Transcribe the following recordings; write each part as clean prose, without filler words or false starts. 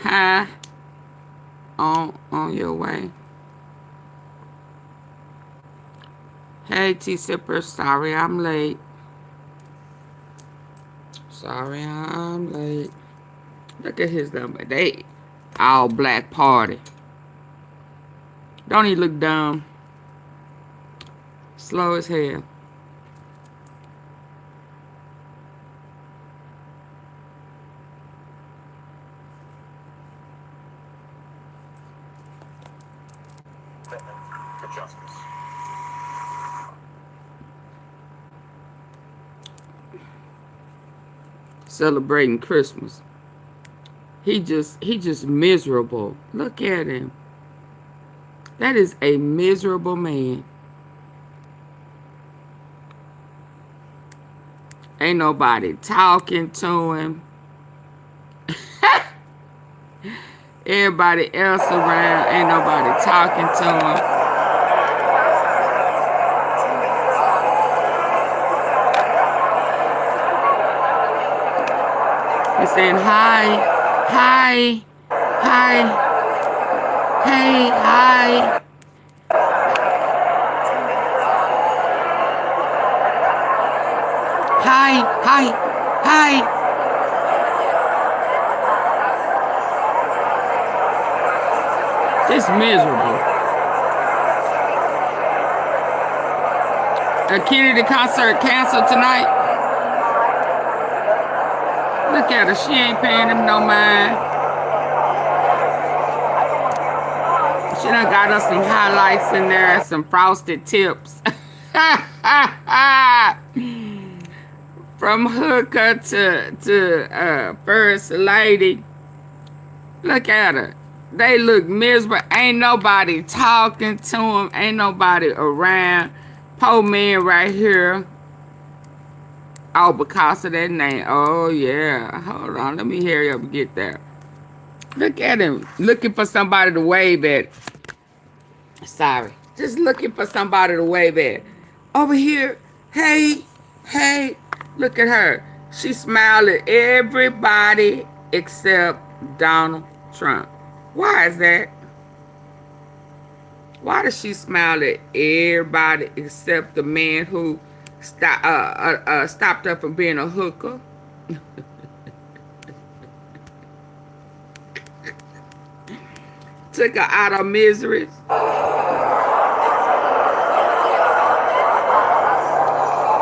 Hi. On your way. Hey, T-Sipper. Sorry I'm late. Sorry I'm late. Look at his number. They all black party. Don't he look dumb? Slow as hell. For justice. Celebrating Christmas. He just miserable. Look at him. That is a miserable man. Ain't nobody talking to him. Everybody else around, ain't nobody talking to him. He's saying hi, hi, hi, hey, hi. Hi, hi, hi. Just miserable. A Kennedy concert canceled tonight. Look at her. She ain't paying him no mind. She done got us some highlights in there, some frosted tips. From hooker to first lady. Look at her. They look miserable. Ain't nobody talking to them. Ain't nobody around. Poor man right here. Oh, because of that name. Oh, yeah. Hold on. Let me hurry up and get there. Look at him. Looking for somebody to wave at. Sorry. Just looking for somebody to wave at. Over here. Hey. Hey. Look at her. She smiled at everybody except Donald Trump. Why is that? Why does she smile at everybody except the man who stopped her from being a hooker? Took her out of misery.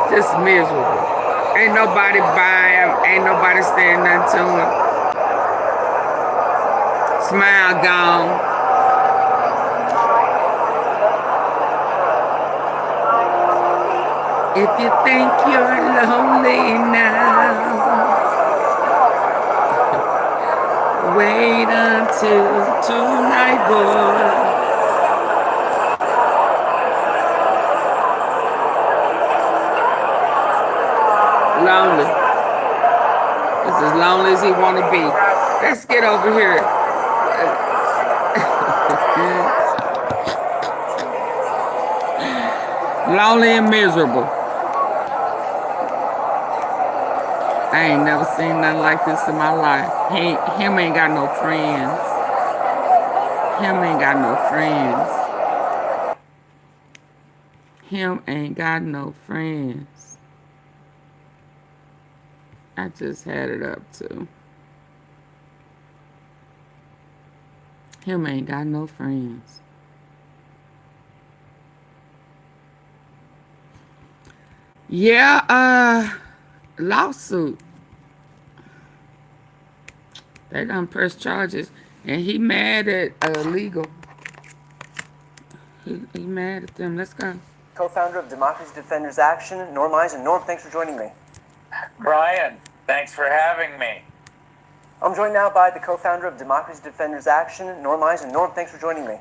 Just miserable. Ain't nobody buying him. Ain't nobody saying nothing to him. Smile gone. If you think you're lonely now, wait until tonight, boy. Lonely. It's as lonely as he want to be. Let's get over here. Lonely and miserable. I ain't never seen nothing like this in my life. Him ain't got no friends. Him ain't got no friends. Him ain't got no friends. I just had it up too. Him ain't got no friends. Yeah, lawsuit. They done press charges, and he mad at legal. He mad at them. Let's go. Co-founder of Democracy Defenders Action, Norm Eisen. Norm, thanks for joining me. Brian, thanks for having me. I'm joined now by the co-founder of Democracy Defenders Action, Norm Eisen. Norm, thanks for joining me.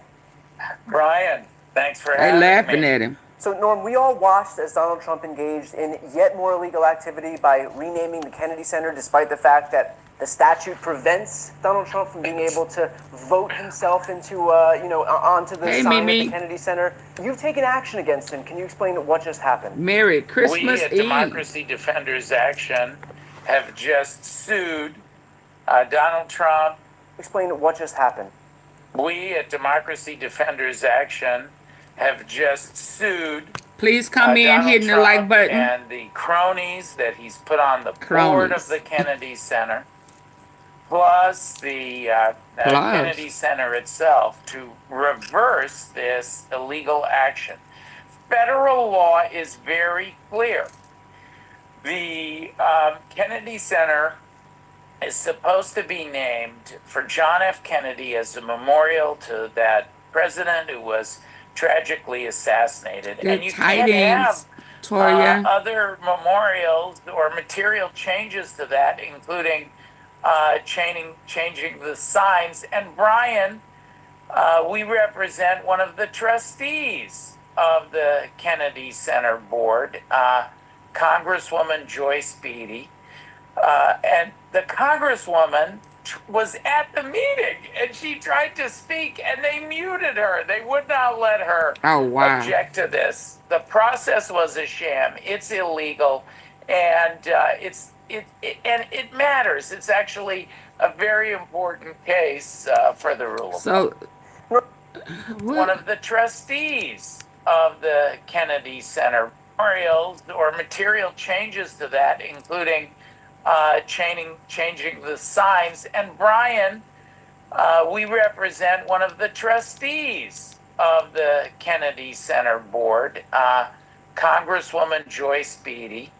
Brian, thanks for They having me. They laughing at him. So, Norm, we all watched as Donald Trump engaged in yet more illegal activity by renaming the Kennedy Center, despite the fact that the statute prevents Donald Trump from being able to vote himself into, onto the sign at the Kennedy Center. You've taken action against him. Can you explain what just happened? Merry Christmas Eve. We at Democracy Defenders Action have just sued Donald Trump Explain what just happened. We at Democracy Defenders Action have just sued Please come in Donald hitting the Trump like button. and the cronies that he's put on the board of the Kennedy Center, plus the Kennedy Center itself, to reverse this illegal action. Federal law is very clear. The Kennedy Center is supposed to be named for John F. Kennedy as a memorial to that president who was tragically assassinated. Good And you can't have Toya. other memorials or material changes to that, including changing the signs. And Brian, we represent one of the trustees of the Kennedy Center board, Congresswoman Joyce Beatty. And the Congresswoman was at the meeting and she tried to speak and they muted her. They would not let her object to this. The process was a sham. It's illegal, and it matters. It's actually a very important case for the rule of law. One of the trustees of the Kennedy Center memorials or material changes to that, including changing the signs. And Brian, we represent one of the trustees of the Kennedy Center board, Congresswoman Joyce Beatty.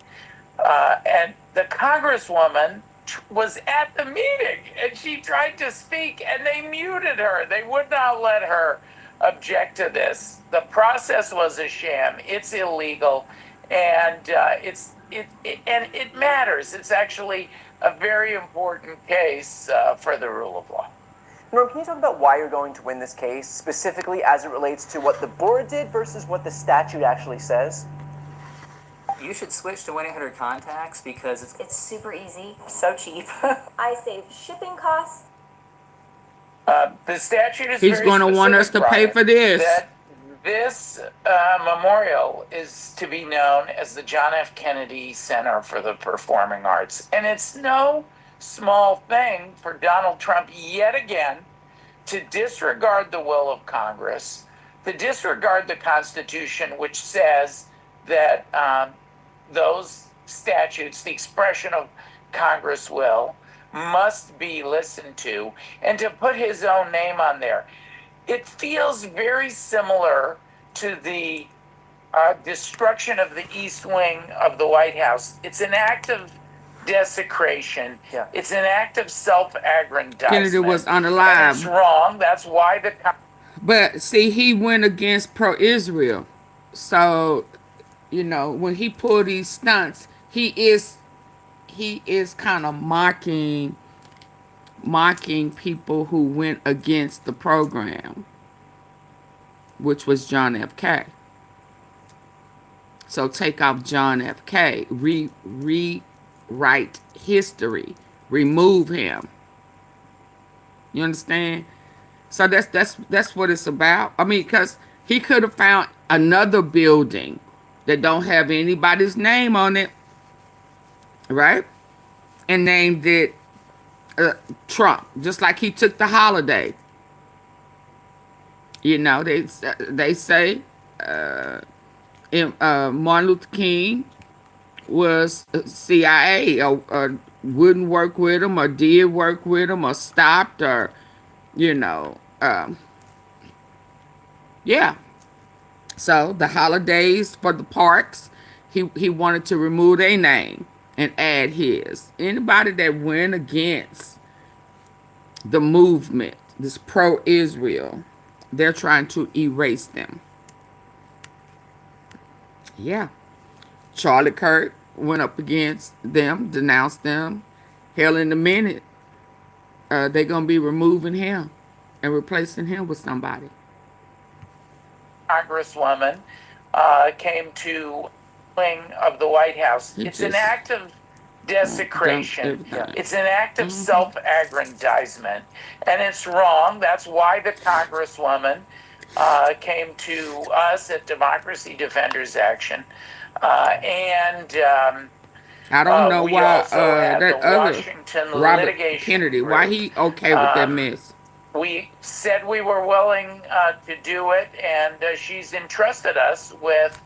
And the Congresswoman was at the meeting and she tried to speak and they muted her. They would not let her object to this. The process was a sham. It's illegal, and it matters. It's actually a very important case for the rule of law. Norm, can you talk about why you're going to win this case, specifically as it relates to what the board did versus what the statute actually says? You should switch to 1-800-CONTACTS because it's super easy. So cheap. I save shipping costs. The statute is He's going to want us to pay for this. That this memorial is to be known as the John F. Kennedy Center for the Performing Arts. And it's no small thing for Donald Trump yet again to disregard the will of Congress, to disregard the Constitution, which says that those statutes, the expression of Congress will, must be listened to, and to put his own name on there. It feels very similar to the destruction of the East Wing of the White House. It's an act of desecration. Yeah. It's an act of self-aggrandizement. Kennedy was unalive. It's wrong. That's why the... But see, he went against pro-Israel. So, you know, when he pulled these stunts, he is kind of mocking people who went against the program, which was John F. K. So take off John F. K. Rewrite history. Remove him. You understand? So that's what it's about. I mean, because he could have found another building that don't have anybody's name on it, right? And named it Trump, just like he took the holiday. You know, they say Martin Luther King was CIA, or wouldn't work with him, or did work with him, or stopped, or, you know, yeah. So the holidays for the parks, he wanted to remove their name and add his. Anybody that went against the movement, this pro-Israel, they're trying to erase them. Yeah. Charlie Kirk went up against them, denounced them. Hell, in a minute, they're going to be removing him and replacing him with somebody. Congresswoman came to wing of the White House. It's an act of desecration. It's an act of self-aggrandizement, and it's wrong. That's why the Congresswoman came to us at Democracy Defenders Action, and I don't know We why also have the that other Washington Robert litigation Kennedy, group. why he okay with that Um, mess? We said we were willing to do it, and she's entrusted us with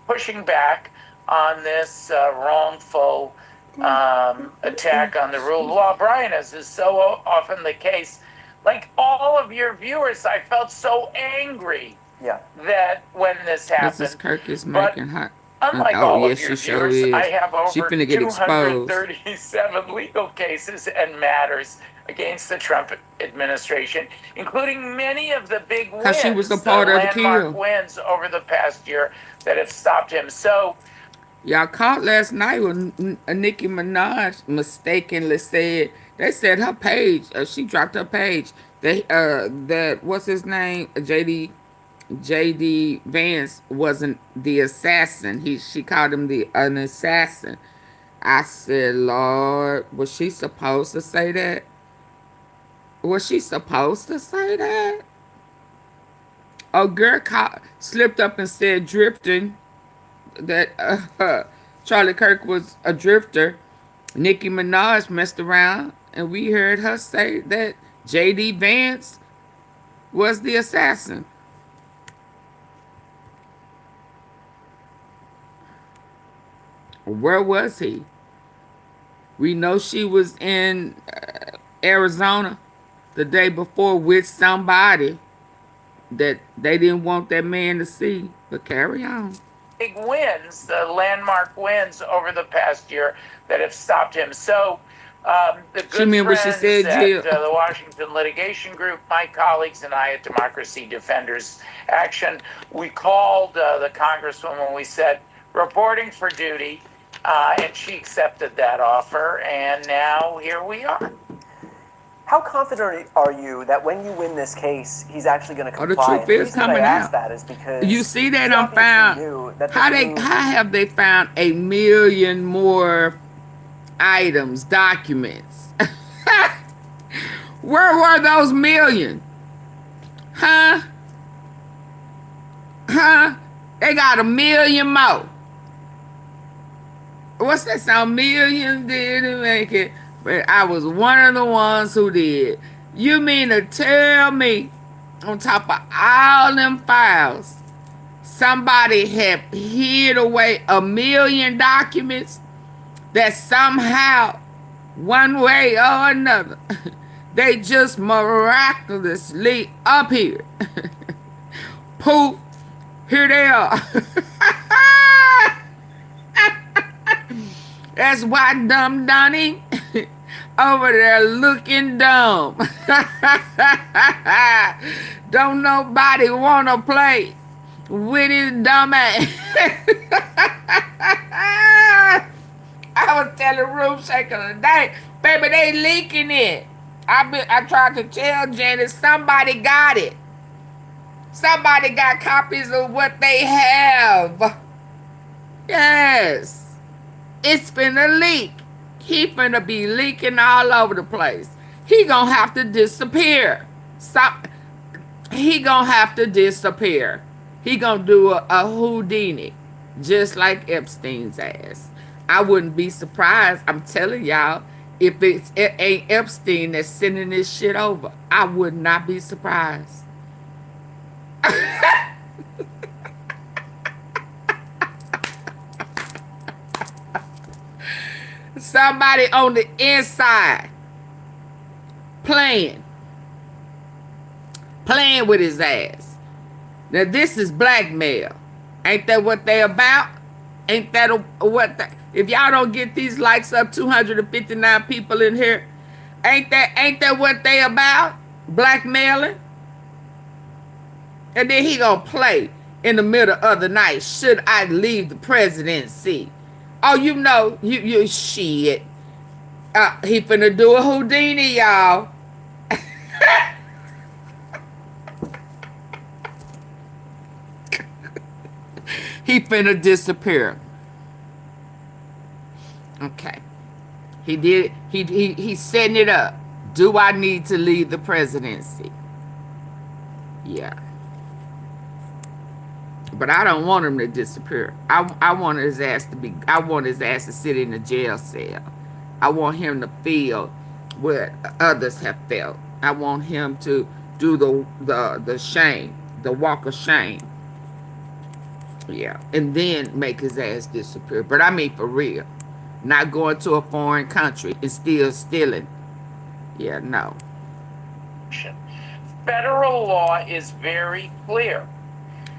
pushing back on this wrongful attack on the rule of law. Brian, as is so often the case, like all of your viewers, I felt so angry Yeah. that when this happened. Mrs. Kirk is But making hot. unlike Oh, all yes, of your she sure viewers, I is. have She over finna get exposed. 237 legal cases and matters against the Trump administration, including many of the big wins, 'Cause she was a part of the landmark kill. wins over the past year that have stopped him. So, Y'all caught last night when Nicki Minaj mistakenly said, they said her page, she dropped her page. That, what's his name? JD Vance wasn't the assassin. She called him an assassin. I said, Lord, was she supposed to say that? Was she supposed to say that? A girl slipped up and said drifting, that Charlie Kirk was a drifter. Nicki Minaj messed around, and we heard her say that J.D. Vance was the assassin. Where was he? We know she was in Arizona the day before with somebody that they didn't want that man to see. But carry on. big wins, the landmark wins over the past year that have stopped him. So, the She good remember she friends said, at Jill. the Washington Litigation Group, my colleagues and I at Democracy Defenders Action, we called the Congresswoman. We said, reporting for duty, and she accepted that offer, and now here we are. How confident are you that when you win this case, he's actually going to Oh, the comply? truth And is reason that coming I ask out. that is because You see that he I'm obviously found. knew that How this move- have they found 1 million more items, documents? Where were those million? Huh? They got 1 million more. What's that sound? Millions didn't make it, but I was one of the ones who did. You mean to tell me, on top of all them files, somebody had hid away 1 million documents that somehow, one way or another, they just miraculously appeared. Poof, here they are. That's why Dumb Donnie over there looking dumb. Don't nobody want to play with his dumb ass. I was telling Ruth Shaker today, baby, they leaking it. I tried to tell Janice, somebody got it. Somebody got copies of what they have. Yes. It's finna leak. He finna be leaking all over the place. He gonna have to disappear. He gonna have to disappear. He gonna do a Houdini, just like Epstein's ass. I wouldn't be surprised, I'm telling y'all, if it ain't Epstein that's sending this shit over. I would not be surprised. Somebody on the inside playing with his ass. Now this is blackmail. Ain't that what they about? Ain't that if y'all don't get these likes up, 259 people in here, ain't that what they about? Blackmailing? And then he gonna play in the middle of the night. Should I leave the presidency? Oh, you know, you shit. He finna do a Houdini, y'all. He finna disappear. Okay. He did. He's setting it up. Do I need to leave the presidency? Yeah. But I don't want him to disappear. I want his ass to be. I want his ass to sit in a jail cell. I want him to feel what others have felt. I want him to do the shame, the walk of shame. Yeah, and then make his ass disappear. But I mean for real, not going to a foreign country and still stealing. Yeah, no. Federal law is very clear.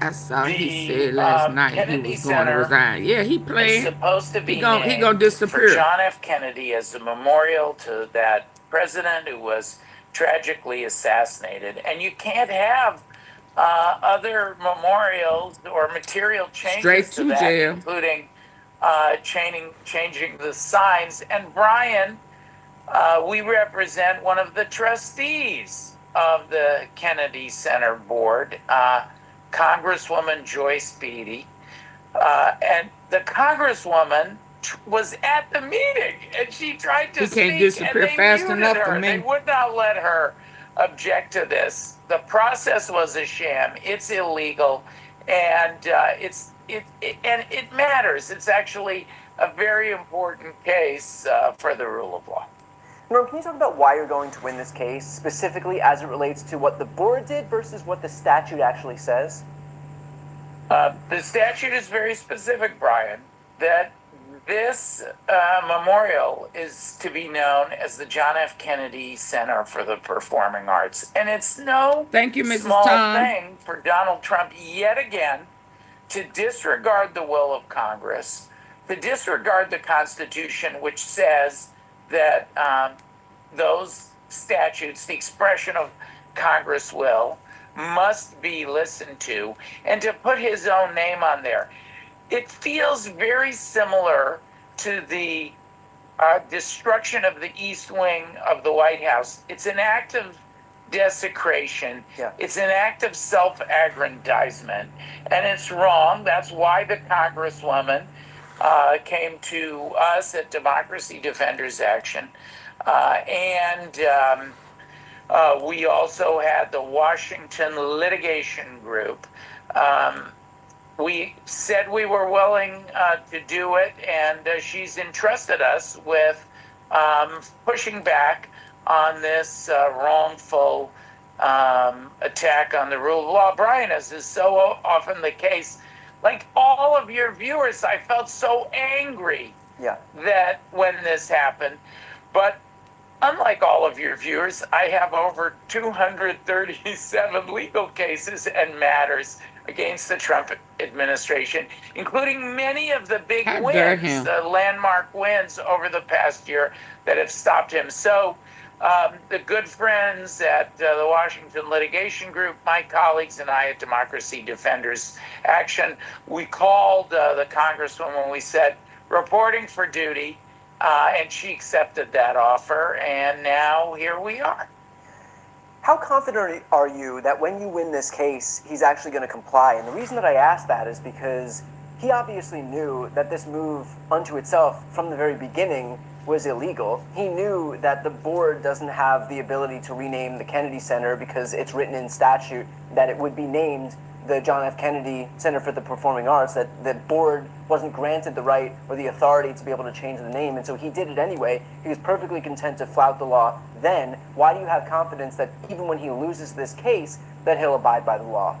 I saw he The said last night he Kennedy was going to Center resign. Yeah, he is playing. supposed to be He named gonna for disappear. John F. Kennedy as a memorial to that president who was tragically assassinated. And you can't have other memorials or material changes Straight to to that, jail. including changing the signs. And Brian, we represent one of the trustees of the Kennedy Center board, Congresswoman Joyce Beatty. And the Congresswoman was at the meeting, and she tried to He speak, can't disappear and they fast muted enough her. for They me. would not let her object to this. The process was a sham. It's illegal, and it matters. It's actually a very important case for the rule of law. Norm, can you talk about why you're going to win this case, specifically as it relates to what the board did versus what the statute actually says? The statute is very specific, Brian, that this memorial is to be known as the John F. Kennedy Center for the Performing Arts. And it's no Thank you, Mrs. small Tom. thing for Donald Trump yet again to disregard the will of Congress, to disregard the Constitution, which says that those statutes, the expression of Congress will, must be listened to, and to put his own name on there. It feels very similar to the destruction of the East Wing of the White House. It's an act of desecration. Yeah. It's an act of self-aggrandizement, and it's wrong. That's why the Congresswoman came to us at Democracy Defenders Action. We also had the Washington Litigation Group. We said we were willing to do it, and she's entrusted us with pushing back on this wrongful attack on the rule of law. Brian, as is so often the case, like all of your viewers, I felt so angry that when this happened. But unlike all of your viewers, I have over 237 legal cases and matters against the Trump administration, including many of the big How dare wins, him. the landmark wins over the past year that have stopped him. So the good friends at the Washington Litigation Group, my colleagues and I at Democracy Defenders Action, we called the Congresswoman. We said, reporting for duty. And she accepted that offer, and now here we are. How confident are you that when you win this case, he's actually going to comply? And the reason that I ask that is because he obviously knew that this move unto itself from the very beginning was illegal. He knew that the board doesn't have the ability to rename the Kennedy Center because it's written in statute that it would be named the John F. Kennedy Center for the Performing Arts, that the board wasn't granted the right or the authority to be able to change the name, and so he did it anyway. He was perfectly content to flout the law then. Why do you have confidence that even when he loses this case, that he'll abide by the law?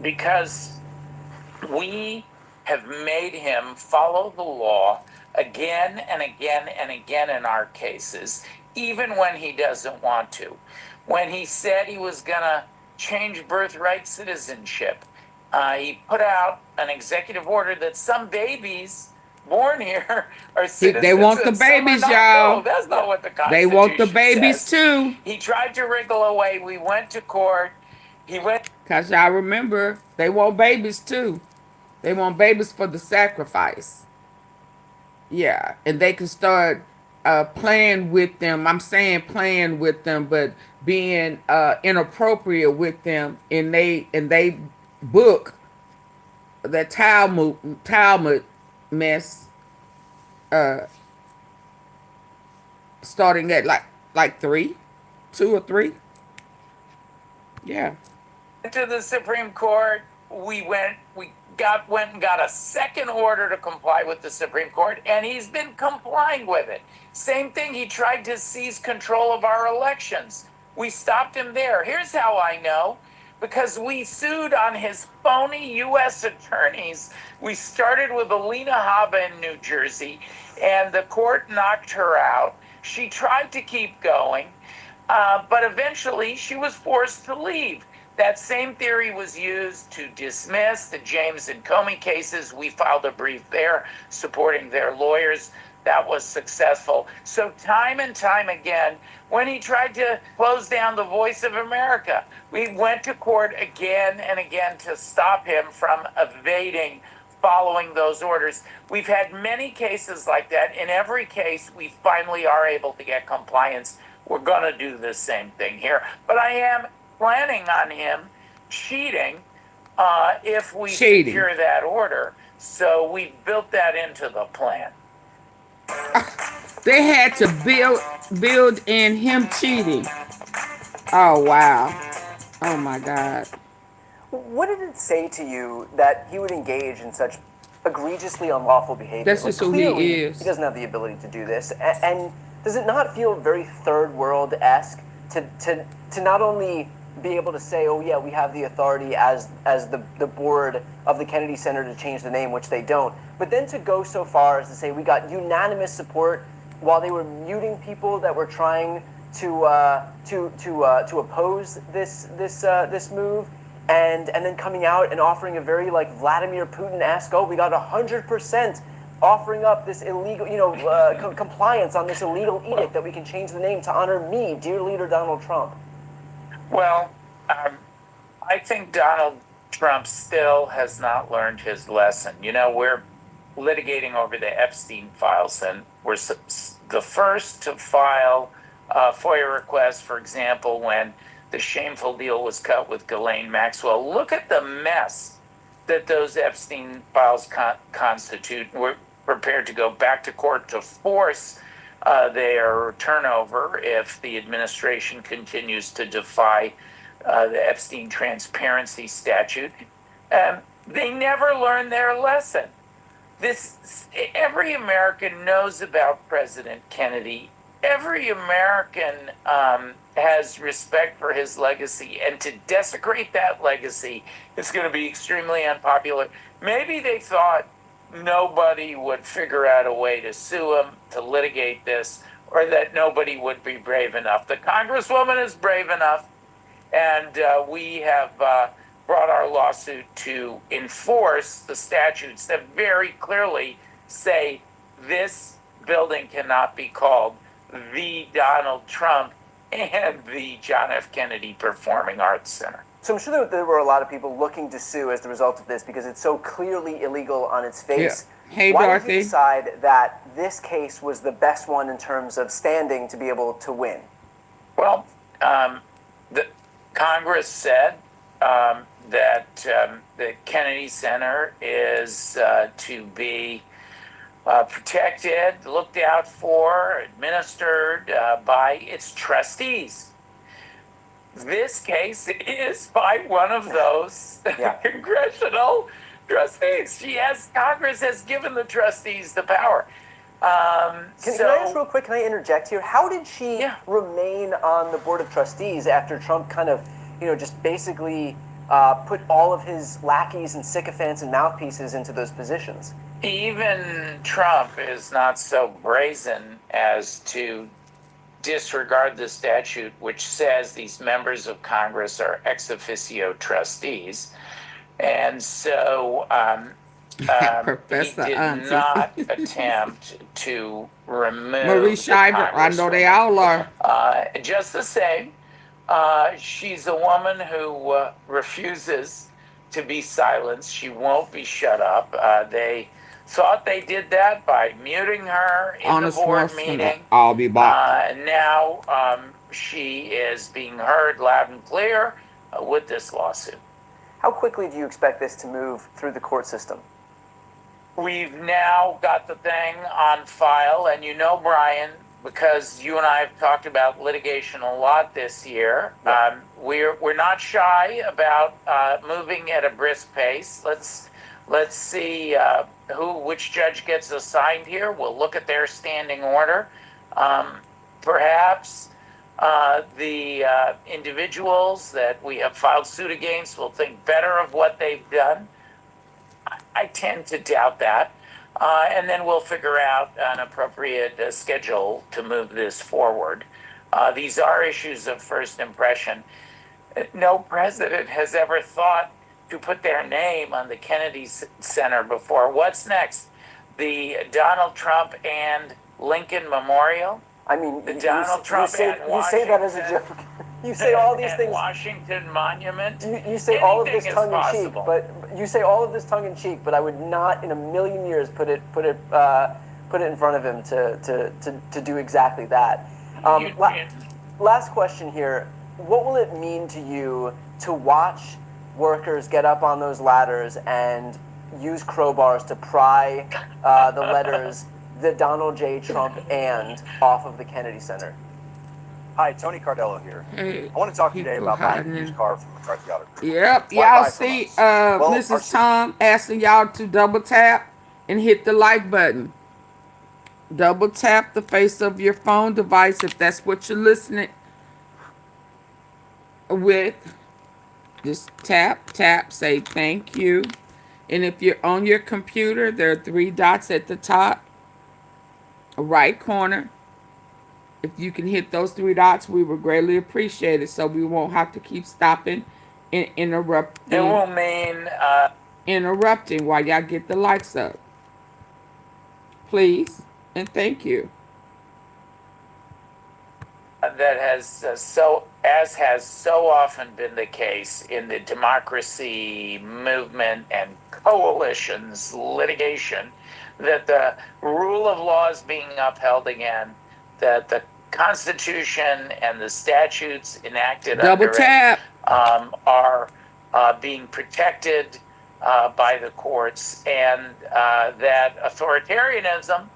Because we have made him follow the law again and again and again in our cases, even when he doesn't want to. When he said he was going to change birthright citizenship, he put out an executive order that some babies born here are citizens. They want the and some are babies, not. y'all. No, that's not what the Constitution They want the babies says. too. He tried to wriggle away. We went to court. He went. Because y'all remember, they want babies too. They want babies for the sacrifice. Yeah, and they can start playing with them. I'm saying playing with them, but being inappropriate with them, and they book the Talmud mess starting at like 2 or 3. Yeah. To the Supreme Court. we went and got a second order to comply with the Supreme Court, and he's been complying with it. Same thing, he tried to seize control of our elections. We stopped him there. Here's how I know. Because we sued on his phony U.S. attorneys. We started with Alina Habba in New Jersey, and the court knocked her out. She tried to keep going, but eventually she was forced to leave. That same theory was used to dismiss the James and Comey cases. We filed a brief there supporting their lawyers. That was successful. So time and time again, when he tried to close down the Voice of America, we went to court again and again to stop him from evading following those orders. We've had many cases like that. In every case, we finally are able to get compliance. We're going to do the same thing here. But I am planning on him cheating if we secure that order. So we built that into the plan. They had to build in him cheating. Oh, wow. Oh, my God. What did it say to you that he would engage in such egregiously unlawful behavior? That's just who he is. He doesn't have the ability to do this. And does it not feel very third world-esque to not only be able to say, oh yeah, we have the authority as the board of the Kennedy Center to change the name, which they don't, but then to go so far as to say we got unanimous support while they were muting people that were trying to oppose this move, and then coming out and offering a very like Vladimir Putin-esque, oh, we got 100% offering up this illegal, compliance on this illegal edict that we can change the name to honor me, dear leader Donald Trump. Well, I think Donald Trump still has not learned his lesson. We're litigating over the Epstein files, and we're the first to file FOIA requests, for example, when the shameful deal was cut with Ghislaine Maxwell. Look at the mess that those Epstein files constitute. We're prepared to go back to court to force their turnover if the administration continues to defy the Epstein transparency statute. They never learn their lesson. Every American knows about President Kennedy. Every American has respect for his legacy, and to desecrate that legacy is going to be extremely unpopular. Maybe they thought nobody would figure out a way to sue him, to litigate this, or that nobody would be brave enough. The Congresswoman is brave enough, and we have brought our lawsuit to enforce the statutes that very clearly say this building cannot be called the Donald Trump and the John F. Kennedy Performing Arts Center. So I'm sure that there were a lot of people looking to sue as the result of this because it's so clearly illegal on its face. Yeah. Hey, Why Dorothy. did you decide that this case was the best one in terms of standing to be able to win? Well, the Congress said that the Kennedy Center is to be protected, looked out for, administered by its trustees. This case is by one of those congressional trustees. Congress has given the trustees the power. Can I ask real quick, can I interject here? How did she remain on the board of trustees after Trump kind of, just basically put all of his lackeys and sycophants and mouthpieces into those positions? Even Trump is not so brazen as to disregard the statute which says these members of Congress are ex officio trustees. And so he did not attempt to remove Marie Shriver, I know they all are. Just the same, she's a woman who refuses to be silenced. She won't be shut up. They thought they did that by muting her in the board meeting. I'll be back. Now she is being heard loud and clear with this lawsuit. How quickly do you expect this to move through the court system? We've now got the thing on file, and Brian, because you and I have talked about litigation a lot this year. We're not shy about moving at a brisk pace. Let's see which judge gets assigned here. We'll look at their standing order. Perhaps the individuals that we have filed suit against will think better of what they've done. I tend to doubt that. And then we'll figure out an appropriate schedule to move this forward. These are issues of first impression. No president has ever thought to put their name on the Kennedy Center before. What's next? The Donald Trump and Lincoln Memorial? I mean, The Donald Trump you say that as a joke. You say all these things. Washington Monument. You say all of this Anything is tongue in cheek, possible. but you say all of this tongue in cheek. But I would not, in a million years, put it in front of him to do exactly that. Last question here: what will it mean to you to watch workers get up on those ladders and use crowbars to pry the letters the Donald J. Trump and off of the Kennedy Center? Hi, Tony Cardello here. Hey, I want to talk to you today people about buying a hiding. used car from McCarthy Auto Group. Yep, Why y'all buy from see us? Well, Mrs. Tom asking y'all to double tap and hit the like button. Double tap the face of your phone device if that's what you're listening with. Just tap, tap, say thank you. And if you're on your computer, there are 3 dots at the top, right corner. If you can hit those 3 dots, we would greatly appreciate it, so we won't have to keep stopping and It will mean interrupting while y'all get the likes up. Please and thank you. that has has so often been the case in the democracy movement and coalitions litigation, that the rule of law is being upheld again, that the Constitution and the statutes enacted Double under tap. it are being protected by the courts, and that authoritarianism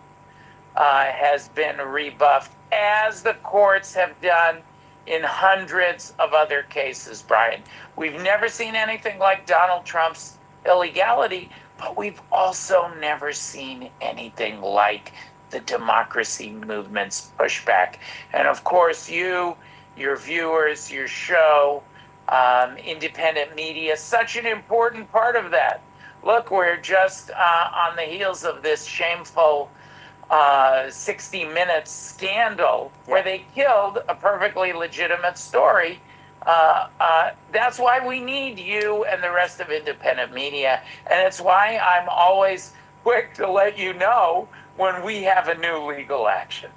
has been rebuffed, as the courts have done in hundreds of other cases, Brian. We've never seen anything like Donald Trump's illegality, but we've also never seen anything like the democracy movement's pushback. And of course, your viewers, your show, independent media, such an important part of that. Look, we're just on the heels of this shameful 60 Minutes scandal where they killed a perfectly legitimate story. That's why we need you and the rest of independent media. And it's why I'm always quick to let you know when we have a new legal action.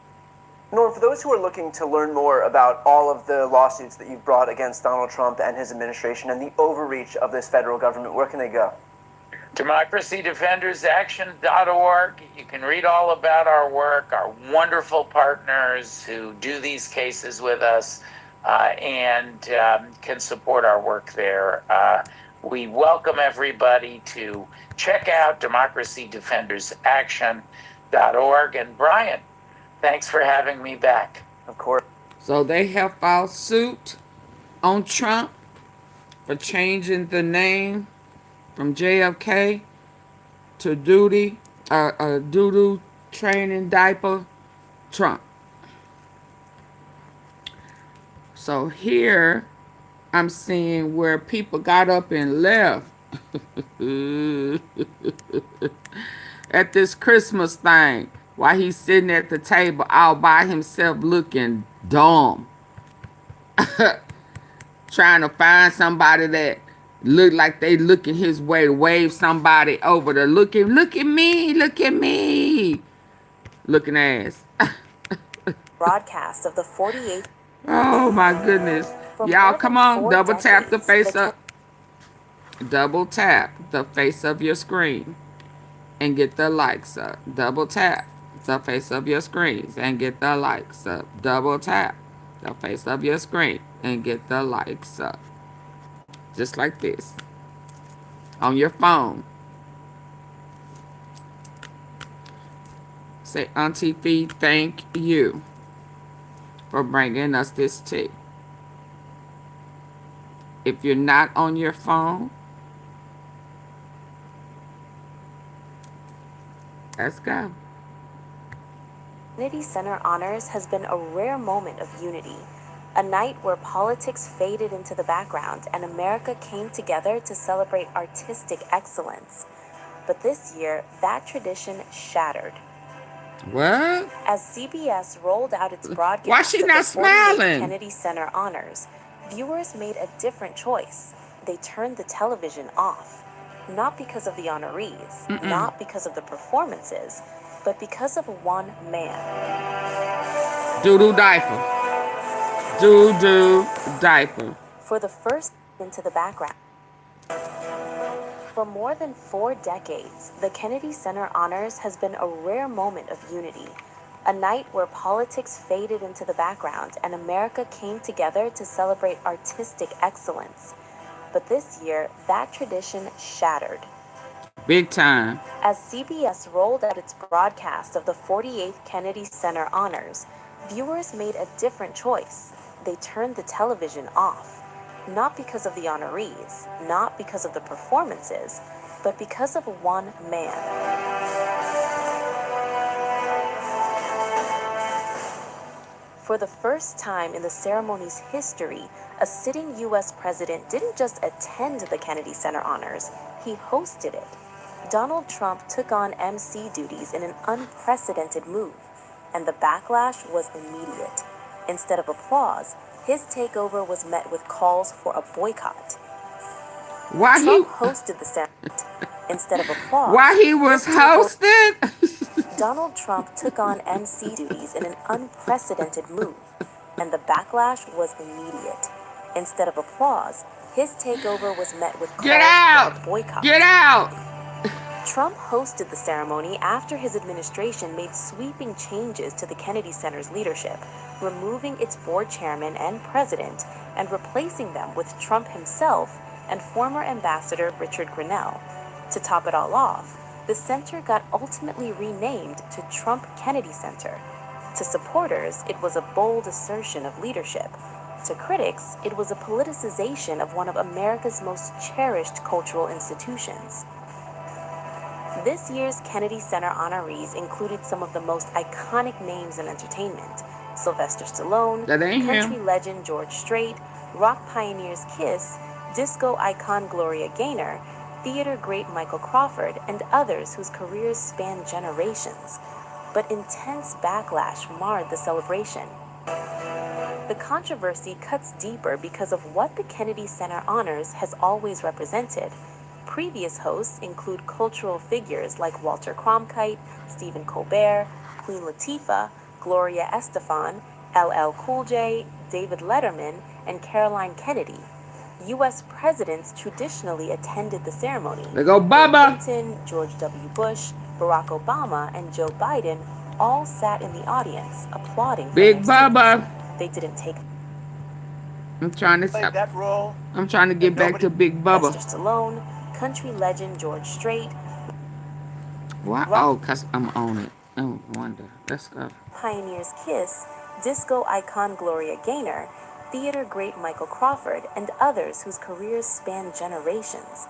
Norm, for those who are looking to learn more about all of the lawsuits that you've brought against Donald Trump and his administration and the overreach of this federal government, where can they go? DemocracyDefendersAction.org. You can read all about our work, our wonderful partners who do these cases with us, and can support our work there. We welcome everybody to check out DemocracyDefendersAction.org. And Brian, thanks for having me back. Of course. So they have filed suit on Trump for changing the name from JFK to doo-doo training diaper Trump. So here I'm seeing where people got up and left at this Christmas thing while he's sitting at the table all by himself looking dumb. Trying to find somebody that look like they looking his way to wave somebody over to look at me, looking ass. Broadcast of the 48th. Oh my goodness. For Y'all more come than on, 4 double tap the decades, face the up. Double tap the face of your screen and get the likes up. Double tap the face of your screens and get the likes up. Double tap the face of your screen and get the likes up. Just like this. On your phone. Say, AunTeaFee, thank you. for bringing us this tea. If you're not on your phone, let's go. Kennedy Center Honors has been a rare moment of unity, a night where politics faded into the background and America came together to celebrate artistic excellence. But this year, that tradition shattered. What? As CBS rolled out its broadcast Why she of not the 48 smiling? Kennedy Center Honors, viewers made a different choice. They turned the television off. Not because of the honorees, not because of the performances, but because of one man. Doo-doo diaper. Doo-doo diaper. For the first into the background. For more than 4 decades, the Kennedy Center Honors has been a rare moment of unity, a night where politics faded into the background and America came together to celebrate artistic excellence. But this year, that tradition shattered. Big time. As CBS rolled out its broadcast of the 48th Kennedy Center Honors, viewers made a different choice. They turned the television off. Not because of the honorees, not because of the performances, but because of one man. For the first time in the ceremony's history, a sitting U.S. president didn't just attend the Kennedy Center Honors, he hosted it. Donald Trump took on MC duties in an unprecedented move, and the backlash was immediate. Instead of applause, his takeover was met with calls for a boycott. Why Trump hosted the ceremony. Instead of applause, Why he was hosted? Donald Trump took on MC duties in an unprecedented move, and the backlash was immediate. Instead of applause, his takeover was met with calls Get out! for a boycott. Get out! Trump hosted the ceremony after his administration made sweeping changes to the Kennedy Center's leadership, removing its board chairman and president and replacing them with Trump himself and former Ambassador Richard Grenell. To top it all off, the center got ultimately renamed to Trump Kennedy Center. To supporters, it was a bold assertion of leadership. To critics, it was a politicization of one of America's most cherished cultural institutions. This year's Kennedy Center honorees included some of the most iconic names in entertainment: Sylvester Stallone, That ain't country him. legend George Strait, rock pioneers Kiss, disco icon Gloria Gaynor, theater great Michael Crawford, and others whose careers span generations. But intense backlash marred the celebration. The controversy cuts deeper because of what the Kennedy Center Honors has always represented. Previous hosts include cultural figures like Walter Cronkite, Stephen Colbert, Queen Latifah, Gloria Estefan, LL Cool J, David Letterman, and Caroline Kennedy. U.S. presidents traditionally attended the ceremony. There go Bill Bubba. Clinton, George W. Bush, Barack Obama, and Joe Biden all sat in the audience applauding from Big their seats. Bubba. They didn't take I'm trying to Played that role. I'm trying to get back to Big Bubba. Sylvester Stallone, country legend George Strait, Why? Oh, cause I'm on it. Oh, wonder. Let's go. pioneers Kiss, disco icon Gloria Gaynor, theater great Michael Crawford, and others whose careers span generations.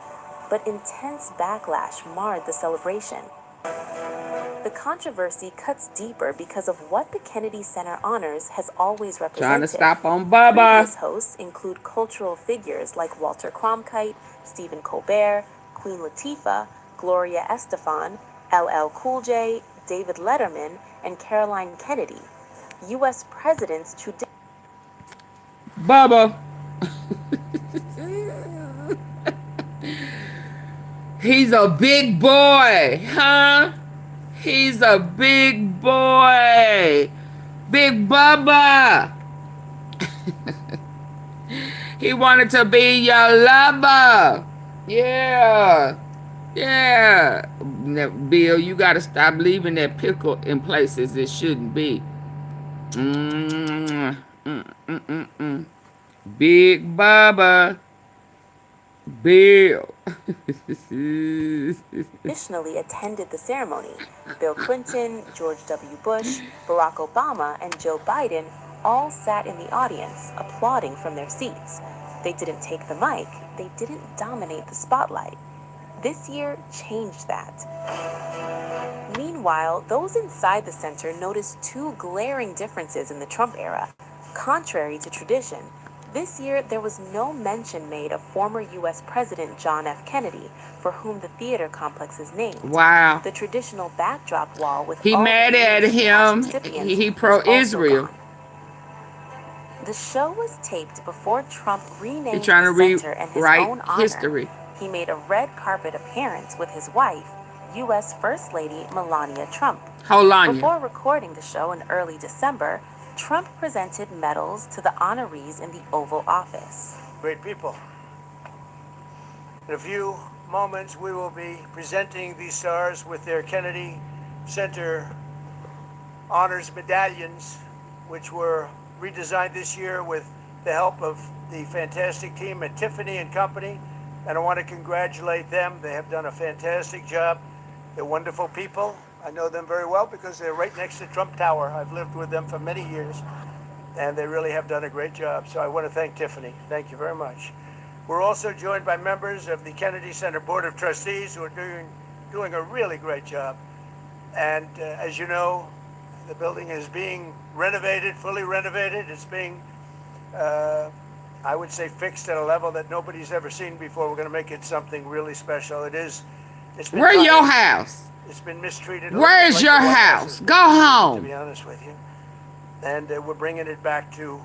But intense backlash marred the celebration. The controversy cuts deeper because of what the Kennedy Center Honors has always represented. Trying to stop on Previous Bubba. hosts include cultural figures like Walter Cronkite, Stephen Colbert, Queen Latifah, Gloria Estefan, LL Cool J, David Letterman, and Caroline Kennedy. U.S. presidents traditionally Bubba. He's a big boy, huh? He's a big boy. Big Bubba. He wanted to be your lover. Yeah. Yeah. Bill, you got to stop leaving that pickle in places it shouldn't be. Big Bubba. Bill. attended the ceremony. Bill Clinton, George W. Bush, Barack Obama, and Joe Biden all sat in the audience, applauding from their seats. They didn't take the mic, they didn't dominate the spotlight. This year changed that. Meanwhile, those inside the center noticed two glaring differences in the Trump era. Contrary to tradition, this year there was no mention made of former U.S. President John F. Kennedy, for whom the theater complex is named. Wow. The traditional backdrop wall with He all mad the at names of past him. recipients He was pro-Israel. also gone. The show was taped before Trump renamed He's trying to the center in his own rewrite honor. history. He made a red carpet appearance with his wife, U.S. First Lady Melania Trump. Hold on. Before recording the show in early December, Trump presented medals to the honorees in the Oval Office. Great people. In a few moments, we will be presenting these stars with their Kennedy Center honors medallions, which were redesigned this year with the help of the fantastic team at Tiffany and Company. And I want to congratulate them. They have done a fantastic job. They're wonderful people. I know them very well because they're right next to Trump Tower. I've lived with them for many years, and they really have done a great job. So I want to thank Tiffany. Thank you very much. We're also joined by members of the Kennedy Center Board of Trustees who are doing a really great job. And as you know, the building is being renovated, fully renovated. It's being, I would say, fixed at a level that nobody's ever seen before. We're going to make it something really special. It is. Where's your house? It's been mistreated. Where's your house? Go home. To be honest with you, and we're bringing it back to.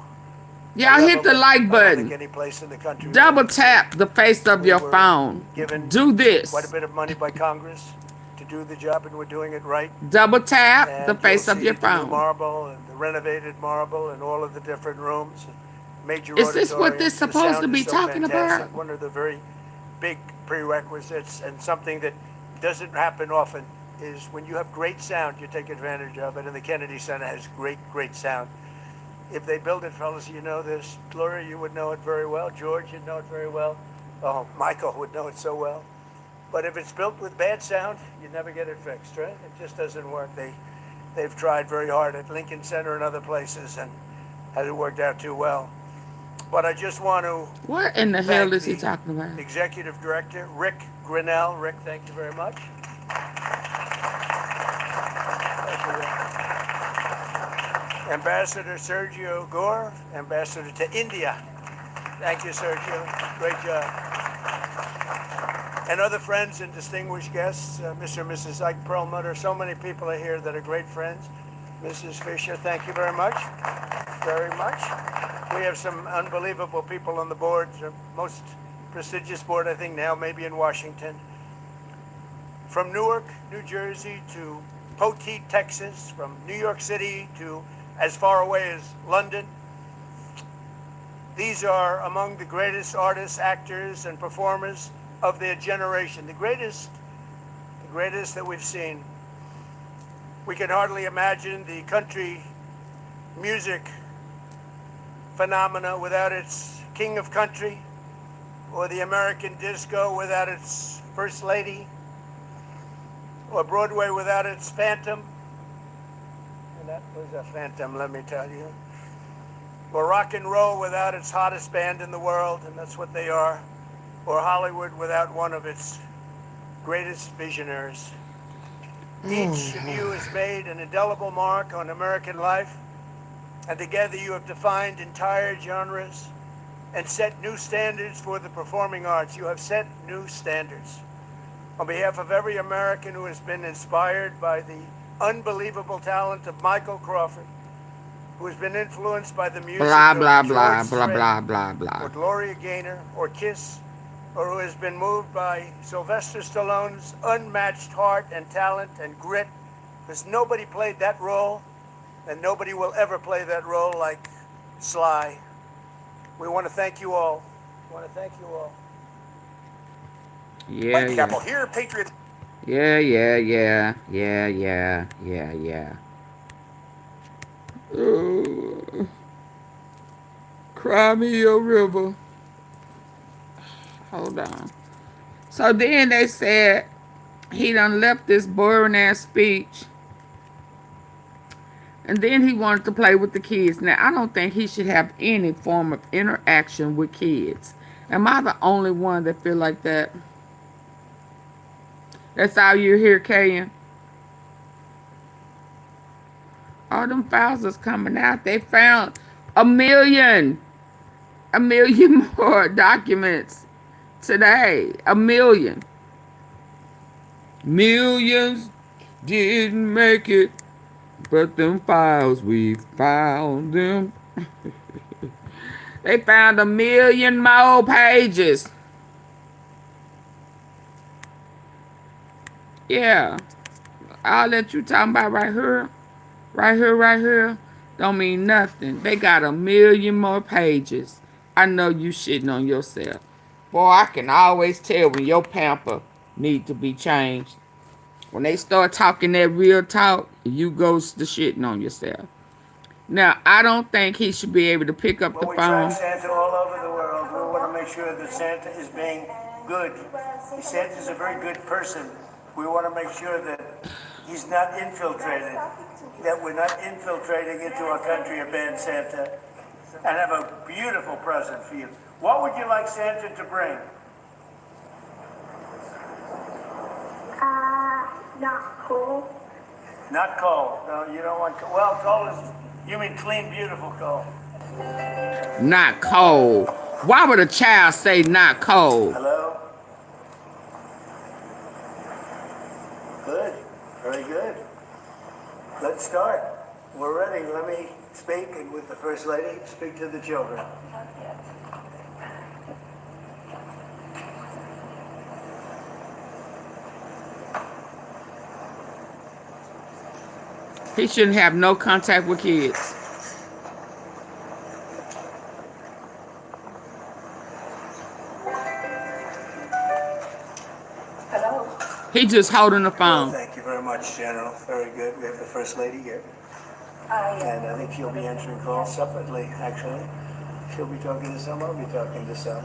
Y'all hit the like I don't button. think any place in the country. Double tap the face of your were phone. given Do this. Quite a bit of money by Congress to do the job, and we're doing it right. Double tap And the face you'll of your see the new phone. marble and the renovated marble and all of the different rooms. Major Is this what auditoriums. this The supposed sound to be is so talking fantastic. about? One of the very big prerequisites and something that doesn't happen often is when you have great sound, you take advantage of it, and the Kennedy Center has great sound. If they build it, fellas, you know this. Gloria, you would know it very well. George, you'd know it very well. Oh, Michael would know it so well. But if it's built with bad sound, you never get it fixed, right? It just doesn't work. They've tried very hard at Lincoln Center and other places, and hasn't worked out too well. But I just want to What in the hell is he talking about? Executive Director Rick Grinnell. Rick, thank you very much. Thank you, Rick. Ambassador Sergio Gore, Ambassador to India. Thank you, Sergio. Great job. And other friends and distinguished guests, Mr. and Mrs. Ike Perlmutter. So many people are here that are great friends. Mrs. Fisher, thank you very much. Very much. We have some unbelievable people on the board, the most prestigious board, I think, now, maybe in Washington. From Newark, New Jersey to Poteet, Texas, from New York City to as far away as London. These are among the greatest artists, actors, and performers of their generation. The greatest that we've seen. We can hardly imagine the country music phenomena without its king of country, or the American disco without its first lady, or Broadway without its phantom. And that was a phantom, let me tell you. Or rock and roll without its hottest band in the world, and that's what they are. Or Hollywood without one of its greatest visionaries. Each of you has made an indelible mark on American life, and together you have defined entire genres and set new standards for the performing arts. You have set new standards. On behalf of every American who has been inspired by the unbelievable talent of Michael Crawford, who has been influenced by the music Blah, of blah, George blah, Strait, blah, blah, blah, or blah. Gloria Gaynor, or Kiss, or who has been moved by Sylvester Stallone's unmatched heart and talent and grit, because nobody played that role, and nobody will ever play that role like Sly. We want to thank you all. We want to thank you all. Yeah, Capital yeah. here, Patriot. Yeah. Ooh. Cry me a river. Hold on. So then they said he done left this boring ass speech. And then he wanted to play with the kids. Now, I don't think he should have any form of interaction with kids. Am I the only one that feel like that? That's all you hear, Kayan? All them files is coming out. They found a million more documents today. A million. Millions didn't make it, but them files, we found them. They found a million more pages. Yeah. All that you talking about right here, don't mean nothing. They got a million more pages. I know you shitting on yourself. Boy, I can always tell when your pamper need to be changed. When they start talking that real talk, you goes to shitting on yourself. Now, I don't think he should be able to pick up the Well, we phone. track Santa all over the world. We want to make sure that Santa is being good. Santa's a very good person. We want to make sure that he's not infiltrated, that we're not infiltrating into our country a bad Santa, and have a beautiful present for you. What would you like Santa to bring? Not cool. Not coal. No, you don't want coal. Well, coal is, you mean clean, beautiful coal. Not cold. Why would a child say not cold? Hello? Good. Very good. Let's start. We're ready. Let me speak, and with the First Lady, speak to the children. He shouldn't have no contact with kids. Hello. He just holding the Well, phone. thank you very much, General. Very good. We have the First Lady here. And I think she'll be answering calls separately, actually. She'll be talking to some, I'll be talking to some.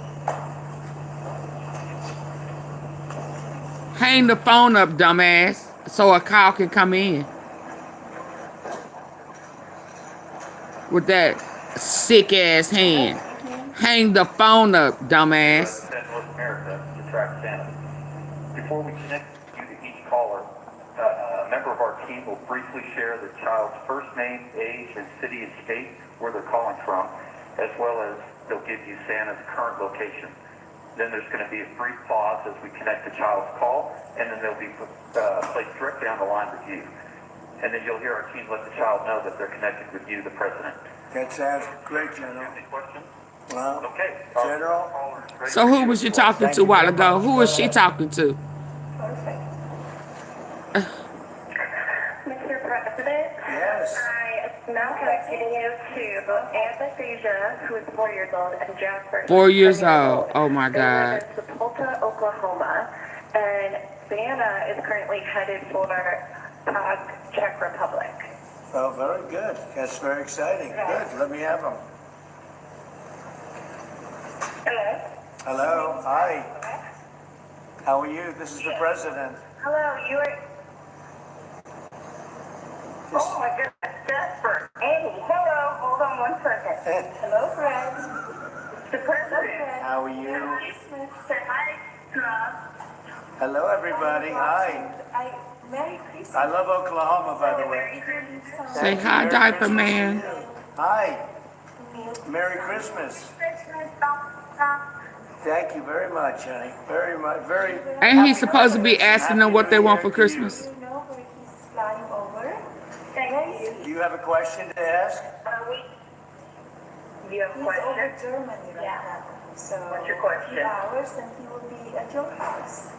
Hang the phone up, dumbass, so a call can come in. With that sick ass hand. Hang the phone up, dumbass. North America to track Santa. Before we connect you to each caller, a member of our team will briefly share the child's first name, age, and city and state where they're calling from, as well as they'll give you Santa's current location. Then there's going to be a brief pause as we connect the child's call, and then they'll be placed directly on the line with you. And then you'll hear our team let the child know that they're connected with you, the president. That sounds great, General. Any questions? Well, Okay. General? So who was you talking to a while ago? Who was she talking to? Perfect. Mr. President, Yes. I am now connecting you to Anastasia, who is 4 years old, and Jasper. 4 years old. Oh my They God. live in Sepulveda, Oklahoma, and Santa is currently headed for Prague, Czech Republic. Oh, very good. That's very exciting. Good. Let me have them. Hello. Hello. Hi. How are you? This is the president. Hello, you are. Oh my goodness, Jasper. Amy, hello. Hold on one second. Hello, Fred. The president. How are you? Say hi, Traff. Hello, everybody. Hi. Merry Christmas. I love Oklahoma, by the way. Say hi, diaper man. Hi. Merry Christmas. Thank you very much, honey. Very much. Very. Ain't he supposed to be asking them what they want for Christmas? You know where he's flying over? Thank you. Do you have a question to ask? Do you have a question? He's over Germany right now. So What's your question? 2 hours and he will be at your house.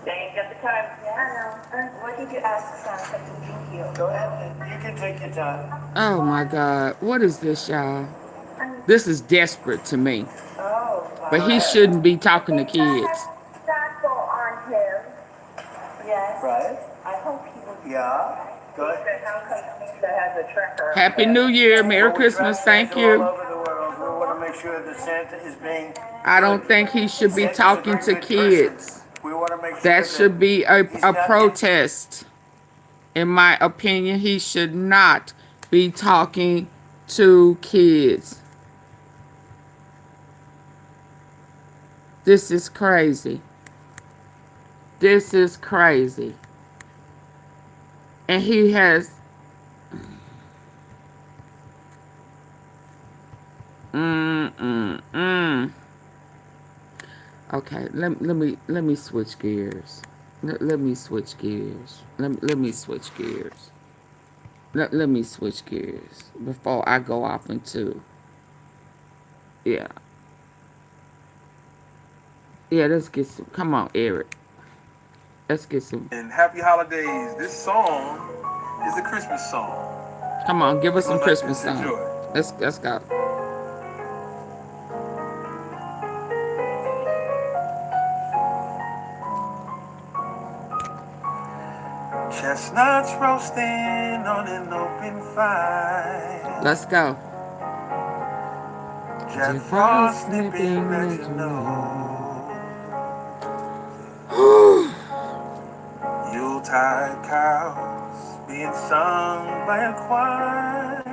They ain't got the time. Yes. What did you ask Santa to bring you? Go ahead. You can take your time. Oh my God. What is this, y'all? This is desperate to me. Oh, wow. But he shouldn't be talking to kids. Stackle on him. Yes. Right? I hope he will be. Yeah. Go He ahead. said, how come Lisa has a tracker? Happy New Year. Merry Well, we Christmas. track Thank Santa all you. over the world. We want to make sure that Santa is being. I don't think he should be Santa's a talking very to good person. kids. We want to make sure That should be a he's not protest. In my opinion, he should not be talking to kids. This is crazy. This is crazy. And he has Okay, let me switch gears. Let me switch gears. Let me switch gears. Let me switch gears before I go off into yeah. Yeah, let's get some. Come on, Eric. Let's get some. And happy holidays. This song is a Christmas song. Come on, give us some Christmas Let's song. enjoy. Let's go. Chestnuts roasting on an open fire. Let's go. Jack Frost snipping, let you know. Yuletide cows being sung by a choir,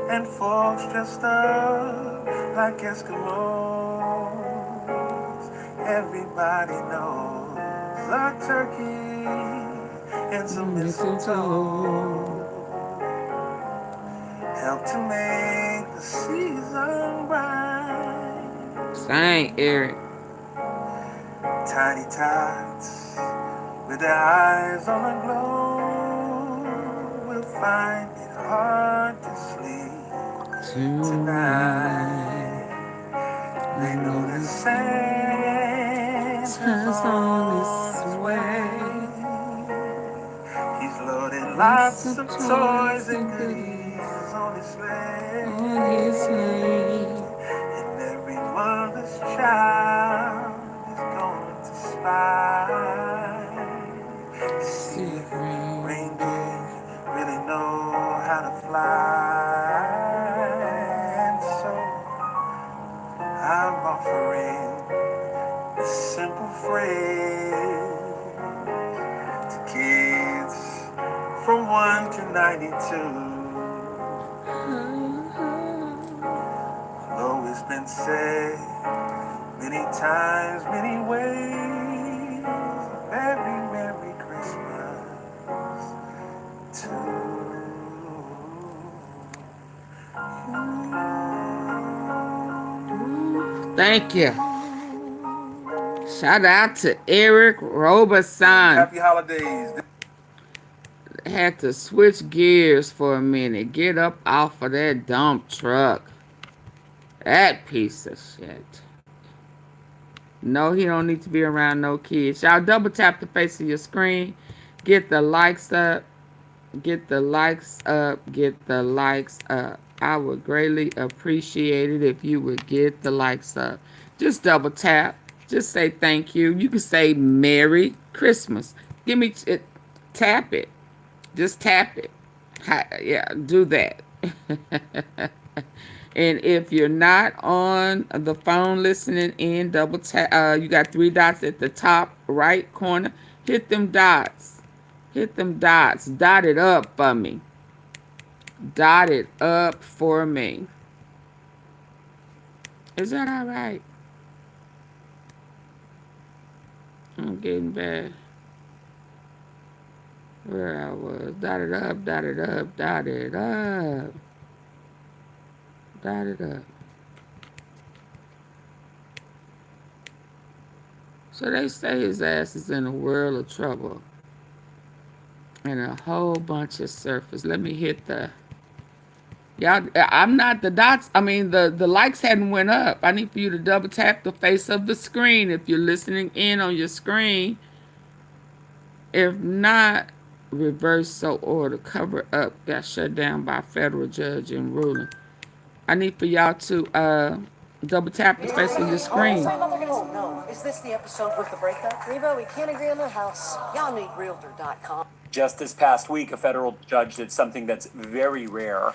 and folks dressed up like Eskimos. Everybody knows a turkey and some mistletoe help to make the season bright. Sing, Eric. Tiny tots with their eyes on the glow will find it hard to sleep tonight. They know that Santa's on his way. He's loaded lots of toys and goodies on his sleigh. And every mother's child is going to spy. See if reindeer really know how to fly. And so I'm offering this simple phrase to kids from 1 to 92. Though it's been said many times, many ways, Merry, Merry Christmas to you. Thank you. Shout out to Eric Roberson. Happy holidays. Had to switch gears for a minute. Get up off of that dump truck. That piece of shit. No, he don't need to be around no kids. Y'all double tap the face of your screen. Get the likes up. Get the likes up. Get the likes up. I would greatly appreciate it if you would get the likes up. Just double tap. Just say thank you. You can say Merry Christmas. Give me it. Tap it. Just tap it. Yeah, do that. And if you're not on the phone listening in, double tap. You got 3 dots at the top right corner. Hit them dots. Hit them dots. Dot it up for me. Dot it up for me. Is that all right? I'm getting bad. Where I was. Dot it up, dot it up, dot it up. Dot it up. So they say his ass is in a world of trouble. And a whole bunch of surfers. Let me hit the... Y'all, I'm not the dots. I mean, the likes hadn't went up. I need for you to double tap the face of the screen if you're listening in on your screen. If not, reverse so order. Cover up. Got shut down by a federal judge in ruling. I need for y'all to double tap the face of your screen. Oh no, is this the episode with the breakup? Reba, we can't agree on the house. Y'all need Realtor.com. Just this past week, a federal judge did something that's very rare.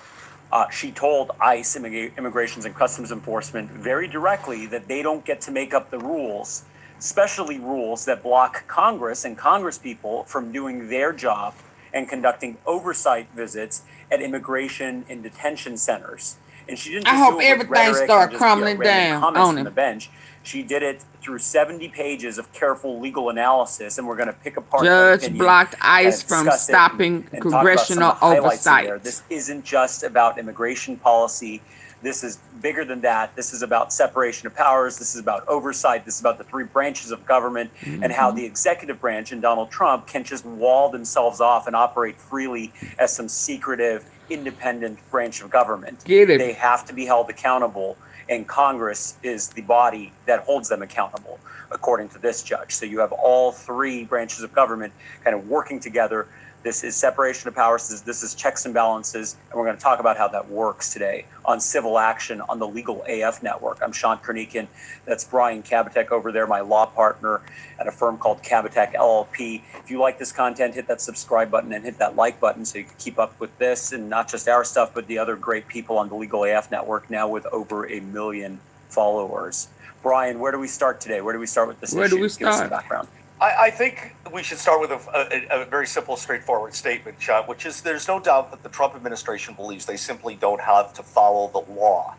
She told ICE, Immigrations and Customs Enforcement, very directly that they don't get to make up the rules, especially rules that block Congress and Congresspeople from doing their job and conducting oversight visits at immigration and detention centers. And she didn't I just hope do it with everything rhetoric start and just, crumbling random down comments on from the him. bench. She did it through 70 pages of careful legal analysis, and we're going to pick apart that Judge opinion, blocked kind ICE of from discuss it stopping and talk about some congressional of the highlights in there. oversight. This isn't just about immigration policy. This is bigger than that. This is about separation of powers. This is about oversight. This is about the three branches of government and how the executive branch and Donald Trump can just wall themselves off and operate freely as some secretive, independent branch of government. Get it. They have to be held accountable, and Congress is the body that holds them accountable, according to this judge. So you have all three branches of government kind of working together. This is separation of powers. This is checks and balances. And we're going to talk about how that works today on Civil Action on the Legal AF Network. I'm Sean Kernican. That's Brian Kabatek over there, my law partner at a firm called Kabatek LLP. If you like this content, hit that subscribe button and hit that like button so you can keep up with this and not just our stuff, but the other great people on the Legal AF Network, now with over 1 million followers. Brian, where do we start today? Where do we start with this issue? Where do we Give us some start? background. I think we should start with a very simple, straightforward statement, Chuck, which is there's no doubt that the Trump administration believes they simply don't have to follow the law.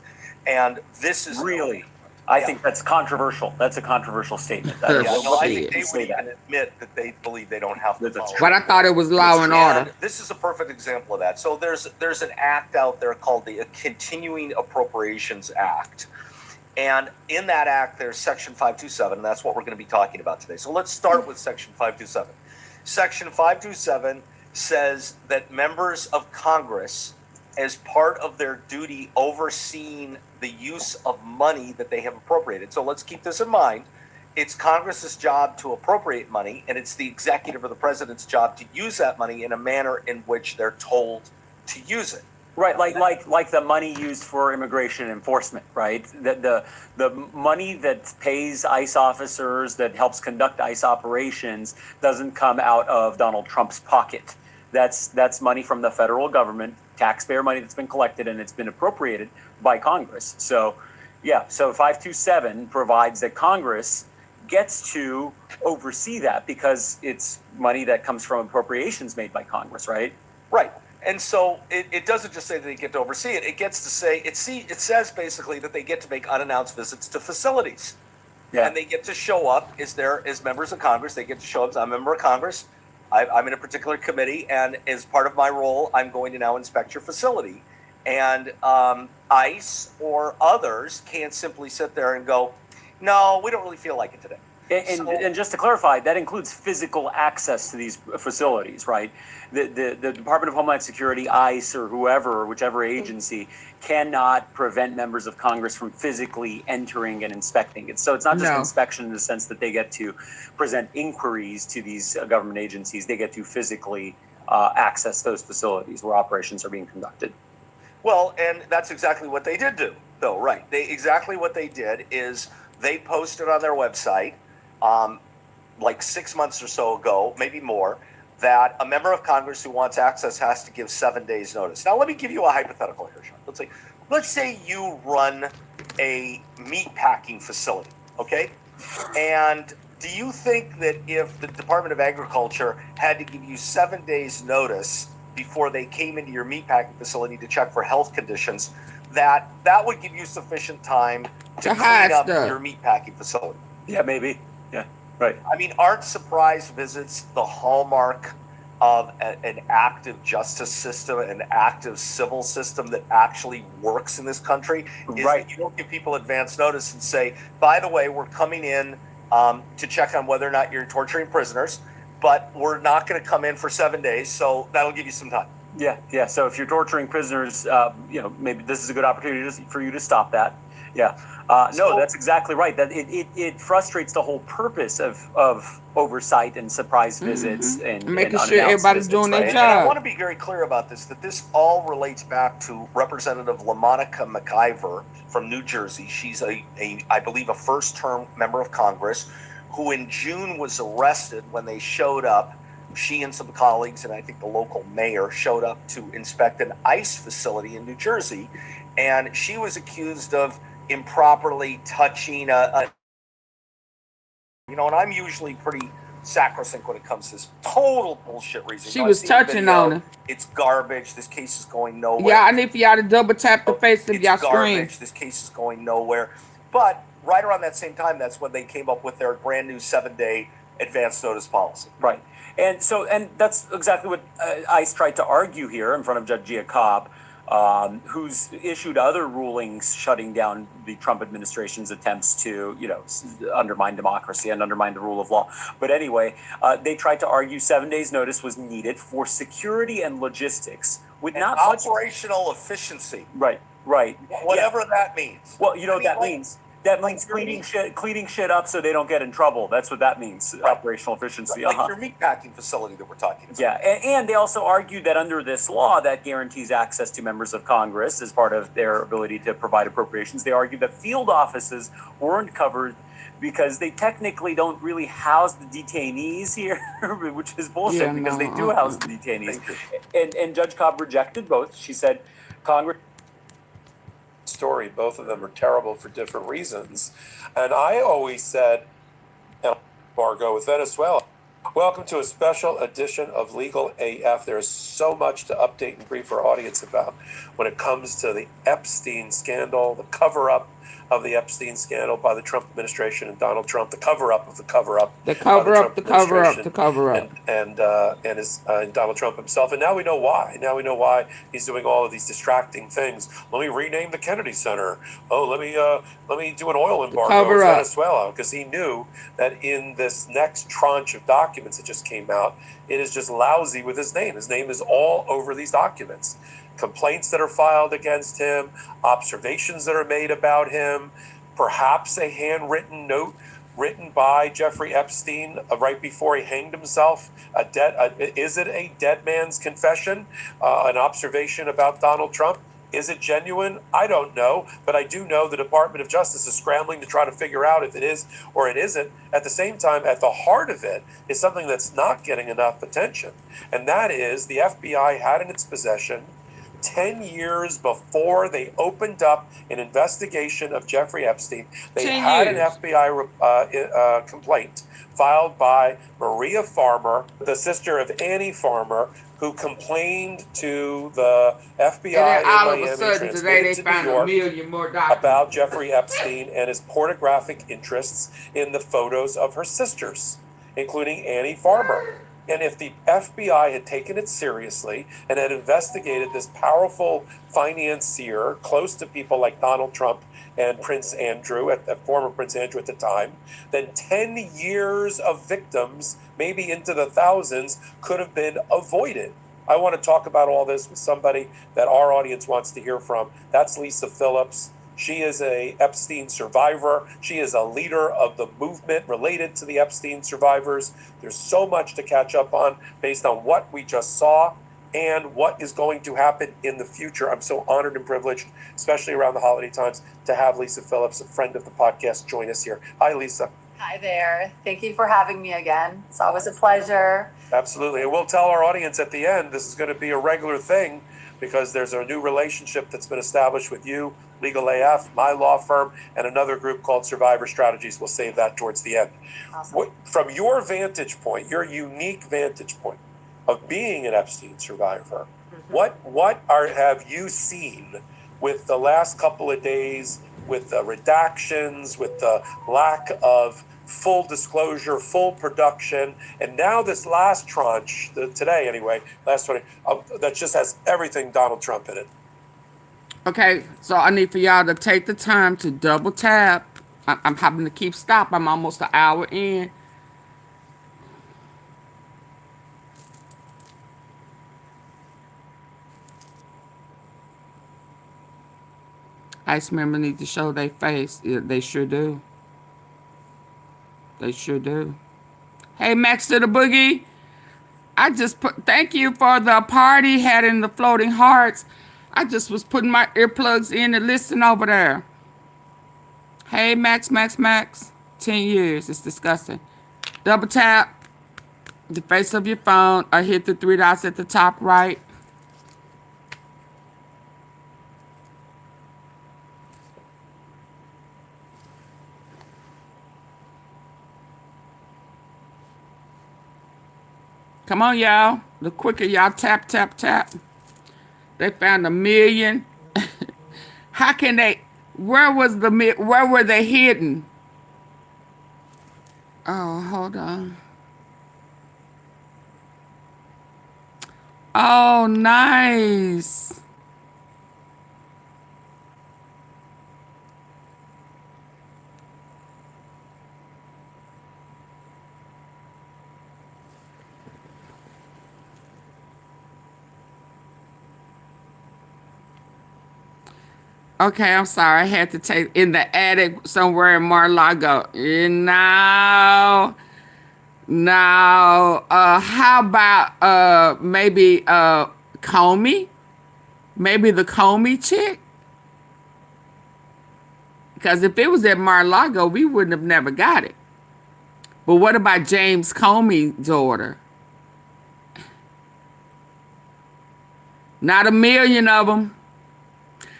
And this is really, I think that's controversial. That's a controversial statement. I think they would even admit that they believe they don't have to follow. But I thought it was law and order. This is a perfect example of that. So there's an act out there called the Continuing Appropriations Act. And in that act, there's Section 527, and that's what we're going to be talking about today. So let's start with Section 527. Section 527 says that members of Congress, as part of their duty overseeing the use of money that they have appropriated. So let's keep this in mind. It's Congress's job to appropriate money, and it's the executive or the president's job to use that money in a manner in which they're told to use it. Right, like the money used for immigration enforcement, right? The money that pays ICE officers, that helps conduct ICE operations, doesn't come out of Donald Trump's pocket. That's money from the federal government, taxpayer money that's been collected and it's been appropriated by Congress. So, yeah, so 527 provides that Congress gets to oversee that because it's money that comes from appropriations made by Congress, right? Right. And so it doesn't just say that they get to oversee it. It gets to say, it says basically that they get to make unannounced visits to facilities. Yeah. And they get to show up as members of Congress. They get to show up as I'm a member of Congress. I'm in a particular committee, and as part of my role, I'm going to now inspect your facility. And ICE or others can't simply sit there and go, no, we don't really feel like it today. And just to clarify, that includes physical access to these facilities, right? The Department of Homeland Security, ICE, or whoever, or whichever agency, cannot prevent members of Congress from physically entering and inspecting it. So it's not just inspection in the sense that they get to present inquiries to these government agencies. They get to physically access those facilities where operations are being conducted. Well, and that's exactly what they did do, though, right? Exactly what they did is they posted on their website, like 6 months or so ago, maybe more, that a member of Congress who wants access has to give 7 days notice. Now, let me give you a hypothetical here, Sean. Let's say you run a meat packing facility, okay? And do you think that if the Department of Agriculture had to give you 7 days notice before they came into your meat packing facility to check for health conditions, that would give you sufficient time to clean up your meat packing facility? Yeah, maybe. Yeah, right. I mean, aren't surprise visits the hallmark of an active justice system, an active civil system that actually works in this country? Right. You don't give people advance notice and say, by the way, we're coming in to check on whether or not you're torturing prisoners, but we're not going to come in for 7 days, so that'll give you some time. Yeah. So if you're torturing prisoners, maybe this is a good opportunity for you to stop that. Yeah. No, that's exactly right. That it frustrates the whole purpose of oversight and surprise visits and making sure everybody's doing their job. And I want to be very clear about this, that this all relates back to Representative LaMonica McIver from New Jersey. She's I believe a first-term member of Congress who in June was arrested when they showed up. She and some colleagues, and I think the local mayor, showed up to inspect an ICE facility in New Jersey, and she was accused of improperly touching and I'm usually pretty sacrosanct when it comes to this total bullshit reason. She was touching on him. It's garbage. This case is going nowhere. Yeah, I need for y'all to double tap the face of y'all screen. Garbage. This case is going nowhere. But right around that same time, that's when they came up with their brand new 7-day advance notice policy. Right. And so, and that's exactly what ICE tried to argue here in front of Judge Giacab, who's issued other rulings shutting down the Trump administration's attempts to, undermine democracy and undermine the rule of law. But anyway, they tried to argue 7 days notice was needed for security and logistics with and not operational efficiency. Right. Whatever that means. Well, you know what that means? That means cleaning shit up so they don't get in trouble. That's what that means, operational efficiency. Like your meatpacking facility that we're talking about. Yeah, and they also argued that under this law that guarantees access to members of Congress as part of their ability to provide appropriations, they argued that field offices weren't covered because they technically don't really house the detainees here, which is bullshit because they do house the detainees. And Judge Cobb rejected both. She said, Congress... story. Both of them are terrible for different reasons. And I always said, embargo with Venezuela. Welcome to a special edition of Legal AF. There's so much to update and brief our audience about when it comes to the Epstein scandal, the cover-up of the Epstein scandal by the Trump administration and Donald Trump, the cover-up of the cover-up. The cover-up, the cover-up, the cover-up. And Donald Trump himself. And now we know why. Now we know why he's doing all of these distracting things. Let me rename the Kennedy Center. Oh, let me do an oil embargo with Venezuela. Because he knew that in this next tranche of documents that just came out, it is just lousy with his name. His name is all over these documents. Complaints that are filed against him, observations that are made about him, perhaps a handwritten note written by Jeffrey Epstein right before he hanged himself. Is it a dead man's confession? An observation about Donald Trump? Is it genuine? I don't know, but I do know the Department of Justice is scrambling to try to figure out if it is or it isn't. At the same time, at the heart of it is something that's not getting enough attention, and that is the FBI had in its possession 10 years before they opened up an investigation of Jeffrey Epstein, they had an FBI complaint filed by Maria Farmer, the sister of Annie Farmer, who complained to the FBI and then all in of Miami, a sudden today they found a million more documents about Jeffrey Epstein and his pornographic interests in the photos of her sisters, including Annie Farmer. And if the FBI had taken it seriously and had investigated this powerful financier close to people like Donald Trump and Prince Andrew, former Prince Andrew at the time, then 10 years of victims, maybe into the thousands, could have been avoided. I want to talk about all this with somebody that our audience wants to hear from. That's Lisa Phillips. She is a Epstein survivor. She is a leader of the movement related to the Epstein survivors. There's so much to catch up on based on what we just saw and what is going to happen in the future. I'm so honored and privileged, especially around the holiday times, to have Lisa Phillips, a friend of the podcast, join us here. Hi, Lisa. Hi there. Thank you for having me again. It's always a pleasure. Absolutely. And we'll tell our audience at the end, this is going to be a regular thing because there's a new relationship that's been established with you, Legal AF, my law firm, and another group called Survivor Strategies. We'll save that towards the end. Awesome. From your vantage point, your unique vantage point of being an Epstein survivor, what have you seen with the last couple of days, with the redactions, with the lack of full disclosure, full production, and now this last tranche, today anyway, last 20, that just has everything Donald Trump in it. Okay, so I need for y'all to take the time to double tap. I'm having to keep stop. I'm almost an hour in. ICE members need to show their face. Yeah, they sure do. They sure do. Hey, Max to the Boogie. I just thank you for the party had in the floating hearts. I just was putting my earplugs in to listen over there. Hey, Max. 10 years. It's disgusting. Double tap the face of your phone or hit the 3 dots at the top right. Come on, y'all. The quicker y'all tap, tap, tap. They found 1 million. How can they? Where were they hidden? Oh, hold on. Oh, nice. Okay, I'm sorry. I had to take in the attic somewhere in Mar-a-Lago. No. No. How about maybe Comey? Maybe the Comey chick? Because if it was at Mar-a-Lago, we wouldn't have never got it. But what about James Comey's daughter? Not 1 million of them.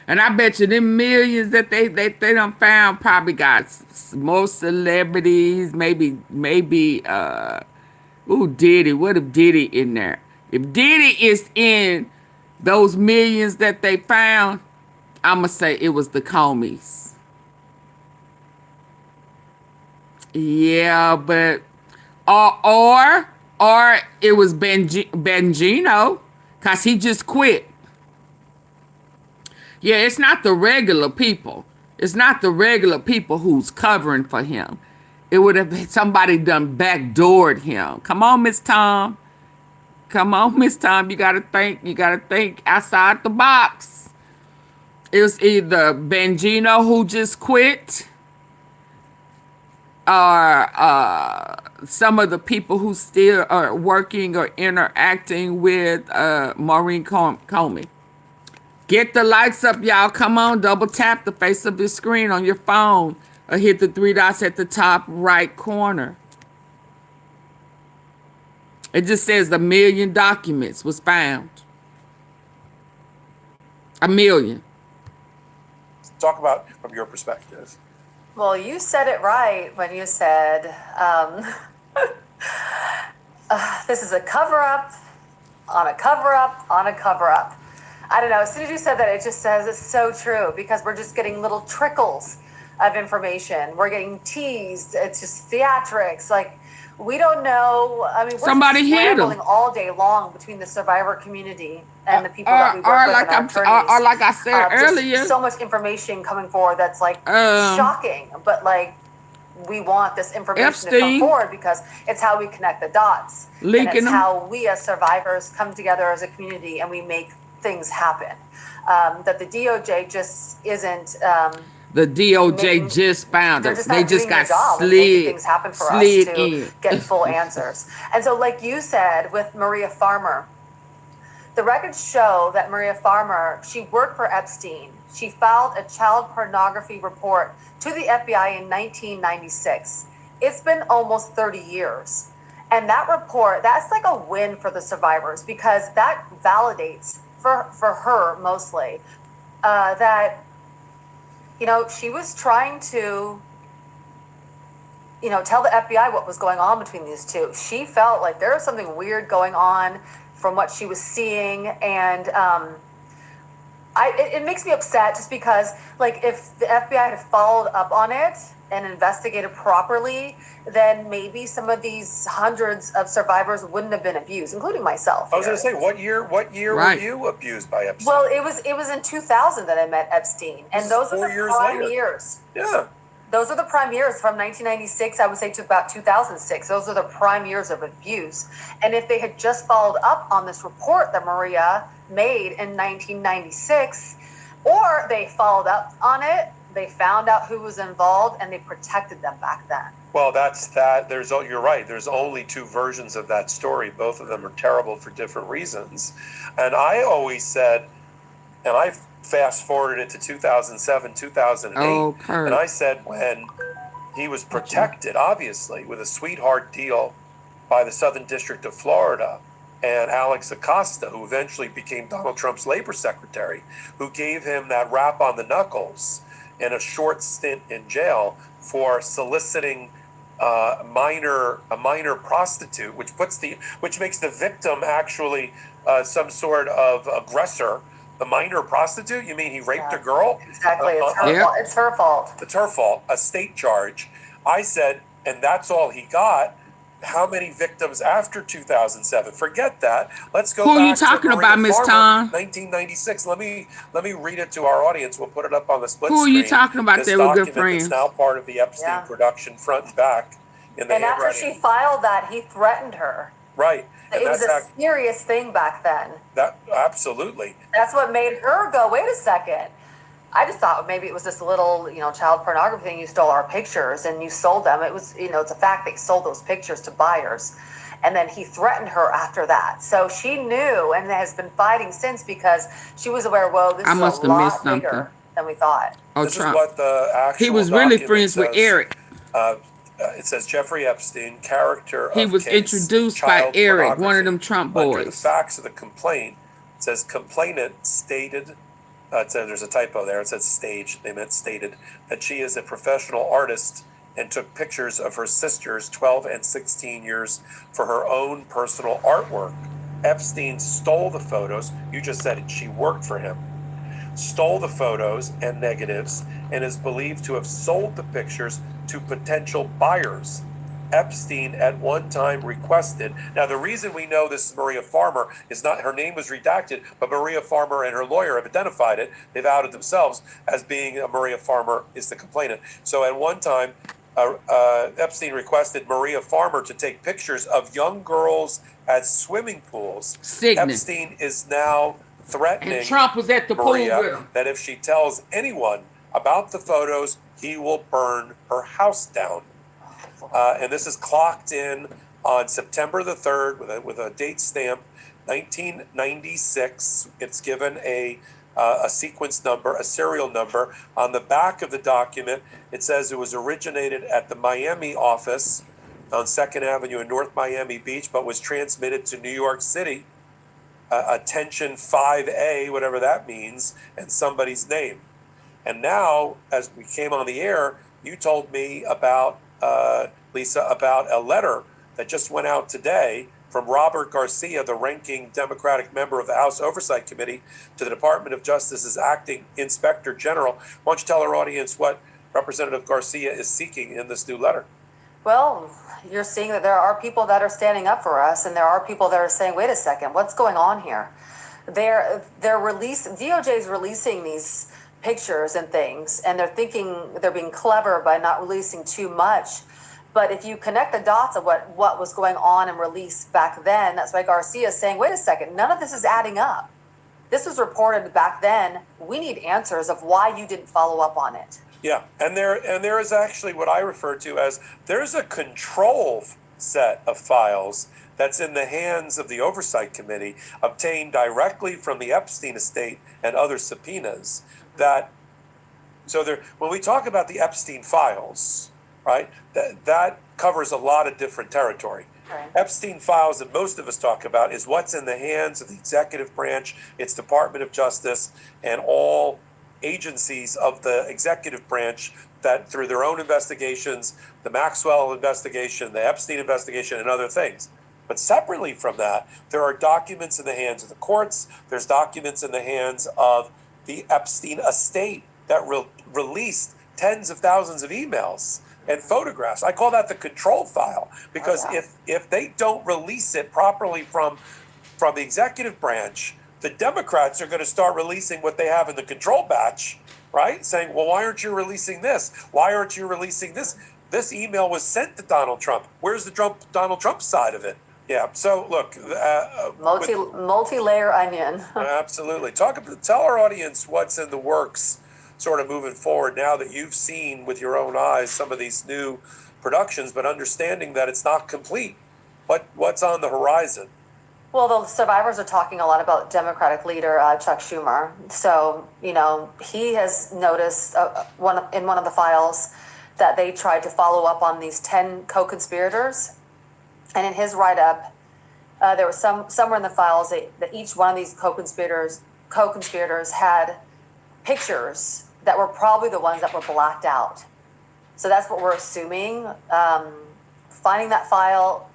And I bet you them millions that they done found probably got more celebrities, maybe Diddy. What if Diddy in there? If Diddy is in those millions that they found, I'ma say it was the Comeys. Yeah, but or it was Bengino, cause he just quit. Yeah, it's not the regular people. It's not the regular people who's covering for him. It would have been somebody done backdoored him. Come on, Miss Tom. Come on, Miss Tom. You gotta think outside the box. It was either Bengino who just quit, or some of the people who still are working or interacting with Maureen Comey. Get the lights up, y'all. Come on, double tap the face of your screen on your phone or hit the 3 dots at the top right corner. It just says 1 million documents was found. 1 million. Talk about from your perspective. Well, you said it right when you said this is a cover-up on a cover-up on a cover-up. I don't know. As soon as you said that, it just says it's so true because we're just getting little trickles of information. We're getting teased. It's just theatrics. Like, we don't know. I mean, we're Somebody just hit scrambling them all day long between the survivor community and the people that we work with and our attorneys. Or like I said earlier. Just so much information coming forward that's like shocking. But like, we want this information Epstein. to come forward because it's how we connect the dots. Leaking and it's them. how we as survivors come together as a community and we make things happen. That the DOJ just isn't. The DOJ just found They're it. just They not just doing their got job and making things slid happen for us to in. get full answers. And so, like you said with Maria Farmer, the records show that Maria Farmer, she worked for Epstein. She filed a child pornography report to the FBI in 1996. It's been almost 30 years. And that report, that's like a win for the survivors because that validates for her mostly that, you know, she was trying to, you know, tell the FBI what was going on between these two. She felt like there was something weird going on from what she was seeing. And it makes me upset just because, like, if the FBI had followed up on it and investigated properly, then maybe some of these hundreds of survivors wouldn't have been abused, including myself. I was going to say, what year Right. were you abused by Epstein? Well, it was in 2000 that I met Epstein, and those are 4 the years prime later. years. Yeah. Those are the prime years from 1996, I would say, to about 2006. Those are the prime years of abuse. And if they had just followed up on this report that Maria made in 1996, or they followed up on it, they found out who was involved, and they protected them back then. Well, that's that. You're right. There's only 2 versions of that story. Both of them are terrible for different reasons. And I always said, and I fast forwarded it to 2007, 2008. Oh, Kurt. And I said when he was protected, obviously, with a sweetheart deal by the Southern District of Florida and Alex Acosta, who eventually became Donald Trump's labor secretary, who gave him that rap on the knuckles in a short stint in jail for soliciting a minor prostitute, which makes the victim actually some sort of aggressor. The minor prostitute? You mean he raped a girl? Exactly. It's her fault. It's her fault. It's her fault. A state charge. I said, and that's all he got. How many victims after 2007? Forget that. Let's go Who back are you talking to about, Maria Miss Farmer, Tom? 1996. Let me read it to our audience. We'll put it up on the split Who are screen. you talking about? This They were good document friends. that's now part of the Epstein production, front and back, in the And after handwriting. she filed that, he threatened her. Right. It was a serious thing back then. That absolutely. That's what made her go, wait a second. I just thought maybe it was this little, child pornography thing. You stole our pictures and you sold them. It was, it's a fact that he sold those pictures to buyers. And then he threatened her after that. So she knew and has been fighting since because she was aware, whoa, this is a lot bigger than we thought. Oh, This Trump. is what the actual He was really document friends with says. Eric. It says Jeffrey Epstein, character He of was case, introduced by child Eric, one of pornography. them Trump Under the boys. facts of the complaint, it says complainant stated, it says there's a typo there, it says staged, they meant stated, that she is a professional artist and took pictures of her sisters 12 and 16 years for her own personal artwork. Epstein stole the photos, you just said it, she worked for him, stole the photos and negatives and is believed to have sold the pictures to potential buyers. Epstein at one time requested, now the reason we know this is Maria Farmer is not, her name was redacted, but Maria Farmer and her lawyer have identified it. They've outed themselves as being Maria Farmer is the complainant. So at one time, Epstein requested Maria Farmer to take pictures of young girls at swimming pools. Sickening. Epstein is now threatening And Trump was at the Maria pool with him. that if she tells anyone about the photos, he will burn her house down. And this is clocked in on September the 3rd with a date stamp, 1996. It's given a sequence number, a serial number. On the back of the document, it says it was originated at the Miami office on 2nd Avenue in North Miami Beach, but was transmitted to New York City. Attention 5A, whatever that means, and somebody's name. And now, as we came on the air, you told me about, Lisa, about a letter that just went out today from Robert Garcia, the ranking Democratic member of the House Oversight Committee, to the Department of Justice's acting Inspector General. Why don't you tell our audience what Representative Garcia is seeking in this new letter? Well, you're seeing that there are people that are standing up for us, and there are people that are saying, wait a second, what's going on here? DOJ is releasing these pictures and things, and they're thinking they're being clever by not releasing too much. But if you connect the dots of what was going on and released back then, that's why Garcia is saying, wait a second, none of this is adding up. This was reported back then. We need answers of why you didn't follow up on it. Yeah, and there is actually what I refer to as, there's a control set of files that's in the hands of the Oversight Committee, obtained directly from the Epstein estate and other subpoenas. When we talk about the Epstein files, right, that covers a lot of different territory. Right. Epstein files that most of us talk about is what's in the hands of the executive branch, its Department of Justice, and all agencies of the executive branch that through their own investigations, the Maxwell investigation, the Epstein investigation, and other things. But separately from that, there are documents in the hands of the courts, there's documents in the hands of the Epstein estate that released tens of thousands of emails and photographs. I call that the control file, because if they don't release it properly from the executive branch, the Democrats are going to start releasing what they have in the control batch, right? Saying, well, why aren't you releasing this? Why aren't you releasing this? This email was sent to Donald Trump. Where's the Donald Trump side of it? Yeah, so look. Multi-layer onion. Absolutely. Tell our audience what's in the works sort of moving forward now that you've seen with your own eyes some of these new productions, but understanding that it's not complete. What's on the horizon? Well, the survivors are talking a lot about Democratic leader Chuck Schumer. So, he has noticed in one of the files that they tried to follow up on these 10 co-conspirators. And in his write-up, there was somewhere in the files that each one of these co-conspirators had pictures that were probably the ones that were blacked out. So that's what we're assuming. Finding that file,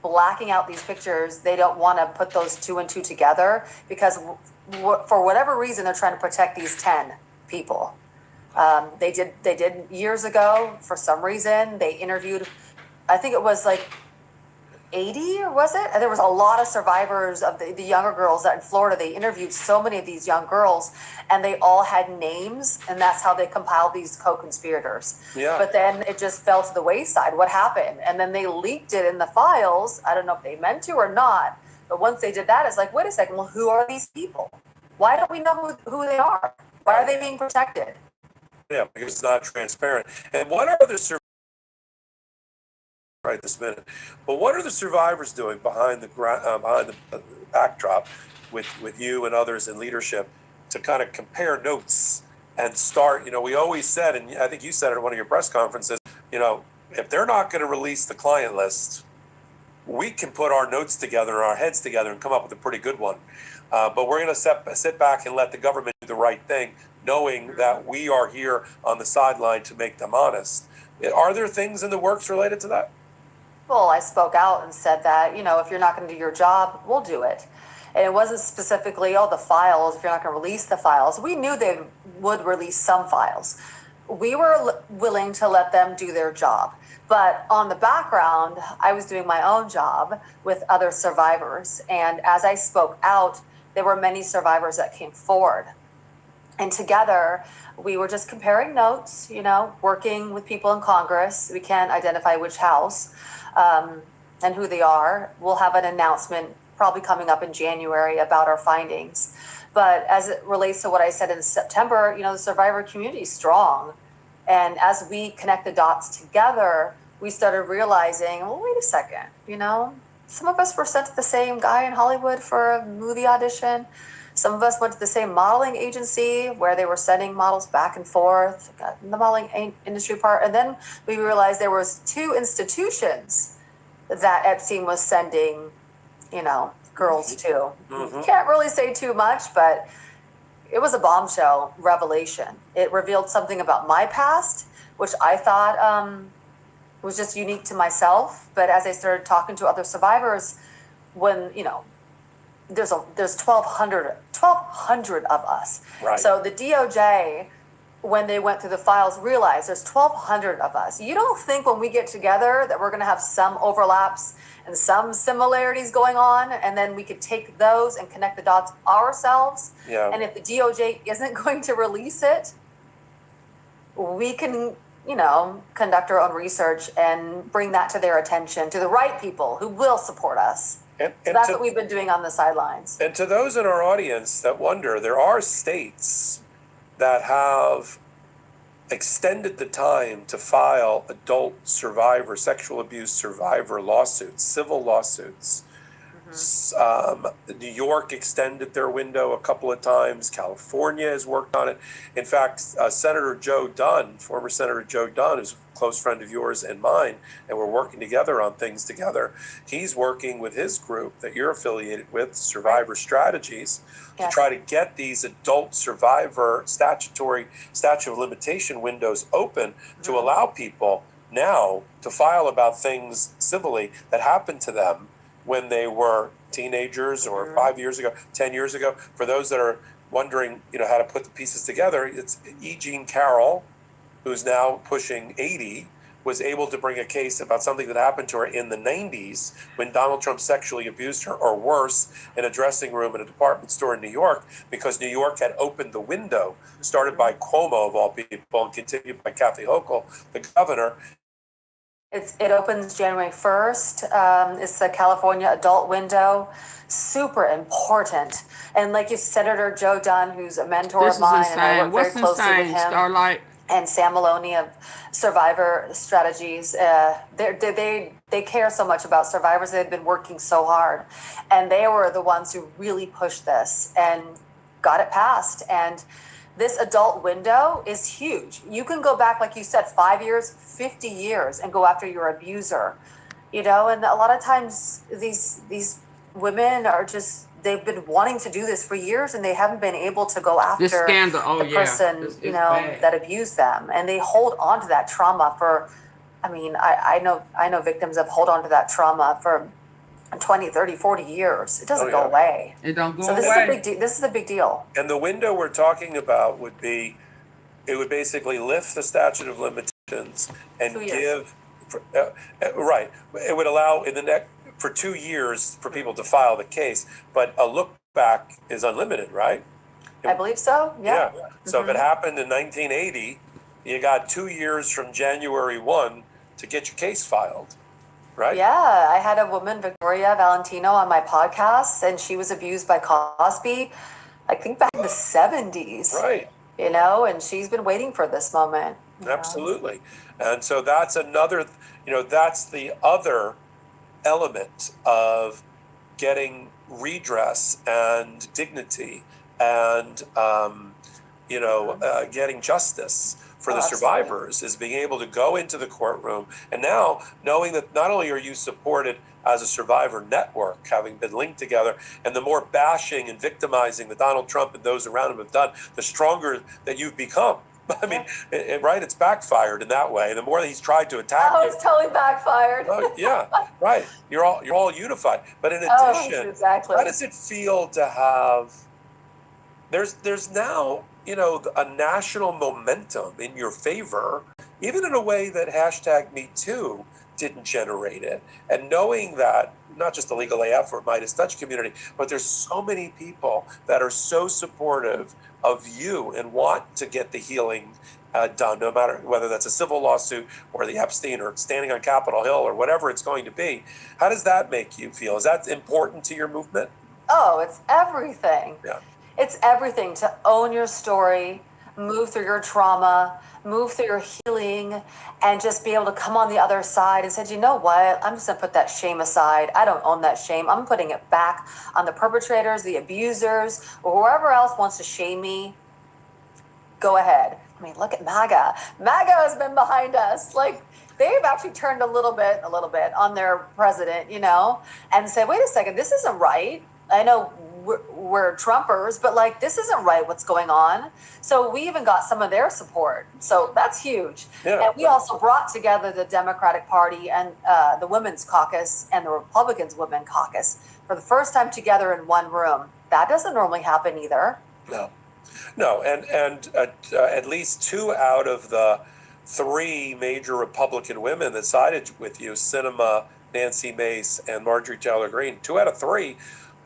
blacking out these pictures, they don't want to put those two and two together because for whatever reason, they're trying to protect these 10 people. They did years ago, for some reason, they interviewed, I think it was like 80 or was it? And there was a lot of survivors of the younger girls that in Florida, they interviewed so many of these young girls and they all had names and that's how they compiled these co-conspirators. Yeah. But then it just fell to the wayside. What happened? And then they leaked it in the files. I don't know if they meant to or not, but once they did that, it's like, wait a second, well, who are these people? Why don't we know who they are? Why are they being protected? Yeah, because it's not transparent. And what are the survivors right this minute? But what are the survivors doing behind the backdrop with you and others in leadership to kind of compare notes and start? We always said, and I think you said it at one of your press conferences, if they're not going to release the client list, we can put our notes together, our heads together, and come up with a pretty good one. But we're going to sit back and let the government do the right thing, knowing that we are here on the sideline to make them honest. Are there things in the works related to that? Well, I spoke out and said that, if you're not going to do your job, we'll do it. And it wasn't specifically, the files, if you're not going to release the files. We knew they would release some files. We were willing to let them do their job. But on the background, I was doing my own job with other survivors. And as I spoke out, there were many survivors that came forward. And together, we were just comparing notes, working with people in Congress. We can't identify which house and who they are. We'll have an announcement probably coming up in January about our findings. But as it relates to what I said in September, the survivor community is strong. And as we connect the dots together, we started realizing, well, wait a second, some of us were sent to the same guy in Hollywood for a movie audition. Some of us went to the same modeling agency where they were sending models back and forth, got in the modeling industry part. And then we realized there was 2 institutions that Epstein was sending, girls to. Mm-hmm. Can't really say too much, but it was a bombshell revelation. It revealed something about my past, which I thought was just unique to myself. But as I started talking to other survivors, when, there's 1,200 of us. Right. So the DOJ, when they went through the files, realized there's 1,200 of us. You don't think when we get together that we're going to have some overlaps and some similarities going on, and then we could take those and connect the dots ourselves. Yeah. And if the DOJ isn't going to release it, we can, conduct our own research and bring that to their attention, to the right people who will support us. And So that's what we've been doing on the sidelines. And to those in our audience that wonder, there are states that have extended the time to file adult survivor, sexual abuse survivor lawsuits, civil lawsuits. New York extended their window a couple of times. California has worked on it. In fact, Senator Joe Dunn, former Senator Joe Dunn, who's a close friend of yours and mine, and we're working together on things together. He's working with his group that you're affiliated with, Survivor Strategies, to try to get these adult survivor statute of limitation windows open to allow people now to file about things civilly that happened to them when they were teenagers or 5 years ago, 10 years ago. For those that are wondering, how to put the pieces together, it's E. Jean Carroll, who's now pushing 80, was able to bring a case about something that happened to her in the 90s when Donald Trump sexually abused her, or worse, in a dressing room in a department store in New York, because New York had opened the window, started by Cuomo of all people and continued by Kathy Hochul, the governor. It opens January 1st. It's the California adult window. Super important. And like you, Senator Joe Dunn, who's a mentor of mine, and I work very closely with him. Starlight? And Sam Maloney of Survivor Strategies. They care so much about survivors. They've been working so hard. And they were the ones who really pushed this and got it passed. And this adult window is huge. You can go back, like you said, 5 years, 50 years, and go after your abuser. And a lot of times these women are just they've been wanting to do this for years, and they haven't been able to go after This scandal, the person, it's you know, bad. that abused them, and they hold on to that trauma for. I mean, I know victims have hold on to that trauma for 20, 30, 40 years. It doesn't go away. It don't go So this away. is a big deal. This is a big deal. And the window we're talking about would be, it would basically lift the statute of limitations and 2 years. give, right, it would allow in the next, for 2 years for people to file the case, but a look back is unlimited, right? I believe so. Yeah. So if it happened in 1980, you got 2 years from January 1 to get your case filed, right? Yeah, I had a woman, Victoria Valentino, on my podcast, and she was abused by Cosby, I think back in the 70s. Right. You know, and she's been waiting for this moment. Absolutely. And so that's another, you know, that's the other element of getting redress and dignity and, getting justice for the survivors is being able to go into the courtroom. And now knowing that not only are you supported as a survivor network, having been linked together, and the more bashing and victimizing that Donald Trump and those around him have done, the stronger that you've become. I mean, right? It's backfired in that way. The more that he's tried to attack you, it's totally backfired. yeah, right. You're all unified. But in addition, exactly. how does it feel to have? There's now, a national momentum in your favor, even in a way that #MeToo didn't generate it. And knowing that not just the Legal AF or Midas Touch community, but there's so many people that are so supportive of you and want to get the healing done, no matter whether that's a civil lawsuit or the Epstein or standing on Capitol Hill or whatever it's going to be. How does that make you feel? Is that important to your movement? Oh, it's everything. Yeah. It's everything to own your story, move through your trauma, move through your healing, and just be able to come on the other side and say, you know what, I'm just gonna put that shame aside. I don't own that shame. I'm putting it back on the perpetrators, the abusers, or whoever else wants to shame me. Go ahead. I mean, look at MAGA. MAGA has been behind us. Like, they've actually turned a little bit on their president, and said, wait a second, this isn't right. I know we're Trumpers, but like, this isn't right what's going on. So we even got some of their support. So that's huge. Yeah. And we also brought together the Democratic Party and the Women's Caucus and the Republicans' Women Caucus for the first time together in one room. That doesn't normally happen either. No, and at least 2 out of the 3 major Republican women that sided with you, Sinema, Nancy Mace, and Marjorie Taylor Greene, 2 out of 3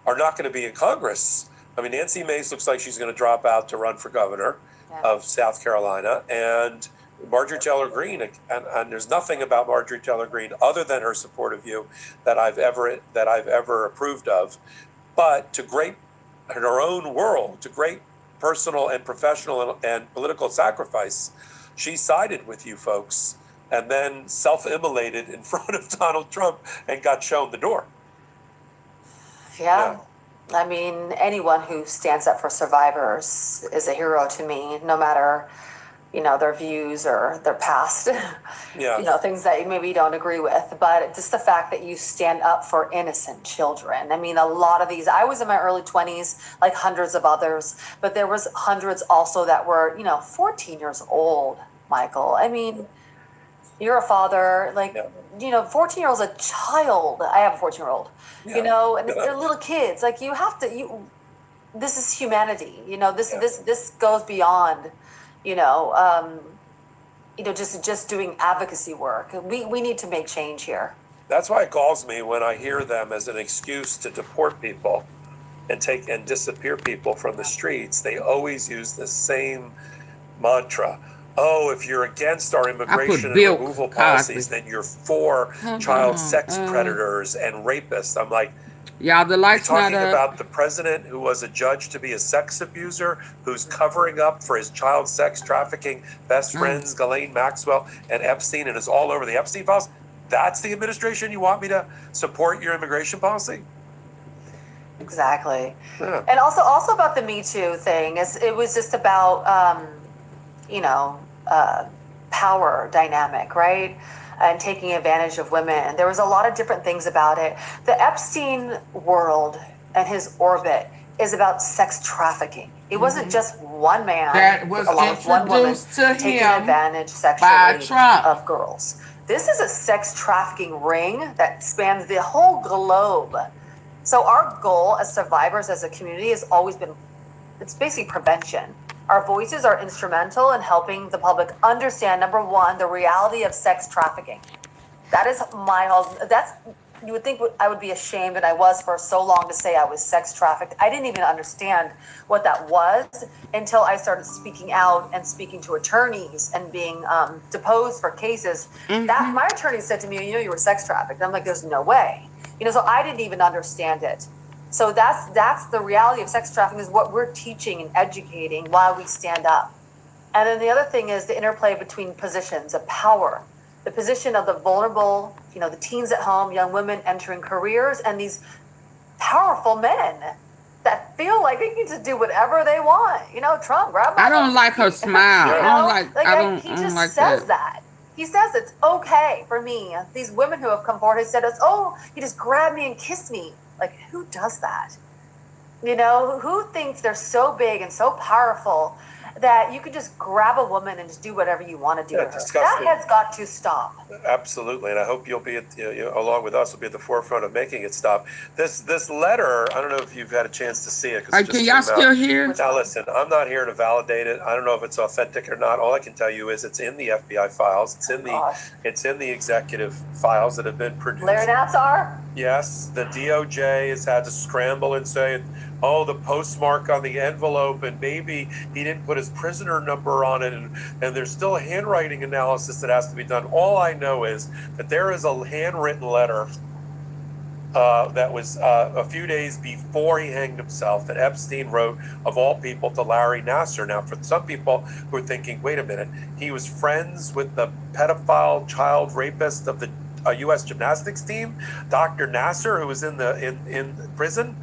are not going to be in Congress. I mean, Nancy Mace looks like she's going to drop out to run for governor of South Carolina, and Marjorie Taylor Greene, and there's nothing about Marjorie Taylor Greene other than her support of you that I've ever approved of. But in her own world, to great personal and professional and political sacrifice, she sided with you folks and then self-immolated in front of Donald Trump and got shown the door. Yeah. I mean, anyone who stands up for survivors is a hero to me, no matter, their views or their past, things that maybe you don't agree with. But just the fact that you stand up for innocent children. I mean, a lot of these, I was in my early 20s, like hundreds of others, but there was hundreds also that were, 14 years old, Michael. I mean, you're a father, 14-year-old's a child. I have a 14-year-old, and they're little kids. Like, you have to, this is humanity, this goes beyond, just doing advocacy work. We need to make change here. That's why it galls me when I hear them as an excuse to deport people and disappear people from the streets. They always use the same mantra. Oh, if you're against our immigration and removal policies, then you're for child sex predators and rapists. I'm like, y'all, the lights talking not up. about the president who was a judge to be a sex abuser, who's covering up for his child sex trafficking best friends, Ghislaine Maxwell and Epstein, and is all over the Epstein files. That's the administration you want me to support your immigration policy? Exactly. Yeah. And also about the Me Too thing, it was just about, power dynamic, right? And taking advantage of women. There was a lot of different things about it. The Epstein world and his orbit is about sex trafficking. It wasn't just one man That was along with one woman introduced to taking him advantage by sexually Trump. of girls. This is a sex trafficking ring that spans the whole globe. So our goal as survivors, as a community, has always been, it's basically prevention. Our voices are instrumental in helping the public understand, number one, the reality of sex trafficking. That is my whole, that's, you would think I would be ashamed, and I was for so long, to say I was sex trafficked. I didn't even understand what that was until I started speaking out and speaking to attorneys and being deposed for cases. That my attorney said to me, you were sex trafficked. I'm like, there's no way. So I didn't even understand it. So that's the reality of sex trafficking, is what we're teaching and educating while we stand up. And then the other thing is the interplay between positions of power. The position of the vulnerable, the teens at home, young women entering careers, and these powerful men that feel like they need to do whatever they want. Trump, grab my I don't like her smile. He just says that. He says it's okay for me. These women who have come forward have said, he just grabbed me and kissed me. Like, who does that? Who thinks they're so big and so powerful that you could just grab a woman and just do whatever you want to do with her? That has got to stop. Absolutely, and I hope you'll be along with us. Will be at the forefront of making it stop. This letter, I don't know if you've had a chance to see it. Can y'all still hear? Now listen, I'm not here to validate it. I don't know if it's authentic or not. All I can tell you is it's in the FBI files. It's in the executive files that have been produced. Larry Nassar? Yes, the DOJ has had to scramble and say, the postmark on the envelope, and maybe he didn't put his prisoner number on it, and there's still a handwriting analysis that has to be done. All I know is that there is a handwritten letter that was a few days before he hanged himself that Epstein wrote, of all people, to Larry Nassar. Now, for some people who are thinking, wait a minute, he was friends with the pedophile child rapist of the U.S. gymnastics team, Dr. Nassar, who was in prison.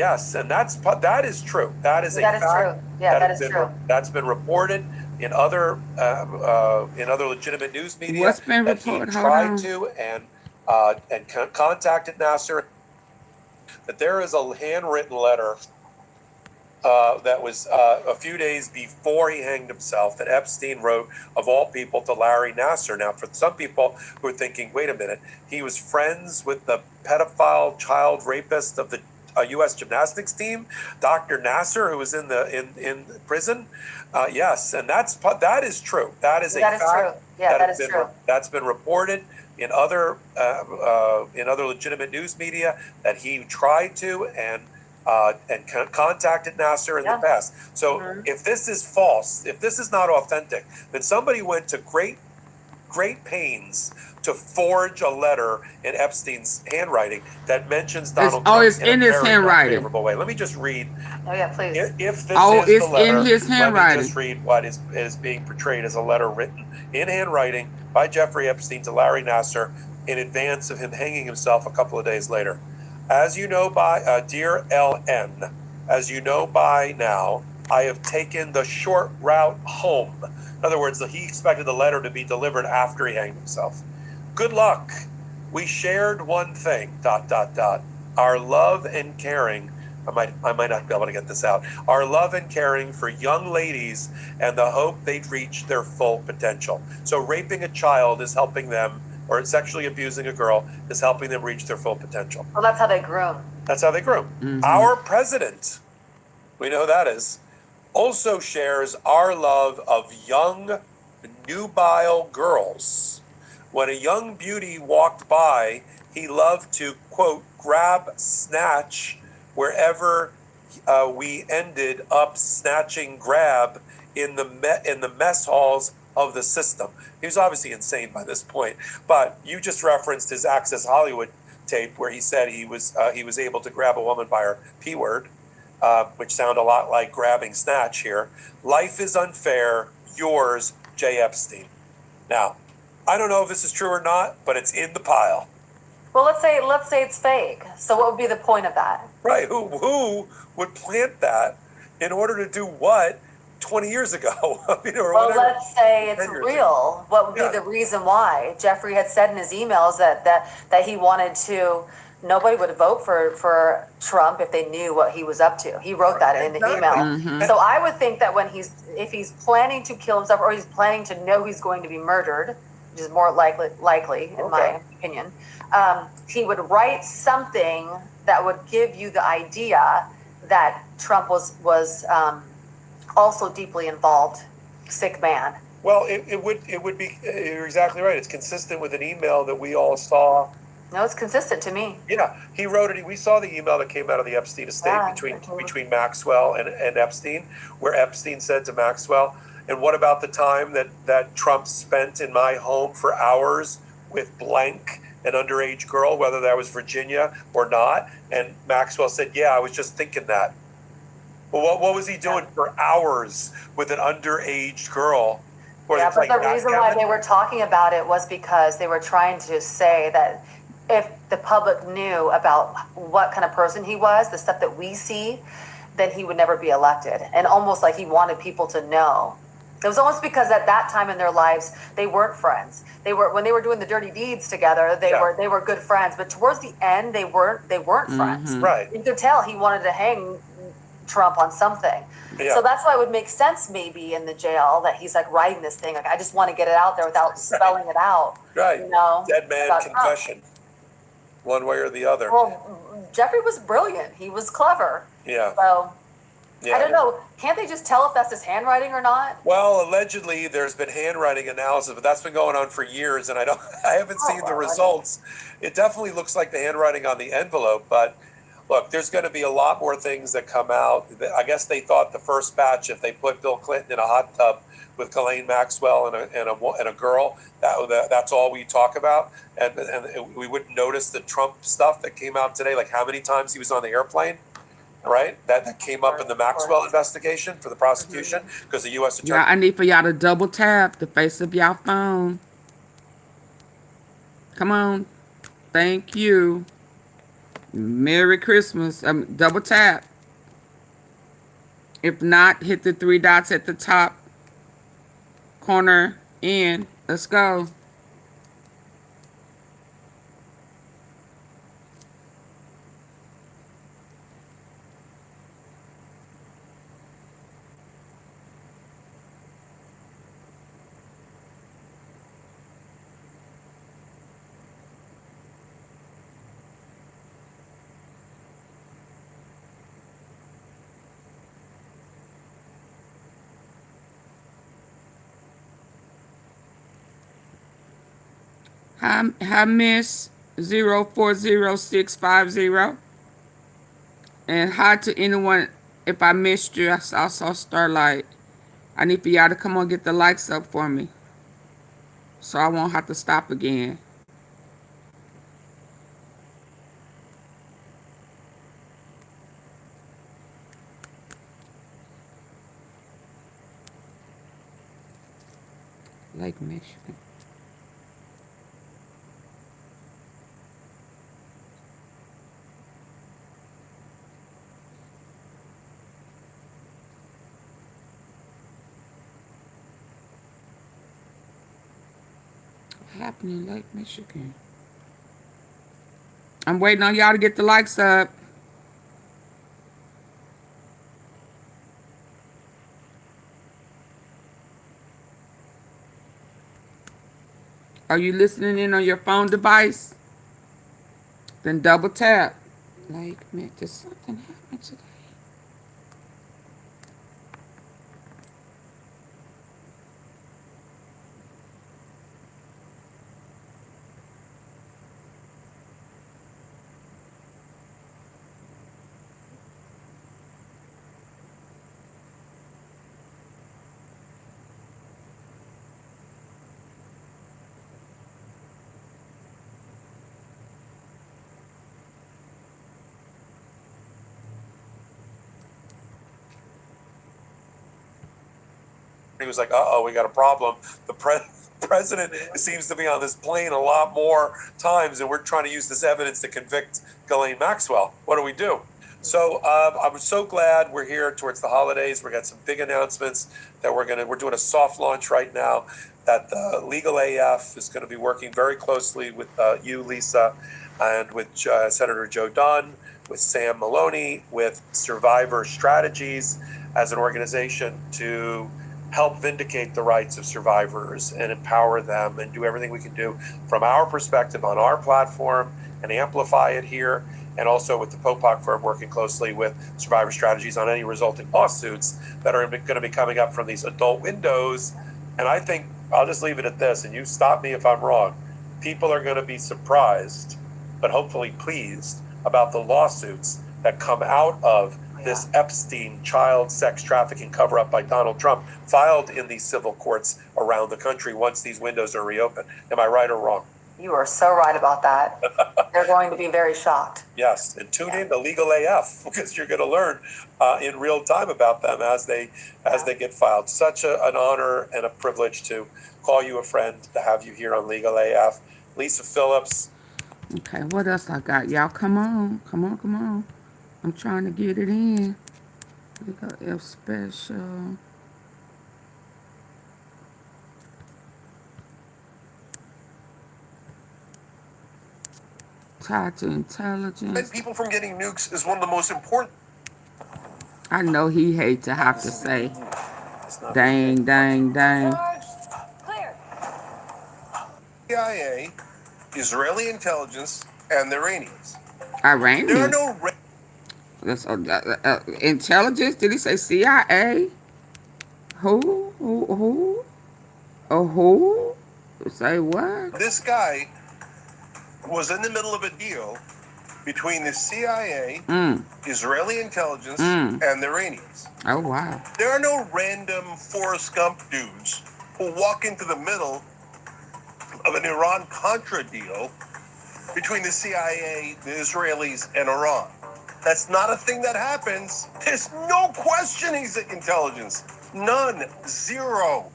Yes, and that is true. That is fact. True. Yeah, that is true. That's been reported in other legitimate news media. What's been that reported? He tried to and contacted Nassar. That there is a handwritten letter that was a few days before he hanged himself that Epstein wrote, of all people, to Larry Nassar. Now, for some people who are thinking, wait a minute, he was friends with the pedophile child rapist of the U.S. gymnastics team, Dr. Nassar, who was in prison. Yes, and that is true. That is fact. True. Yeah, that is true. That's been reported in other legitimate news media that he tried to and contacted Nassar in the past. So if this is false, if this is not authentic, then somebody went to great pains to forge a letter in Epstein's handwriting that mentions Donald Trump in his handwriting. Favorable way. Let me just read. Oh yeah, please. If this is the letter, in his handwriting. Let me just read what is being portrayed as a letter written in handwriting by Jeffrey Epstein to Larry Nassar in advance of him hanging himself a couple of days later. As you know by, dear LN, as you know by now, I have taken the short route home. In other words, he expected the letter to be delivered after he hanged himself. Good luck. We shared one thing, ... Our love and caring, I might not be able to get this out. Our love and caring for young ladies and the hope they'd reach their full potential. So raping a child is helping them, or sexually abusing a girl is helping them reach their full potential. Well, that's how they groom. That's how they groom. Mm-hmm. Our president, we know who that is, also shares our love of young, nubile girls. When a young beauty walked by, he loved to, quote, grab, snatch, wherever we ended up snatching grab in the mess halls of the system. He was obviously insane by this point, but you just referenced his Access Hollywood tape where he said he was able to grab a woman by her P word, which sound a lot like grabbing snatch here. Life is unfair. Yours, J. Epstein. Now, I don't know if this is true or not, but it's in the pile. Well, let's say it's fake. So what would be the point of that? Right. Who would plant that in order to do what 20 years ago? Or well, whatever. Let's say it's real. What would be the reason why? Jeffrey had said in his emails that he wanted to nobody would vote for Trump if they knew what he was up to. He wrote that in the email. Mhm. So I would think that if he's planning to kill himself, or he's planning to know he's going to be murdered, which is more likely in my opinion, he would write something that would give you the idea that Trump was also deeply involved, sick man. Well, it would be, you're exactly right. It's consistent with an email that we all saw. No, it's consistent to me. Yeah, he wrote it. We saw the email that came out of the Epstein estate between Maxwell and Epstein, where Epstein said to Maxwell, and what about the time that Trump spent in my home for hours with blank, an underage girl, whether that was Virginia or not? And Maxwell said, yeah, I was just thinking that. Well, what was he doing for hours with an underage girl? Yeah, but the reason why they were talking about it was because they were trying to say that if the public knew about what kind of person he was, the stuff that we see, then he would never be elected. And almost like he wanted people to know. It was almost because at that time in their lives, they weren't friends. When they were doing the dirty deeds together, they were good friends. But towards the end, they weren't friends. Right. You could tell he wanted to hang Trump on something. Yeah. So that's why it would make sense maybe in the jail that he's like writing this thing. Like, I just want to get it out there without spelling it out. Right. You know, dead man confession. One way or the other. Well, Jeffrey was brilliant. He was clever. Yeah. So yeah. I don't know. Can't they just tell if that's his handwriting or not? Well, allegedly there's been handwriting analysis, but that's been going on for years, and I haven't seen the results. It definitely looks like the handwriting on the envelope, but look, there's going to be a lot more things that come out. I guess they thought the first batch, if they put Bill Clinton in a hot tub with Ghislaine Maxwell and a girl, that's all we talk about, and we wouldn't notice the Trump stuff that came out today, like how many times he was on the airplane, right? That came up in the Maxwell investigation for the prosecution because the U.S. attorney. Yeah, I need for y'all to double tap the face of y'all phone. Come on, thank you. Merry Christmas. Double tap. If not, hit the three dots at the top corner and let's go. Hi, Miss 040650. And hi to anyone. If I missed you, I saw Starlight. I need for y'all to come on get the likes up for me, so I won't have to stop again. Lake Michigan. Happening in Lake Michigan. I'm waiting on y'all to get the likes up. Are you listening in on your phone device? Then double tap. Lake Michigan. Did something happen today? He was like, uh-oh, we got a problem. The president seems to be on this plane a lot more times, and we're trying to use this evidence to convict Ghislaine Maxwell. What do we do? So I'm so glad we're here towards the holidays. We got some big announcements that we're doing a soft launch right now, that the Legal AF is going to be working very closely with you, Lisa, and with Senator Joe Dunn, with Sam Maloney, with Survivor Strategies as an organization to help vindicate the rights of survivors and empower them and do everything we can do from our perspective on our platform and amplify it here. And also with the POPOC firm working closely with Survivor Strategies on any resulting lawsuits that are going to be coming up from these adult windows. And I think I'll just leave it at this, and you stop me if I'm wrong. People are going to be surprised, but hopefully pleased about the lawsuits that come out of this Epstein child sex trafficking cover-up by Donald Trump filed in these civil courts around the country once these windows are reopened. Am I right or wrong? You are so right about that. They're going to be very shocked. Yes, and tune in to Legal AF because you're going to learn in real time about them as they get filed. Such an honor and a privilege to call you a friend, to have you here on Legal AF. Lisa Phillips. Okay, what else I got? Y'all come on. I'm trying to get it in. Legal F special. Tied to intelligence. People from getting nukes is one of the most important. I know he hate to have to say, dang. Clear. CIA, Israeli intelligence, and the Iranians. Iranians? There are no That's, intelligence? Did he say CIA? Who? Oh, who? Say what? This guy was in the middle of a deal between the CIA, Israeli intelligence, and the Iranians. Oh, wow. There are no random Forrest Gump dudes who walk into the middle of an Iran-Contra deal between the CIA, the Israelis, and Iran. That's not a thing that happens. There's no question he's intelligence. None. Zero.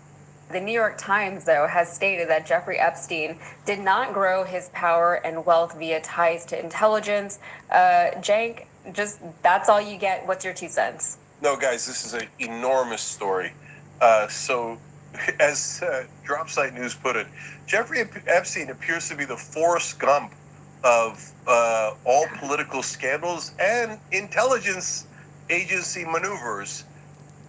The New York Times, though, has stated that Jeffrey Epstein did not grow his power and wealth via ties to intelligence. Jank, just that's all you get. What's your 2 cents? No, guys, this is an enormous story. So, as Dropsite News put it, Jeffrey Epstein appears to be the Forrest Gump of all political scandals and intelligence agency maneuvers.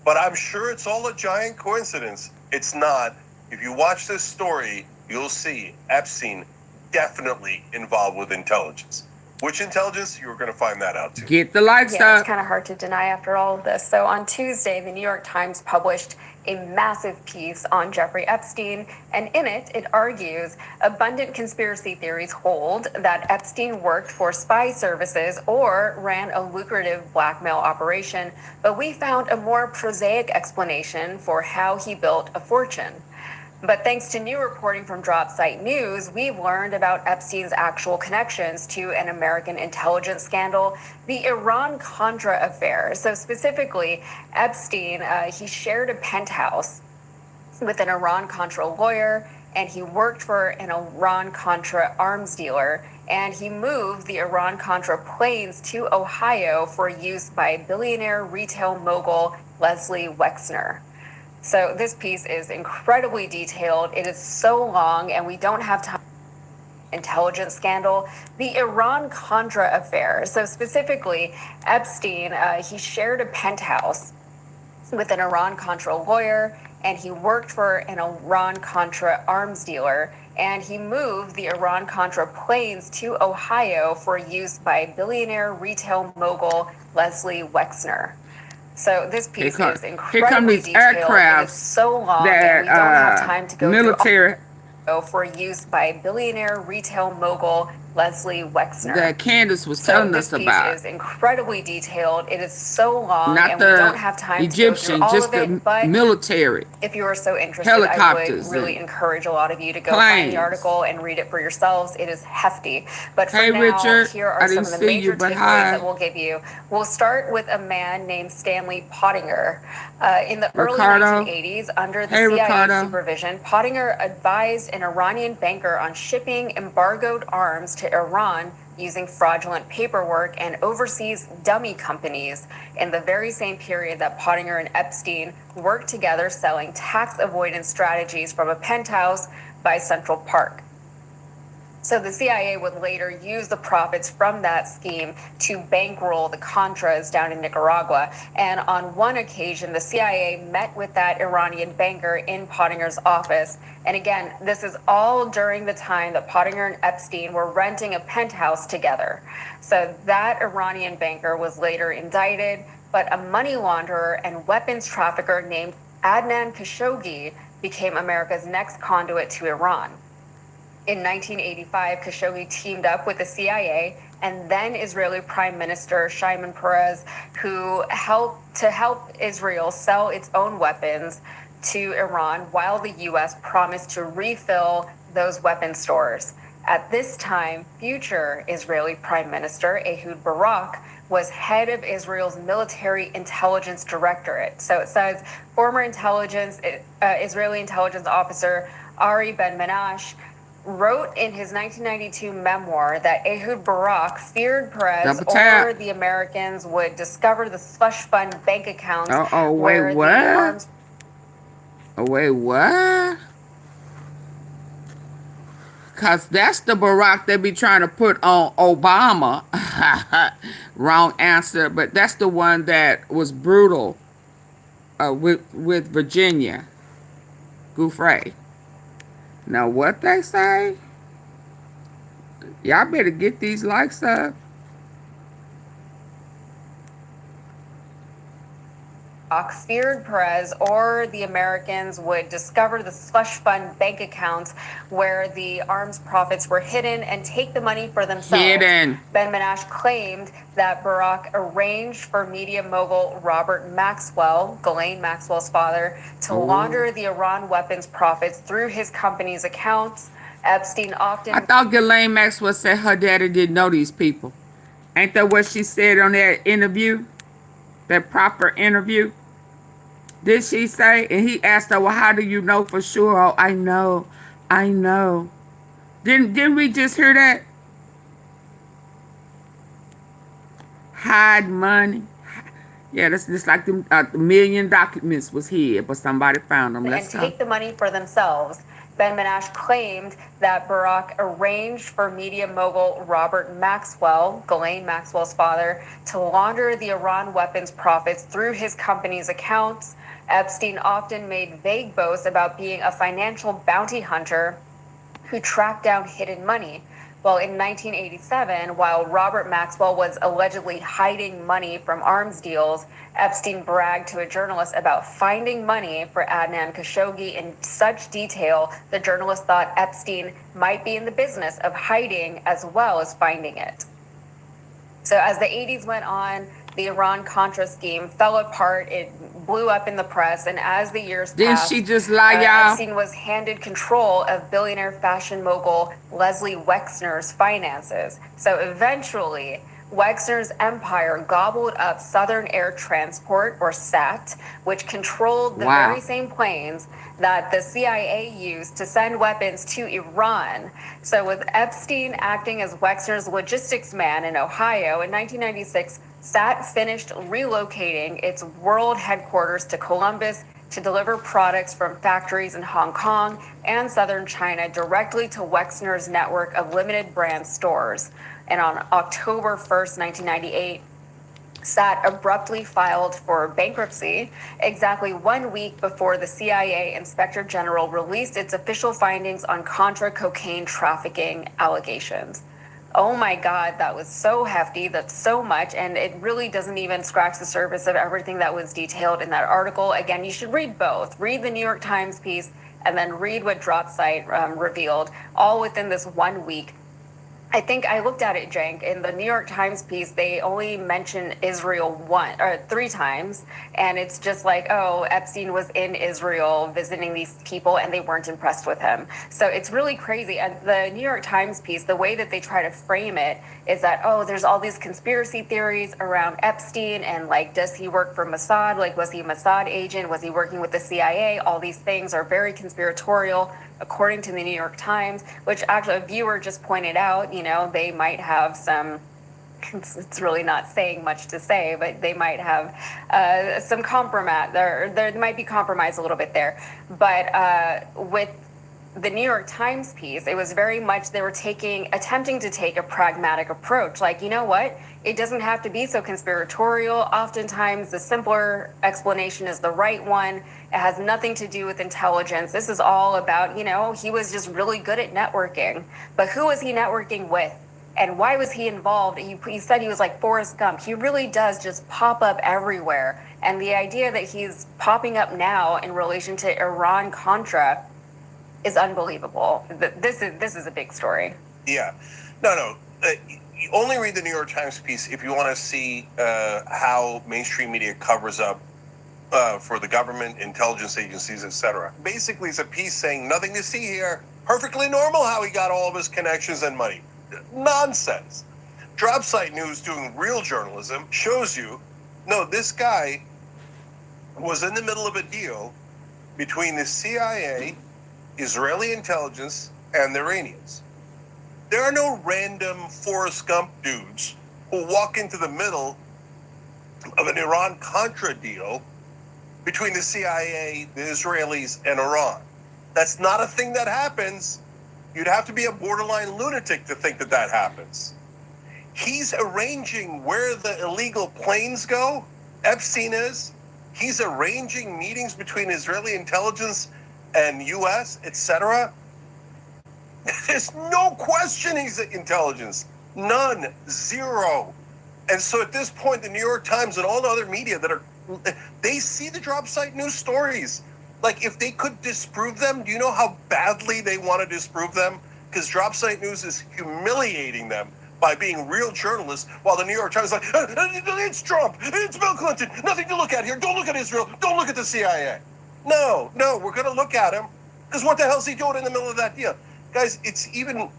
But I'm sure it's all a giant coincidence. It's not. If you watch this story, you'll see Epstein definitely involved with intelligence. Which intelligence? You're going to find that out too. Get the lights Yeah, up. it's kind of hard to deny after all of this. So on Tuesday, the New York Times published a massive piece on Jeffrey Epstein, and in it, it argues abundant conspiracy theories hold that Epstein worked for spy services or ran a lucrative blackmail operation, but we found a more prosaic explanation for how he built a fortune. But thanks to new reporting from Dropsite News, we've learned about Epstein's actual connections to an American intelligence scandal, the Iran-Contra affair. So specifically, Epstein, he shared a penthouse with an Iran-Contra lawyer, and he worked for an Iran-Contra arms dealer, and he moved the Iran-Contra planes to Ohio for use by billionaire retail mogul Leslie Wexner. So this piece is incredibly detailed. It is so long, and we don't have time. Intelligence scandal, the Iran-Contra affair. So specifically, Epstein, he shared a penthouse with an Iran-Contra lawyer, and he worked for an Iran-Contra arms dealer, and he moved the Iran-Contra planes to Ohio for use by billionaire retail mogul Leslie Wexner. So this piece is incredibly detailed. It is so long that we don't have time to go military through for use by billionaire retail mogul Leslie Wexner. That Candace was telling us about. This piece is incredibly detailed. It is so long, Not and the we don't have time Egyptian, to go through all just of it, the but military. if you are so interested, Helicopters I would really and encourage a lot of you to go planes. find the article and read it for yourselves. It is hefty. But for Hey, now, Richard, here I are some didn't of the see major you, but takeaways hi. that we'll give you. We'll start with a man named Stanley Pottinger. In the Ricardo. early 1980s, under the Hey, CIA Ricardo. supervision, Pottinger advised an Iranian banker on shipping embargoed arms to Iran using fraudulent paperwork and overseas dummy companies in the very same period that Pottinger and Epstein worked together selling tax avoidance strategies from a penthouse by Central Park. So the CIA would later use the profits from that scheme to bankroll the Contras down in Nicaragua. And on one occasion, the CIA met with that Iranian banker in Pottinger's office. And again, this is all during the time that Pottinger and Epstein were renting a penthouse together. So that Iranian banker was later indicted, but a money launderer and weapons trafficker named Adnan Khashoggi became America's next conduit to Iran. In 1985, Khashoggi teamed up with the CIA and then Israeli Prime Minister Shimon Peres, who helped Israel sell its own weapons to Iran while the U.S. promised to refill those weapon stores. At this time, future Israeli Prime Minister Ehud Barak was head of Israel's military intelligence directorate. So it says former Israeli intelligence officer Ari Ben-Menash wrote in his 1992 memoir that Ehud Barak feared Peres or the Americans would discover the slush fund bank accounts where the arms... Wait, what? Because that's the Barack they be trying to put on Obama. Wrong answer, but that's the one that was brutal with Virginia. Gouffre. Now, what they say? Y'all better get these likes up. Feared Peres or the Americans would discover the slush fund bank accounts where the arms profits were hidden and take the money for themselves. Ben-Menash claimed that Barak arranged for media mogul Robert Maxwell, Ghislaine Maxwell's father, to launder the Iran weapons profits through his company's accounts. Epstein often... I thought Ghislaine Maxwell said her daddy didn't know these people. Ain't that what she said on that interview? That proper interview? Did she say? And he asked her, well, how do you know for sure? Oh, I know. Didn't we just hear that? Hide money. Yeah, that's just like the million documents was hid, but somebody found them. And take the money for themselves. Ben-Menash claimed that Barak arranged for media mogul Robert Maxwell, Ghislaine Maxwell's father, to launder the Iran weapons profits through his company's accounts. Epstein often made vague boasts about being a financial bounty hunter who tracked down hidden money. Well, in 1987, while Robert Maxwell was allegedly hiding money from arms deals, Epstein bragged to a journalist about finding money for Adnan Khashoggi in such detail, the journalist thought Epstein might be in the business of hiding as well as finding it. So as the 80s went on, the Iran-Contra scheme fell apart. It blew up in the press, and as the years passed, didn't she just lie, y'all? Epstein was handed control of billionaire fashion mogul Leslie Wexner's finances. So eventually, Wexner's empire gobbled up Southern Air Transport, or SAT, which controlled the very same planes that the CIA used to send weapons to Iran. So with Epstein acting as Wexner's logistics man in Ohio, in 1996, SAT finished relocating its world headquarters to Columbus to deliver products from factories in Hong Kong and southern China directly to Wexner's network of limited brand stores. And on October 1st, 1998, SAT abruptly filed for bankruptcy exactly 1 week before the CIA Inspector General released its official findings on Contra cocaine trafficking allegations. Oh my God, that was so hefty. That's so much. And it really doesn't even scratch the surface of everything that was detailed in that article. Again, you should read both. Read the New York Times piece and then read what DropSite revealed, all within this 1 week. I think I looked at it, Jank. In the New York Times piece, they only mention Israel 3 times. And it's just like, oh, Epstein was in Israel visiting these people and they weren't impressed with him. So it's really crazy. And the New York Times piece, the way that they try to frame it is that, oh, there's all these conspiracy theories around Epstein and like, does he work for Mossad? Like, was he a Mossad agent? Was he working with the CIA? All these things are very conspiratorial, according to the New York Times, which actually a viewer just pointed out, you know, they might have some, it's really not saying much to say, but they might have some compromise, there might be compromise a little bit there. But with the New York Times piece, it was very much they were attempting to take a pragmatic approach. Like, you know what? It doesn't have to be so conspiratorial. Oftentimes, the simpler explanation is the right one. It has nothing to do with intelligence. This is all about, he was just really good at networking. But who was he networking with? And why was he involved? He said he was like Forrest Gump. He really does just pop up everywhere. And the idea that he's popping up now in relation to Iran-Contra is unbelievable. This is a big story. Yeah. No. You only read the New York Times piece if you want to see how mainstream media covers up for the government, intelligence agencies, etc. Basically, it's a piece saying nothing to see here. Perfectly normal how he got all of his connections and money. Nonsense. Drop site news doing real journalism shows you, no, this guy was in the middle of a deal between the CIA, Israeli intelligence, and the Iranians. There are no random Forrest Gump dudes who walk into the middle of an Iran-Contra deal between the CIA, the Israelis, and Iran. That's not a thing that happens. You'd have to be a borderline lunatic to think that that happens. He's arranging where the illegal planes go. Epstein is. He's arranging meetings between Israeli intelligence and U.S., etc. There's no question he's intelligence. None. Zero. And so at this point, the New York Times and all the other media they see the drop site news stories. Like, if they could disprove them, do you know how badly they want to disprove them? Because drop site news is humiliating them by being real journalists, while the New York Times is like, it's Trump, it's Bill Clinton, nothing to look at here. Don't look at Israel. Don't look at the CIA. No, we're going to look at him, because what the hell's he doing in the middle of that deal? Guys, it's even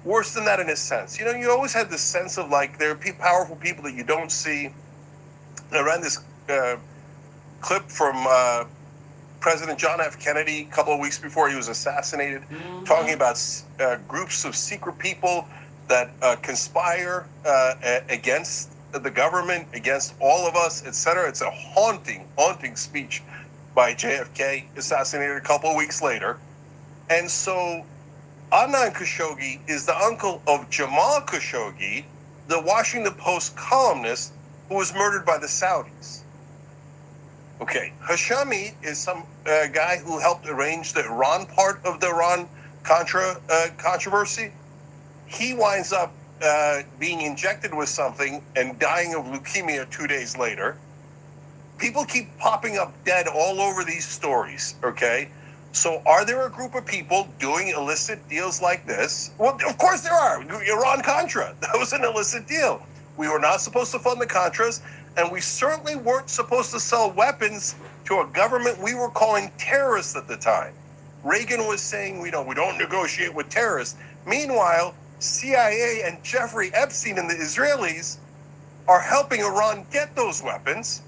worse than that in a sense. You always had this sense of, like, there are powerful people that you don't see. I ran this clip from President John F. Kennedy a couple of weeks before he was assassinated, talking about groups of secret people that conspire against the government, against all of us, etc. It's a haunting speech by JFK, assassinated a couple of weeks later. And so Adnan Khashoggi is the uncle of Jamal Khashoggi, the Washington Post columnist who was murdered by the Saudis. Okay, Hashemi is some guy who helped arrange the Iran part of the Iran-Contra controversy. He winds up being injected with something and dying of leukemia 2 days later. People keep popping up dead all over these stories, okay? So are there a group of people doing illicit deals like this? Well, of course there are. Iran-Contra, that was an illicit deal. We were not supposed to fund the Contras, and we certainly weren't supposed to sell weapons to a government we were calling terrorists at the time. Reagan was saying, we don't negotiate with terrorists. Meanwhile, CIA and Jeffrey Epstein and the Israelis are helping Iran get those weapons.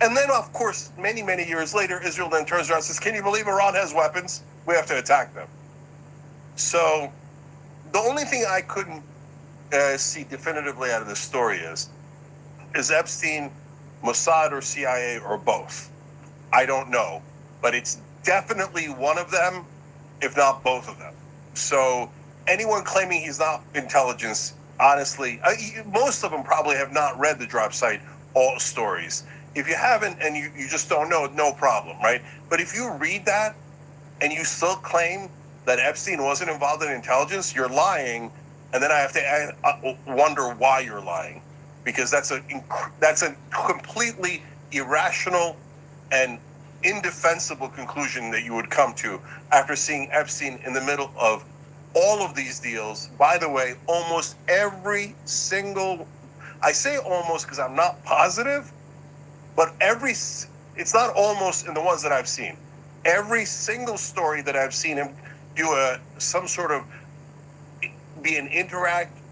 And then, of course, many, many years later, Israel then turns around and says, can you believe Iran has weapons? We have to attack them. So the only thing I couldn't see definitively out of this story is Epstein Mossad or CIA or both? I don't know, but it's definitely one of them, if not both of them. So anyone claiming he's not intelligence, honestly, most of them probably have not read the drop site all stories. If you haven't and you just don't know, no problem, right? But if you read that and you still claim that Epstein wasn't involved in intelligence, you're lying. And then I have to wonder why you're lying, because that's a completely irrational and indefensible conclusion that you would come to after seeing Epstein in the middle of all of these deals. By the way, almost every single, I say almost because I'm not positive, but it's not almost in the ones that I've seen. Every single story that I've seen him do some sort of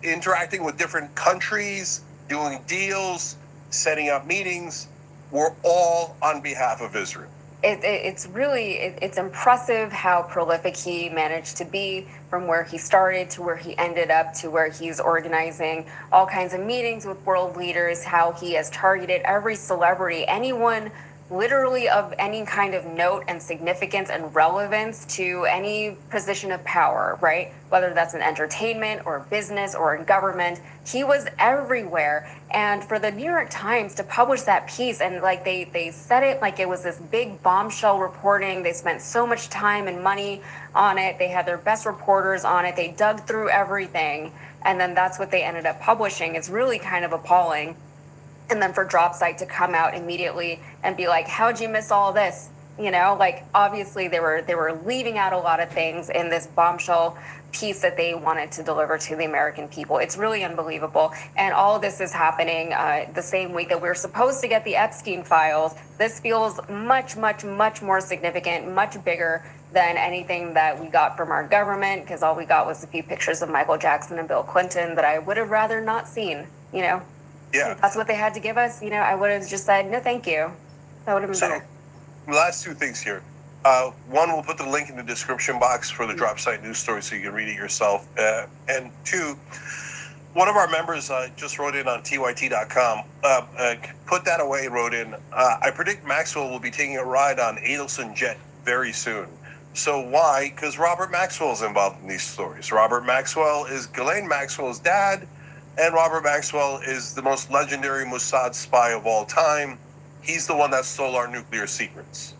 interacting with different countries, doing deals, setting up meetings, were all on behalf of Israel. It's impressive how prolific he managed to be, from where he started to where he ended up to where he's organizing all kinds of meetings with world leaders, how he has targeted every celebrity, anyone literally of any kind of note and significance and relevance to any position of power, right? Whether that's in entertainment or business or in government, he was everywhere. And for the New York Times to publish that piece, and like they said it like it was this big bombshell reporting, they spent so much time and money on it, they had their best reporters on it, they dug through everything, and then that's what they ended up publishing. It's really kind of appalling. And then for Dropsite to come out immediately and be like, how'd you miss all this? You know, like obviously they were leaving out a lot of things in this bombshell piece that they wanted to deliver to the American people. It's really unbelievable. And all of this is happening the same week that we're supposed to get the Epstein files. This feels much, much, much more significant, much bigger than anything that we got from our government, because all we got was a few pictures of Michael Jackson and Bill Clinton that I would have rather not seen, you know? Yeah. If that's what they had to give us, you know, I would have just said, no, thank you. That would have been better. Last two things here. One, we'll put the link in the description box for the Dropsite news story so you can read it yourself. And two, one of our members just wrote in on tyt.com, put that away and wrote in, I predict Maxwell will be taking a ride on Adelson jet very soon. So why? Because Robert Maxwell is involved in these stories. Robert Maxwell is Ghislaine Maxwell's dad, and Robert Maxwell is the most legendary Mossad spy of all time. He's the one that stole our nuclear secrets.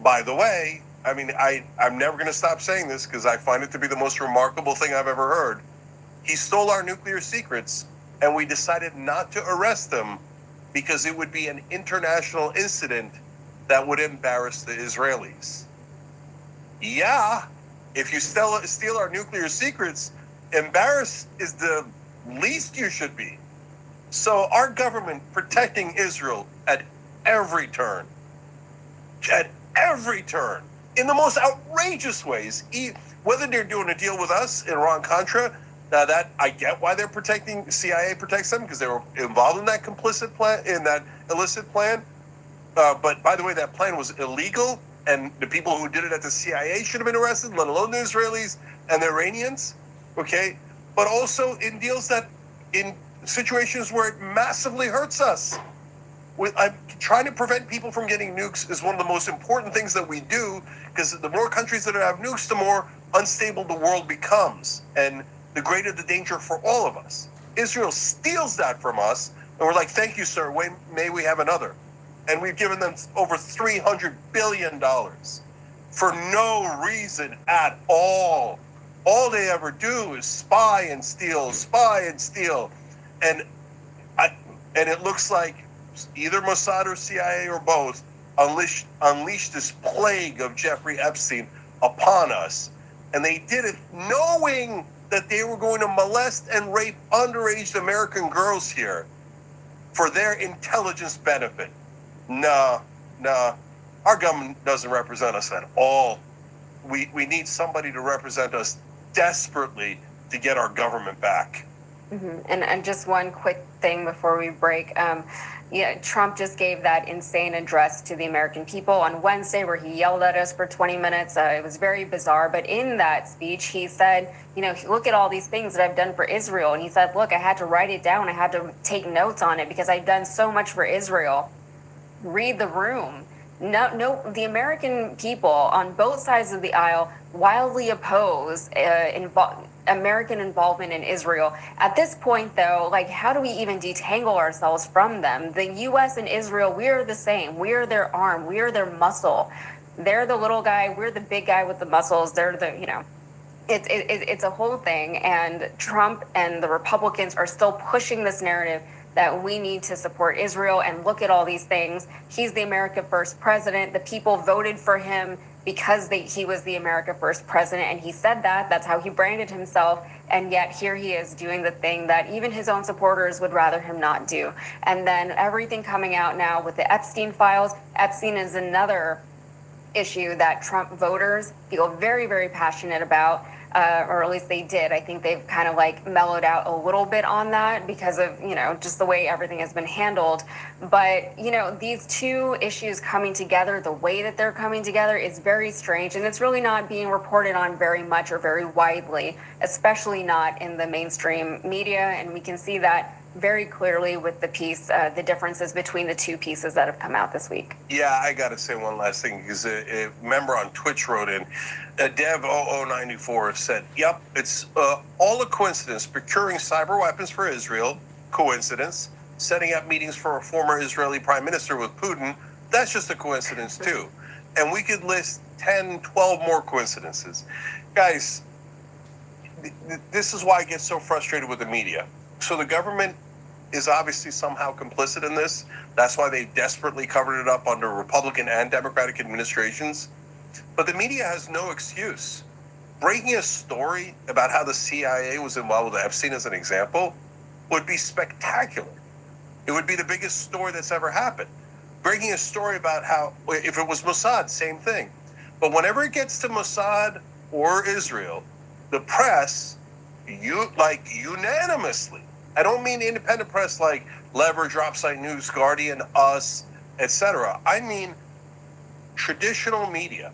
By the way, I mean, I'm never going to stop saying this because I find it to be the most remarkable thing I've ever heard. He stole our nuclear secrets, and we decided not to arrest him because it would be an international incident that would embarrass the Israelis. Yeah, if you steal our nuclear secrets, embarrass is the least you should be. So our government protecting Israel at every turn, in the most outrageous ways, whether they're doing a deal with us in Iran-Contra, now that I get why they're protecting, CIA protects them because they were involved in that complicit plan, in that illicit plan. But by the way, that plan was illegal, and the people who did it at the CIA should have been arrested, let alone the Israelis and the Iranians. Okay, but also in deals that, in situations where it massively hurts us. I'm trying to prevent people from getting nukes is one of the most important things that we do, because the more countries that have nukes, the more unstable the world becomes, and the greater the danger for all of us. Israel steals that from us, and we're like, thank you, sir, may we have another. And we've given them over $300 billion for no reason at all. All they ever do is spy and steal. And it looks like either Mossad or CIA or both unleashed this plague of Jeffrey Epstein upon us. And they did it knowing that they were going to molest and rape underage American girls here for their intelligence benefit. Nah, our government doesn't represent us at all. We need somebody to represent us desperately to get our government back. Mm-hmm. And just one quick thing before we break. Trump just gave that insane address to the American people on Wednesday where he yelled at us for 20 minutes. It was very bizarre. But in that speech, he said, look at all these things that I've done for Israel. And he said, look, I had to write it down. I had to take notes on it because I've done so much for Israel. Read the room. No, the American people on both sides of the aisle wildly oppose American involvement in Israel. At this point, though, how do we even detangle ourselves from them? The U.S. and Israel, we are the same. We are their arm. We are their muscle. They're the little guy. We're the big guy with the muscles. They're the, it's a whole thing. And Trump and the Republicans are still pushing this narrative that we need to support Israel and look at all these things. He's the America First president. The people voted for him because he was the America First president, and he said that. That's how he branded himself, and yet here he is doing the thing that even his own supporters would rather him not do. And then everything coming out now with the Epstein files. Epstein is another issue that Trump voters feel very, very passionate about. Or at least they did. I think they've kind of mellowed out a little bit on that because of, just the way everything has been handled. But, these two issues coming together, the way that they're coming together is very strange. And it's really not being reported on very much or very widely, especially not in the mainstream media. And we can see that very clearly with the piece, the differences between the two pieces that have come out this week. Yeah, I got to say one last thing because a member on Twitch wrote in, Dev0094 said, yep, it's all a coincidence. Procuring cyber weapons for Israel, coincidence. Setting up meetings for a former Israeli prime minister with Putin, that's just a coincidence too. And we could list 10, 12 more coincidences. Guys, this is why I get so frustrated with the media. So the government is obviously somehow complicit in this. That's why they desperately covered it up under Republican and Democratic administrations. But the media has no excuse. Breaking a story about how the CIA was involved with Epstein, as an example, would be spectacular. It would be the biggest story that's ever happened. Breaking a story about how, if it was Mossad, same thing. But whenever it gets to Mossad or Israel, the press, unanimously, I don't mean independent press like Lever, Dropsite News, Guardian, Us, etc. I mean traditional media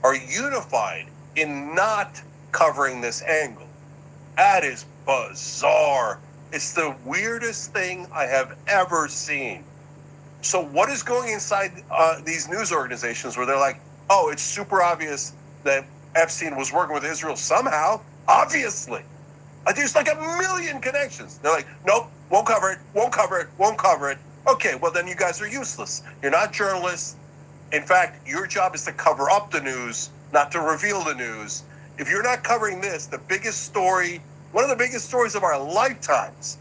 are unified in not covering this angle. That is bizarre. It's the weirdest thing I have ever seen. So what is going inside these news organizations where they're like, oh, it's super obvious that Epstein was working with Israel somehow? Obviously. There's like a million connections. They're like, nope, won't cover it, won't cover it, won't cover it. Okay, well then you guys are useless. You're not journalists. In fact, your job is to cover up the news, not to reveal the news. If you're not covering this, the biggest story, one of the biggest stories of our lifetimes,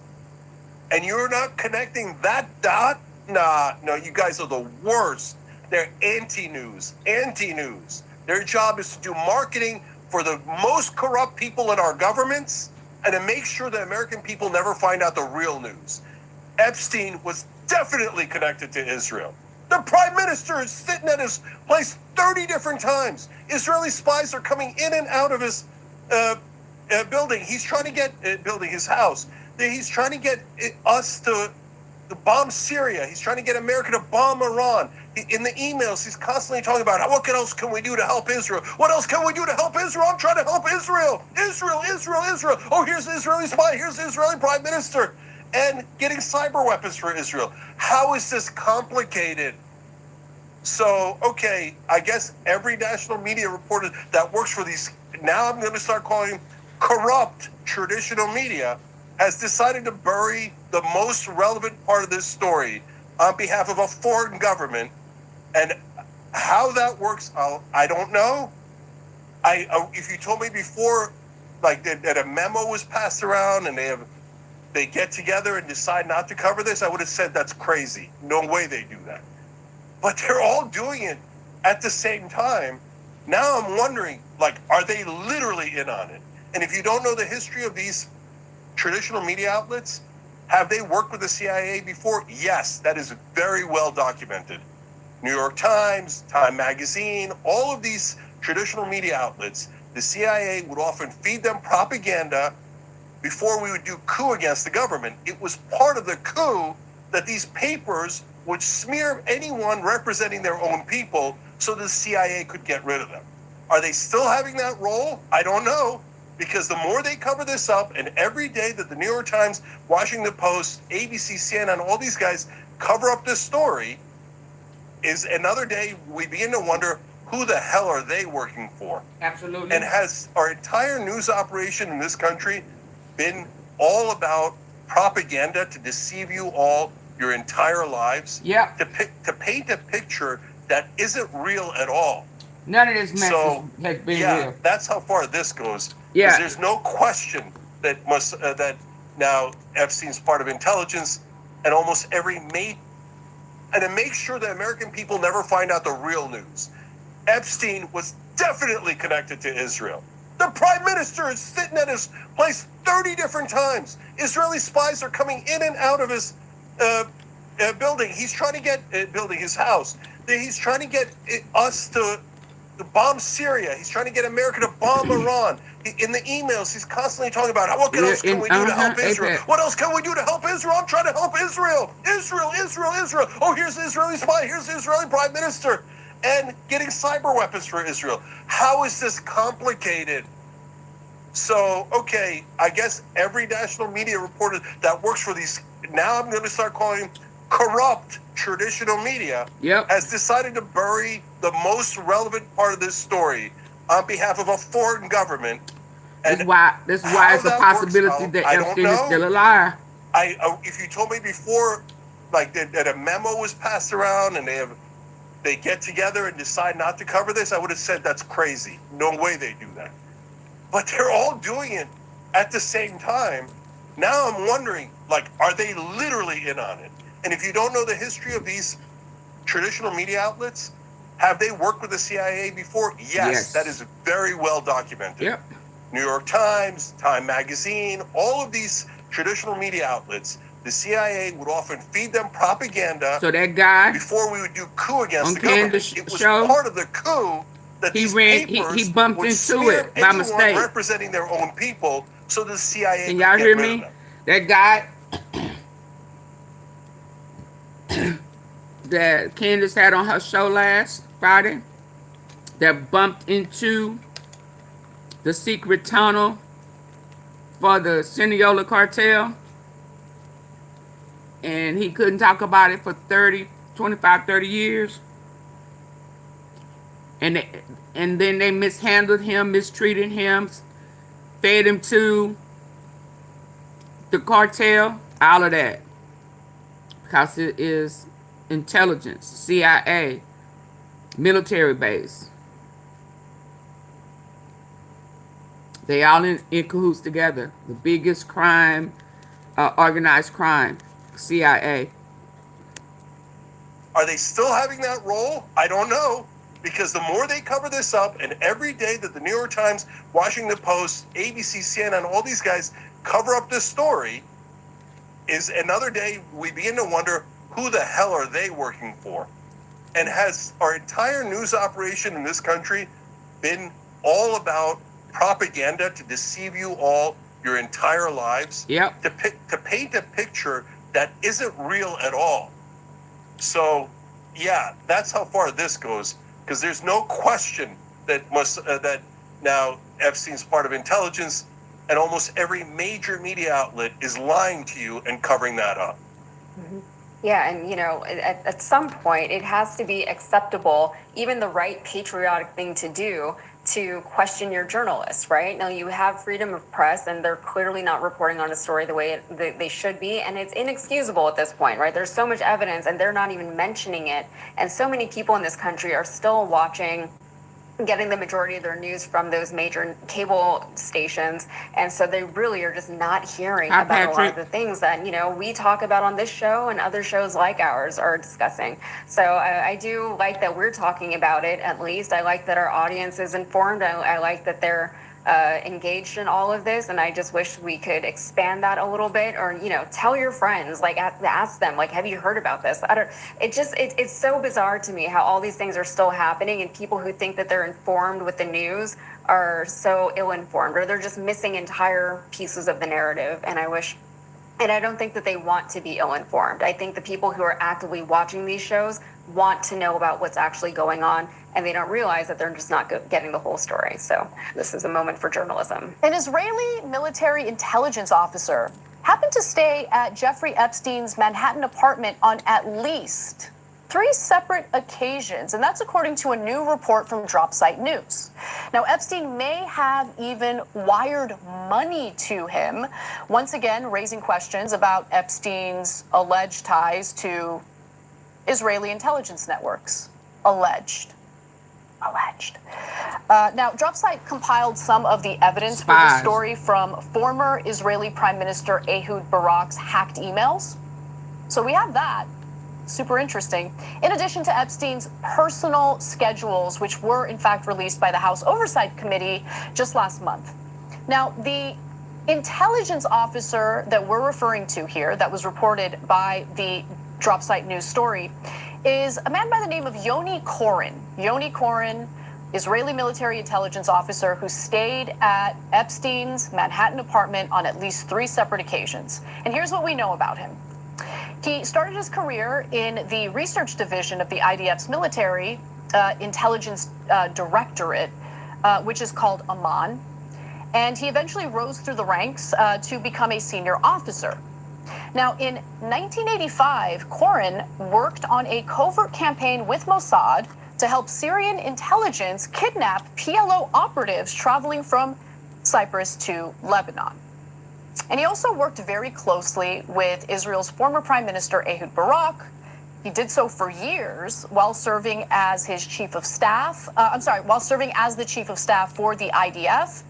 and you're not connecting that dot, no, you guys are the worst. They're anti-news. Their job is to do marketing for the most corrupt people in our governments and to make sure that American people never find out the real news. Epstein was definitely connected to Israel. The prime minister is sitting at his place 30 different times. Israeli spies are coming in and out of his building. He's trying to get building his house. He's trying to get us to bomb Syria. He's trying to get America to bomb Iran. In the emails, he's constantly talking about what else can we do to help Israel? What else can we do to help Israel? I'm trying to help Israel. Israel. Oh, here's the Israeli spy. Here's the Israeli prime minister. And getting cyber weapons for Israel. How is this complicated? So, okay, I guess every national media reporter that works for these, now I'm going to start calling corrupt traditional media, has decided to bury the most relevant part of this story on behalf of a foreign government. And how that works, I don't know. If you told me before, like that a memo was passed around and they get together and decide not to cover this, I would have said that's crazy. No way they do that. But they're all doing it at the same time. Now I'm wondering, like, are they literally in on it? And if you don't know the history of these traditional media outlets, have they worked with the CIA before? Yes, that is very well documented. New York Times, Time Magazine, all of these traditional media outlets, the CIA would often feed them propaganda before we would do coup against the government. It was part of the coup that these papers would smear anyone representing their own people so the CIA could get rid of them. Are they still having that role? I don't know. Because the more they cover this up, and every day that the New York Times, Washington Post, ABC, CNN, all these guys cover up this story, is another day we begin to wonder, who the hell are they working for? Absolutely. And has our entire news operation in this country been all about propaganda to deceive you all your entire lives? Yeah. To paint a picture that isn't real at all. None of this message has been real. That's how far this goes. Yeah. Because there's no question that that now Epstein's part of intelligence, and almost every mate, and to make sure that American people never find out the real news. Epstein was definitely connected to Israel. The prime minister is sitting at his place 30 different times. Israeli spies are coming in and out of his building. He's trying to get building his house. He's trying to get us to bomb Syria. He's trying to get America to bomb Iran. In the emails, he's constantly talking about what else can we do to help Israel? What else can we do to help Israel? I'm trying to help Israel. Israel. Oh, here's the Israeli spy. Here's the Israeli prime minister. And getting cyber weapons for Israel. How is this complicated? So, okay, I guess every national media reporter that works for these, now I'm going to start calling corrupt traditional media, has decided to bury the most relevant part of this story on behalf of a foreign government. That's why it's a possibility that Epstein is still alive. If you told me before, like that a memo was passed around and they get together and decide not to cover this, I would have said that's crazy. No way they do that. But they're all doing it at the same time. Now I'm wondering, like, are they literally in on it? And if you don't know the history of these traditional media outlets, have they worked with the CIA before? Yes. That is very well documented. New York Times, Time Magazine, all of these traditional media outlets, the CIA would often feed them propaganda. So that guy, before we would do coup against on the government, it was part of the coup that these papers he bumped would into it by mistake, representing their own people, so the CIA. Can y'all hear me? That guy that Candace had on her show last Friday, that bumped into the secret tunnel for the Sinaloa cartel, and he couldn't talk about it for 25, 30 years. And then they mishandled him, mistreated him, fed him to the cartel, all of that. Because it is intelligence, CIA, military base. They all in cahoots together. The biggest crime, organized crime, CIA. Are they still having that role? I don't know. Because the more they cover this up, and every day that the New York Times, Washington Post, ABC, CNN, all these guys cover up this story, is another day we begin to wonder, who the hell are they working for? And has our entire news operation in this country been all about propaganda to deceive you all your entire lives? To paint a picture that isn't real at all. So, yeah, that's how far this goes. Because there's no question that that now Epstein's part of intelligence, and almost every major media outlet is lying to you and covering that up. Yeah, and you know, at some point, it has to be acceptable, even the right patriotic thing to do, to question your journalists, right? Now, you have freedom of press, and they're clearly not reporting on a story the way they should be, and it's inexcusable at this point, right? There's so much evidence, and they're not even mentioning it, and so many people in this country are still watching, getting the majority of their news from those major cable stations, and so they really are just not hearing about a lot of the things that, you know, we talk about on this show and other shows like ours are discussing. So I do like that we're talking about it, at least. I like that our audience is informed. I like that they're engaged in all of this, and I just wish we could expand that a little bit, or, you know, tell your friends, like ask them, like, have you heard about this? It's so bizarre to me how all these things are still happening, and people who think that they're informed with the news are so ill-informed, or they're just missing entire pieces of the narrative. And I don't think that they want to be ill-informed. I think the people who are actively watching these shows want to know about what's actually going on, and they don't realize that they're just not getting the whole story. So this is a moment for journalism. An Israeli military intelligence officer happened to stay at Jeffrey Epstein's Manhattan apartment on at least 3 separate occasions, and that's according to a new report from Dropsite News. Now, Epstein may have even wired money to him, once again raising questions about Epstein's alleged ties to Israeli intelligence networks. Alleged. Now, Dropsite compiled some of the evidence for the story from former Israeli Prime Minister Ehud Barak's hacked emails. So we have that. Super interesting. In addition to Epstein's personal schedules, which were in fact released by the House Oversight Committee just last month. Now, the intelligence officer that we're referring to here, that was reported by the Dropsite News story, is a man by the name of Yoni Koren. Yoni Koren, Israeli military intelligence officer who stayed at Epstein's Manhattan apartment on at least 3 separate occasions. And here's what we know about him. He started his career in the research division of the IDF's military intelligence directorate, which is called Amman. and he eventually rose through the ranks to become a senior officer. Now, in 1985, Koren worked on a covert campaign with Mossad to help Syrian intelligence kidnap PLO operatives traveling from Cyprus to Lebanon. And he also worked very closely with Israel's former Prime Minister Ehud Barak. He did so for years while serving as his chief of staff, while serving as the chief of staff for the IDF,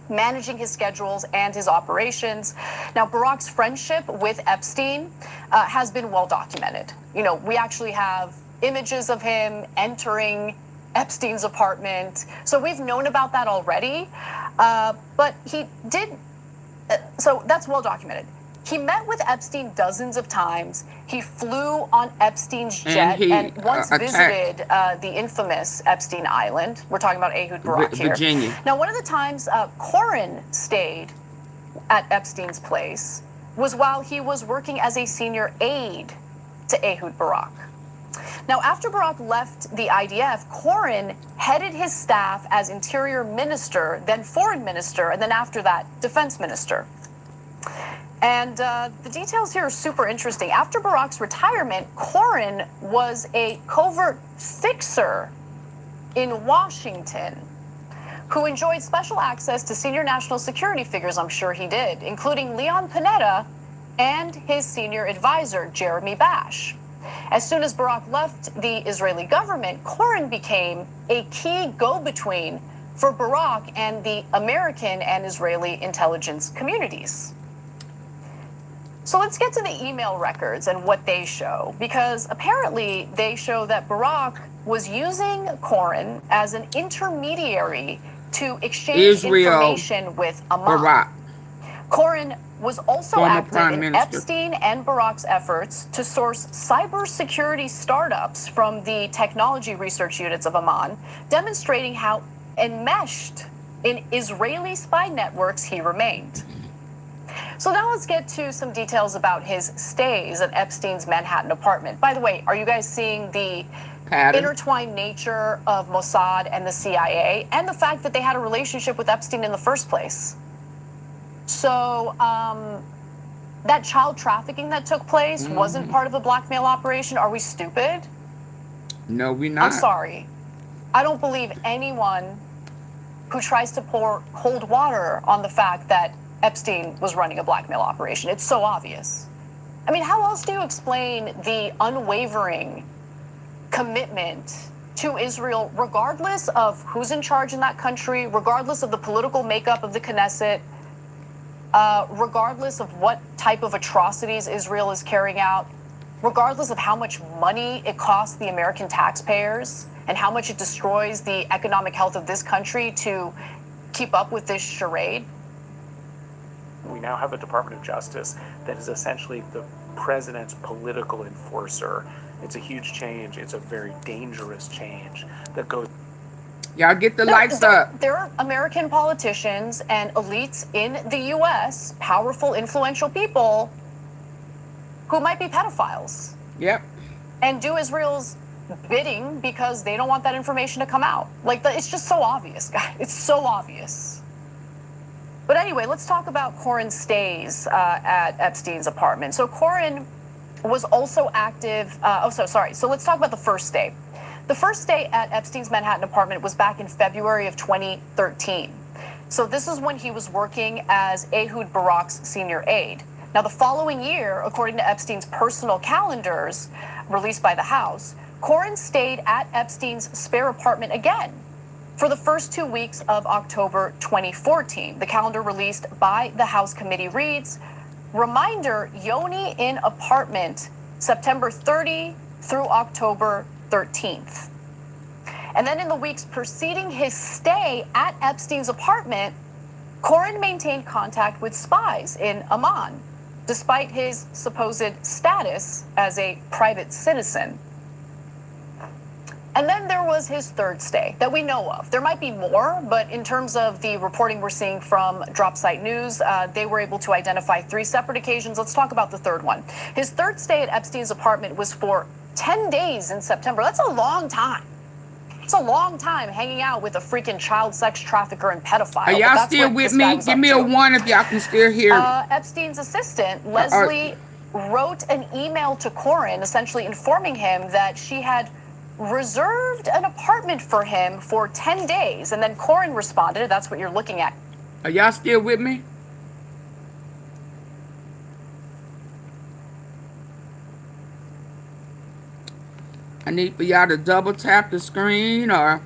managing his schedules and his operations. Now, Barak's friendship with Epstein has been well documented. You know, we actually have images of him entering Epstein's apartment. So we've known about that already, but he did, so that's well documented. He met with Epstein dozens of times. He flew on Epstein's jet and once visited the infamous Epstein Island. We're talking about Ehud Barak here. Virginia. Now, one of the times Koren stayed at Epstein's place was while he was working as a senior aide to Ehud Barak. Now, after Barak left the IDF, Koren headed his staff as interior minister, then foreign minister, and then after that, defense minister. And the details here are super interesting. After Barak's retirement, Koren was a covert fixer in Washington who enjoyed special access to senior national security figures, I'm sure he did, including Leon Panetta and his senior advisor, Jeremy Bash. As soon as Barak left the Israeli government, Koren became a key go-between for Barak and the American and Israeli intelligence communities. So let's get to the email records and what they show, because apparently they show that Barak was using Koren as an intermediary to exchange information with Amman. Barak. Koren was also Former active Prime in Minister. Epstein and Barak's efforts to source cybersecurity startups from the technology research units of Amman, demonstrating how enmeshed in Israeli spy networks he remained. So now let's get to some details about his stays at Epstein's Manhattan apartment. By the way, are you guys seeing the intertwined nature of Mossad and the CIA and the fact that they had a relationship with Epstein in the first place? So that child trafficking that took place wasn't part of a blackmail operation. Are we stupid? No, we're not. I'm sorry. I don't believe anyone who tries to pour cold water on the fact that Epstein was running a blackmail operation. It's so obvious. I mean, how else do you explain the unwavering commitment to Israel, regardless of who's in charge in that country, regardless of the political makeup of the Knesset, regardless of what type of atrocities Israel is carrying out, regardless of how much money it costs the American taxpayers and how much it destroys the economic health of this country to keep up with this charade? We now have a Department of Justice that is essentially the president's political enforcer. It's a huge change. It's a very dangerous change that goes. Y'all get the lights up. There are American politicians and elites in the U.S., powerful, influential people, who might be pedophiles. Yep. And do Israel's bidding because they don't want that information to come out. Like, it's just so obvious, guys. It's so obvious. But anyway, let's talk about Koren's stays at Epstein's apartment. So Koren was also active. So let's talk about the first stay. The first stay at Epstein's Manhattan apartment was back in February of 2013. So this is when he was working as Ehud Barak's senior aide. Now, the following year, according to Epstein's personal calendars released by the House, Koren stayed at Epstein's spare apartment again for the first 2 weeks of October 2014. The calendar released by the House committee reads, reminder, Yoni in apartment, September 30 through October 13th. And then in the weeks preceding his stay at Epstein's apartment, Koren maintained contact with spies in Amman, despite his supposed status as a private citizen. And then there was his third stay that we know of. There might be more, but in terms of the reporting we're seeing from Drop Site News, they were able to identify 3 separate occasions. Let's talk about the third one. His third stay at Epstein's apartment was for 10 days in September. That's a long time. It's a long time hanging out with a freaking child sex trafficker and pedophile. Are y'all still with me? Give me a 1 if y'all can still hear me. Epstein's assistant, Leslie, wrote an email to Corin, essentially informing him that she had reserved an apartment for him for 10 days. And then Corin responded, that's what you're looking at. Are y'all still with me? I need for y'all to double tap the screen or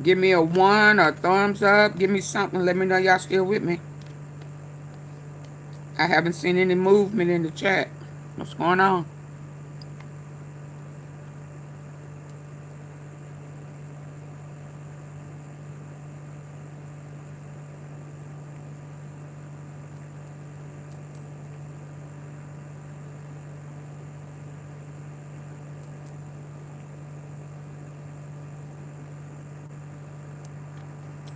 give me a 1 or thumbs up. Give me something. Let me know y'all still with me. I haven't seen any movement in the chat. What's going on?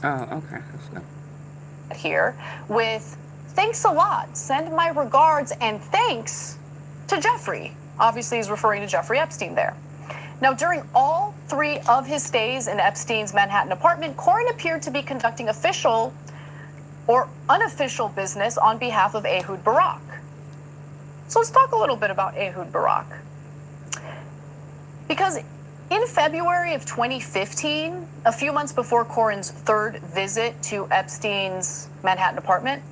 Oh, okay. Let's go. Here with thanks a lot. Send my regards and thanks to Jeffrey. Obviously, he's referring to Jeffrey Epstein there. Now, during all 3 of his stays in Epstein's Manhattan apartment, Corin appeared to be conducting official or unofficial business on behalf of Ehud Barak. So let's talk a little bit about Ehud Barak. Because in February of 2015, a few months before Corin's 3rd visit to Epstein's Manhattan apartment,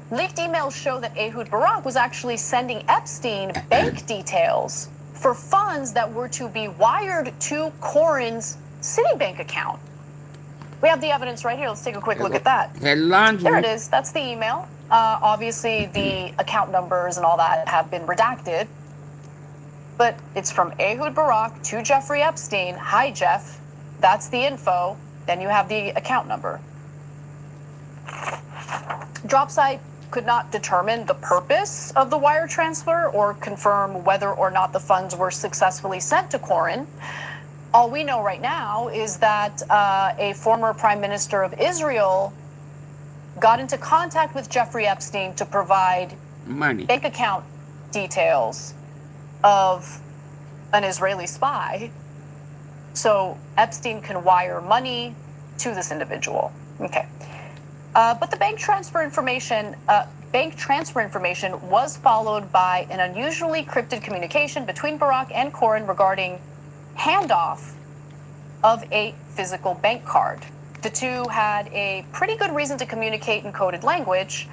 leaked emails show that Ehud Barak was actually sending Epstein bank details for funds that were to be wired to Corin's Citibank account. We have the evidence right here. Let's take a quick look at that. There it is. That's the email. Obviously, the account numbers and all that have been redacted. But it's from Ehud Barak to Jeffrey Epstein. Hi, Jeff. That's the info. Then you have the account number. DropSite could not determine the purpose of the wire transfer or confirm whether or not the funds were successfully sent to Corin. All we know right now is that a former prime minister of Israel got into contact with Jeffrey Epstein to provide bank account details of an Israeli spy so Epstein can wire money to this individual. Okay. But the bank transfer information was followed by an unusually cryptic communication between Barak and Corin regarding handoff of a physical bank card. The two had a pretty good reason to communicate in coded language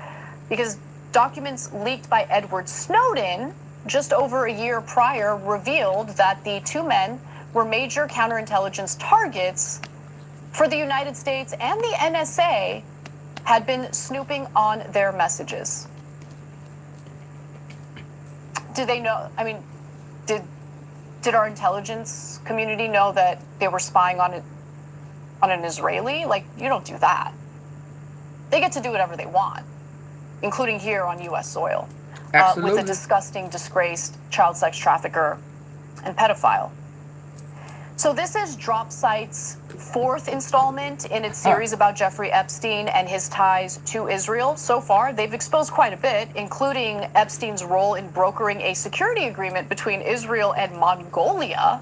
because documents leaked by Edward Snowden just over a year prior revealed that the 2 men were major counterintelligence targets for the United States, and the NSA had been snooping on their messages. Did they know? I mean, did our intelligence community know that they were spying on an Israeli? Like, you don't do that. They get to do whatever they want, including here on U.S. soil. With a disgusting, disgraced child sex trafficker and pedophile. So this is DropSite's 4th installment in its series about Jeffrey Epstein and his ties to Israel. So far, they've exposed quite a bit, including Epstein's role in brokering a security agreement between Israel and Mongolia.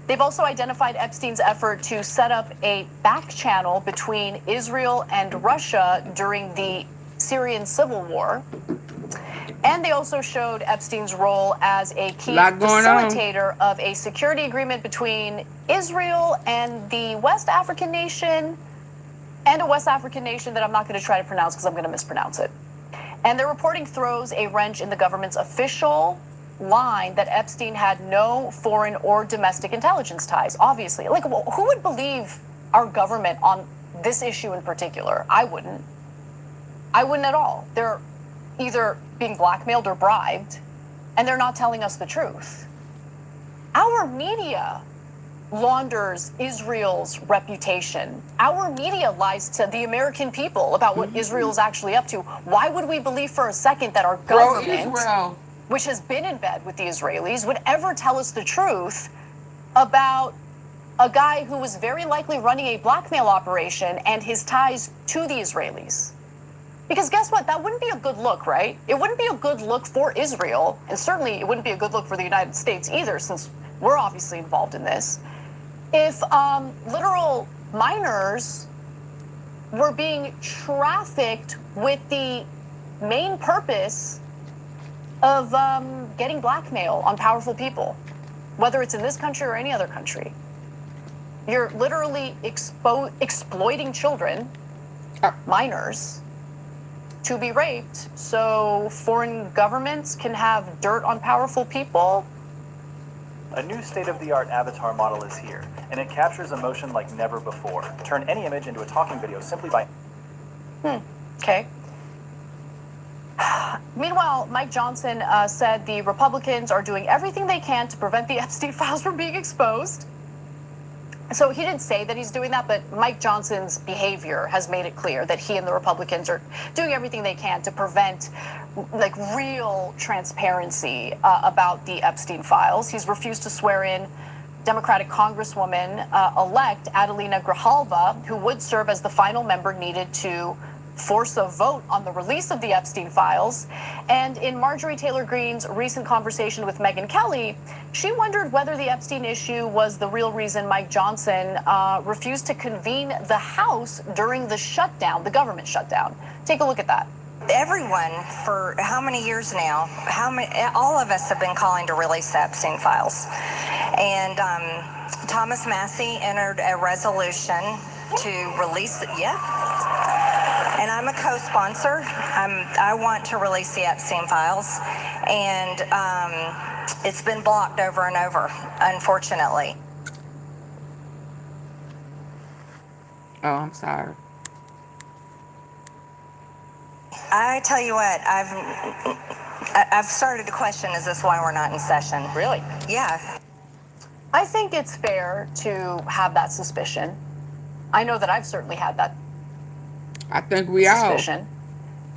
They've also identified Epstein's effort to set up a back channel between Israel and Russia during the Syrian civil war. And they also showed Epstein's role as a key facilitator of a security agreement between Israel and the West African nation, and a West African nation that I'm not going to try to pronounce because I'm going to mispronounce it. And their reporting throws a wrench in the government's official line that Epstein had no foreign or domestic intelligence ties, obviously. Like, who would believe our government on this issue in particular? I wouldn't. I wouldn't at all. They're either being blackmailed or bribed, and they're not telling us the truth. Our media launders Israel's reputation. Our media lies to the American people about what Israel's actually up to. Why would we believe for a second that our government, which has been in bed with the Israelis, would ever tell us the truth about a guy who was very likely running a blackmail operation and his ties to the Israelis? Because guess what? That wouldn't be a good look, right? It wouldn't be a good look for Israel, and certainly it wouldn't be a good look for the United States either, since we're obviously involved in this. if literal minors were being trafficked with the main purpose of getting blackmail on powerful people, whether it's in this country or any other country. You're literally exploiting children, minors, to be raped so foreign governments can have dirt on powerful people. A new state-of-the-art avatar model is here, and it captures emotion like never before. Turn any image into a talking video simply by... Okay. Meanwhile, Mike Johnson said the Republicans are doing everything they can to prevent the Epstein files from being exposed. So he didn't say that he's doing that, but Mike Johnson's behavior has made it clear that he and the Republicans are doing everything they can to prevent like real transparency about the Epstein files. He's refused to swear in Democratic Congresswoman elect Adelina Grijalva, who would serve as the final member needed to force a vote on the release of the Epstein files. And in Marjorie Taylor Greene's recent conversation with Megyn Kelly, she wondered whether the Epstein issue was the real reason Mike Johnson refused to convene the House during the shutdown, the government shutdown. Take a look at that. Everyone, for how many years now, all of us have been calling to release the Epstein files. And Thomas Massey entered a resolution to release it. And I'm a co-sponsor. I want to release the Epstein files. And it's been blocked over and over, unfortunately. Oh, I'm sorry. I tell you what, I've started to question, is this why we're not in session? Really? Yeah. I think it's fair to have that suspicion. I know that I've certainly had that I think we suspicion.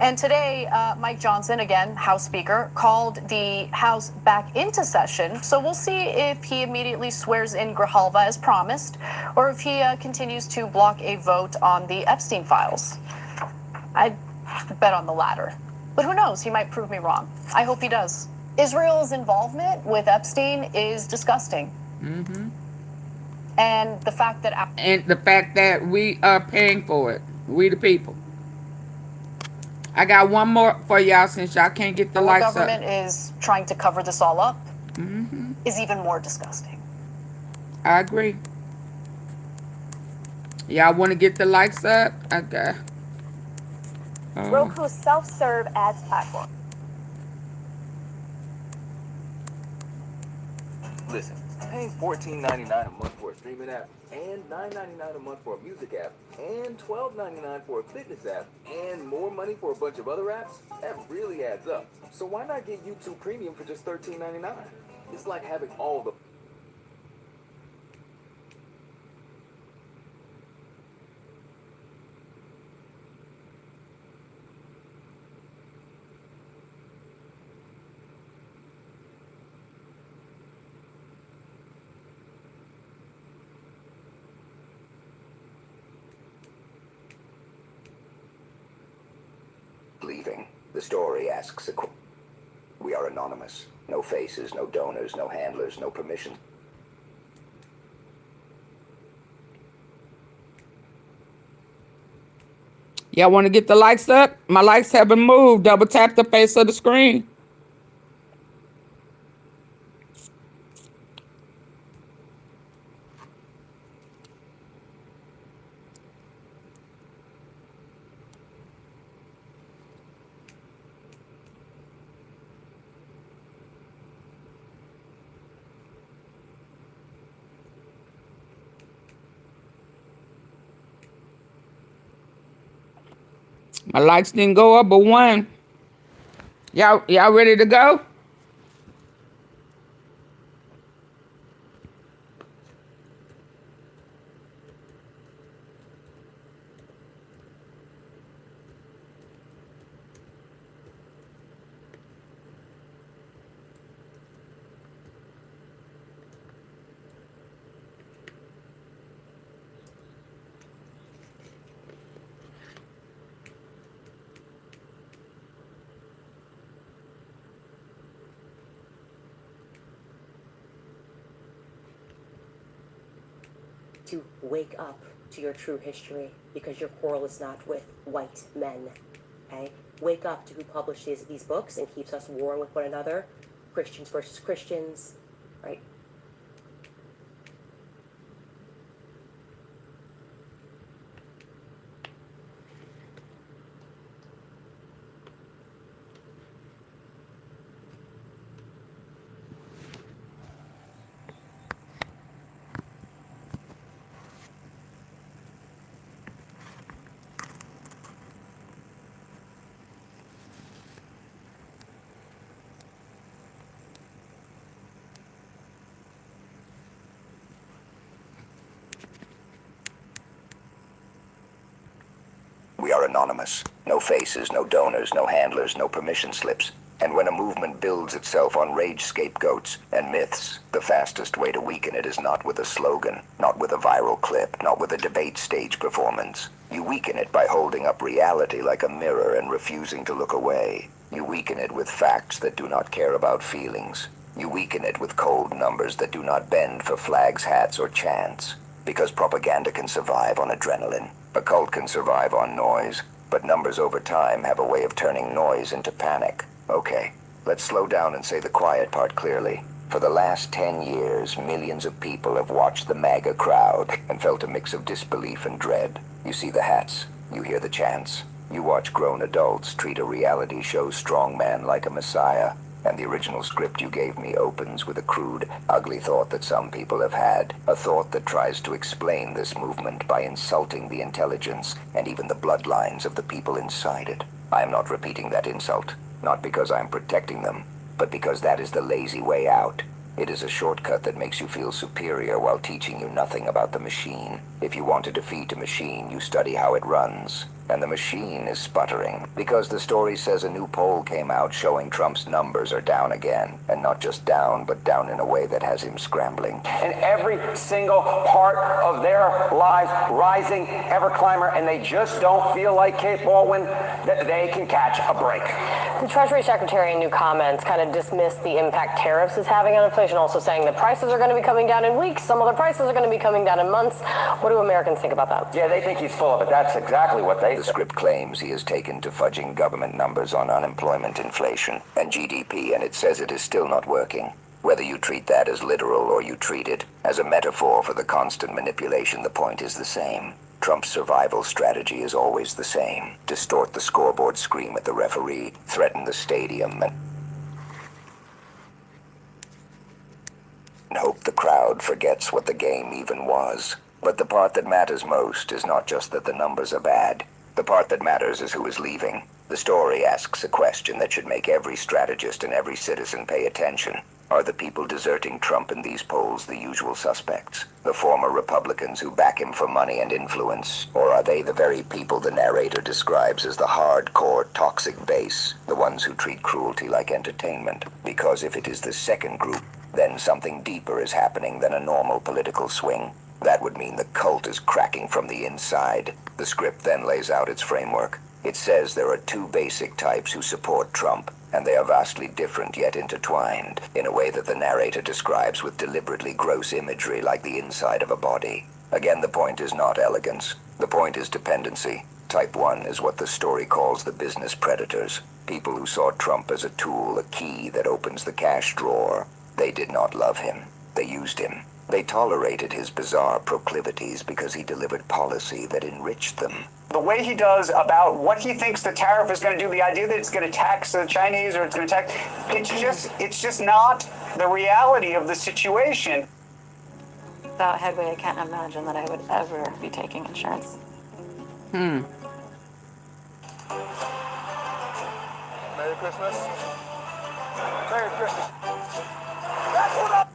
And today, Mike Johnson, again, House Speaker, called the House back into session. So we'll see if he immediately swears in Grijalva as promised, or if he continues to block a vote on the Epstein files. I'd bet on the latter. But who knows? He might prove me wrong. I hope he does. Israel's involvement with Epstein is disgusting. Mm-hmm. And the fact that we are paying for it. We the people. I got one more for y'all since y'all can't get the our lights up. government is trying to cover this all up Mm-hmm. is even more disgusting. I agree. Y'all want to get the lights up? Okay. Roku's self-serve ads platform. Listen, paying $14.99 a month for a streaming app, and $9.99 a month for a music app, and $12.99 for a fitness app, and more money for a bunch of other apps, that really adds up. So why not get YouTube Premium for just $13.99? It's like having all the... Leaving. The story asks a question. We are anonymous. No faces, no donors, no handlers, no permissions. Y'all want to get the lights up? My lights haven't moved. Double tap the face of the screen. My lights didn't go up but one. Y'all ready to go? to wake up to your true history, because your quarrel is not with white men, okay? Wake up to who published these books and keeps us warring with one another, Christians versus Christians, right? We are anonymous. No faces, no donors, no handlers, no permission slips. And when a movement builds itself on rage scapegoats and myths, the fastest way to weaken it is not with a slogan, not with a viral clip, not with a debate stage performance. You weaken it by holding up reality like a mirror and refusing to look away. You weaken it with facts that do not care about feelings. You weaken it with cold numbers that do not bend for flags, hats, or chants. Because propaganda can survive on adrenaline. A cult can survive on noise, but numbers over time have a way of turning noise into panic. Okay, let's slow down and say the quiet part clearly. For the last 10 years, millions of people have watched the MAGA crowd and felt a mix of disbelief and dread. You see the hats, you hear the chants. You watch grown adults treat a reality show strongman like a messiah. And the original script you gave me opens with a crude, ugly thought that some people have had. A thought that tries to explain this movement by insulting the intelligence and even the bloodlines of the people inside it. I am not repeating that insult, not because I am protecting them, but because that is the lazy way out. It is a shortcut that makes you feel superior while teaching you nothing about the machine. If you want to defeat a machine, you study how it runs. And the machine is sputtering, because the story says a new poll came out showing Trump's numbers are down again. And not just down, but down in a way that has him scrambling. And every single part of their lives rising, ever climber, and they just don't feel like Kate Baldwin, that they can catch a break. The Treasury Secretary in new comments kind of dismissed the impact tariffs is having on inflation, also saying that prices are going to be coming down in weeks, some other prices are going to be coming down in months. What do Americans think about that? Yeah, they think he's full of it. That's exactly what they The script claims he has taken to fudging government numbers on unemployment, inflation, and GDP, and it says it is still not working. Whether you treat that as literal or you treat it as a metaphor for the constant manipulation, the point is the same. Trump's survival strategy is always the same. Distort the scoreboard, scream at the referee, threaten the stadium, and hope the crowd forgets what the game even was. But the part that matters most is not just that the numbers are bad. The part that matters is who is leaving. The story asks a question that should make every strategist and every citizen pay attention. Are the people deserting Trump in these polls the usual suspects? The former Republicans who back him for money and influence? Or are they the very people the narrator describes as the hardcore toxic base, the ones who treat cruelty like entertainment? Because if it is the second group, then something deeper is happening than a normal political swing. That would mean the cult is cracking from the inside. The script then lays out its framework. It says there are two basic types who support Trump, and they are vastly different yet intertwined, in a way that the narrator describes with deliberately gross imagery like the inside of a body. Again, the point is not elegance. The point is dependency. Type 1 is what the story calls the business predators. People who saw Trump as a tool, a key that opens the cash drawer. They did not love him. They used him. They tolerated his bizarre proclivities because he delivered policy that enriched them. the way he does about what he thinks the tariff is going to do, the idea that it's going to tax the Chinese or it's going to tax, it's just not the reality of the situation. Without Hedwig, I can't imagine that I would ever be taking insurance. Hmm. Merry Christmas. Merry Christmas. That's what I...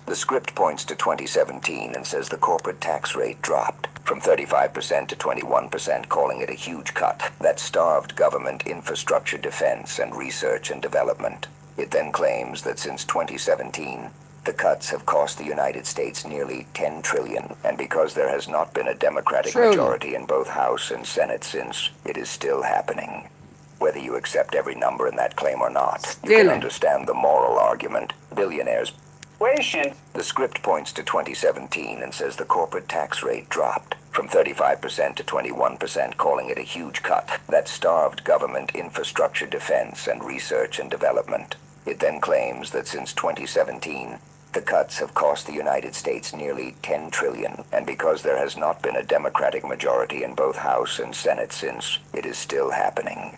The script points to 2017 and says the corporate tax rate dropped from 35% to 21%, calling it a huge cut that starved government infrastructure, defense, and research and development. It then claims that since 2017, the cuts have cost the United States nearly $10 trillion, and because there has not been a Democratic majority in both House and Senate since, it is still happening. Whether you accept every number in that claim or not, you can understand the moral argument. Billionaires The script points to 2017 and says the corporate tax rate dropped from 35% to 21%, calling it a huge cut that starved government infrastructure defense and research and development. It then claims that since 2017, the cuts have cost the United States nearly $10 trillion, and because there has not been a Democratic majority in both House and Senate since, it is still happening.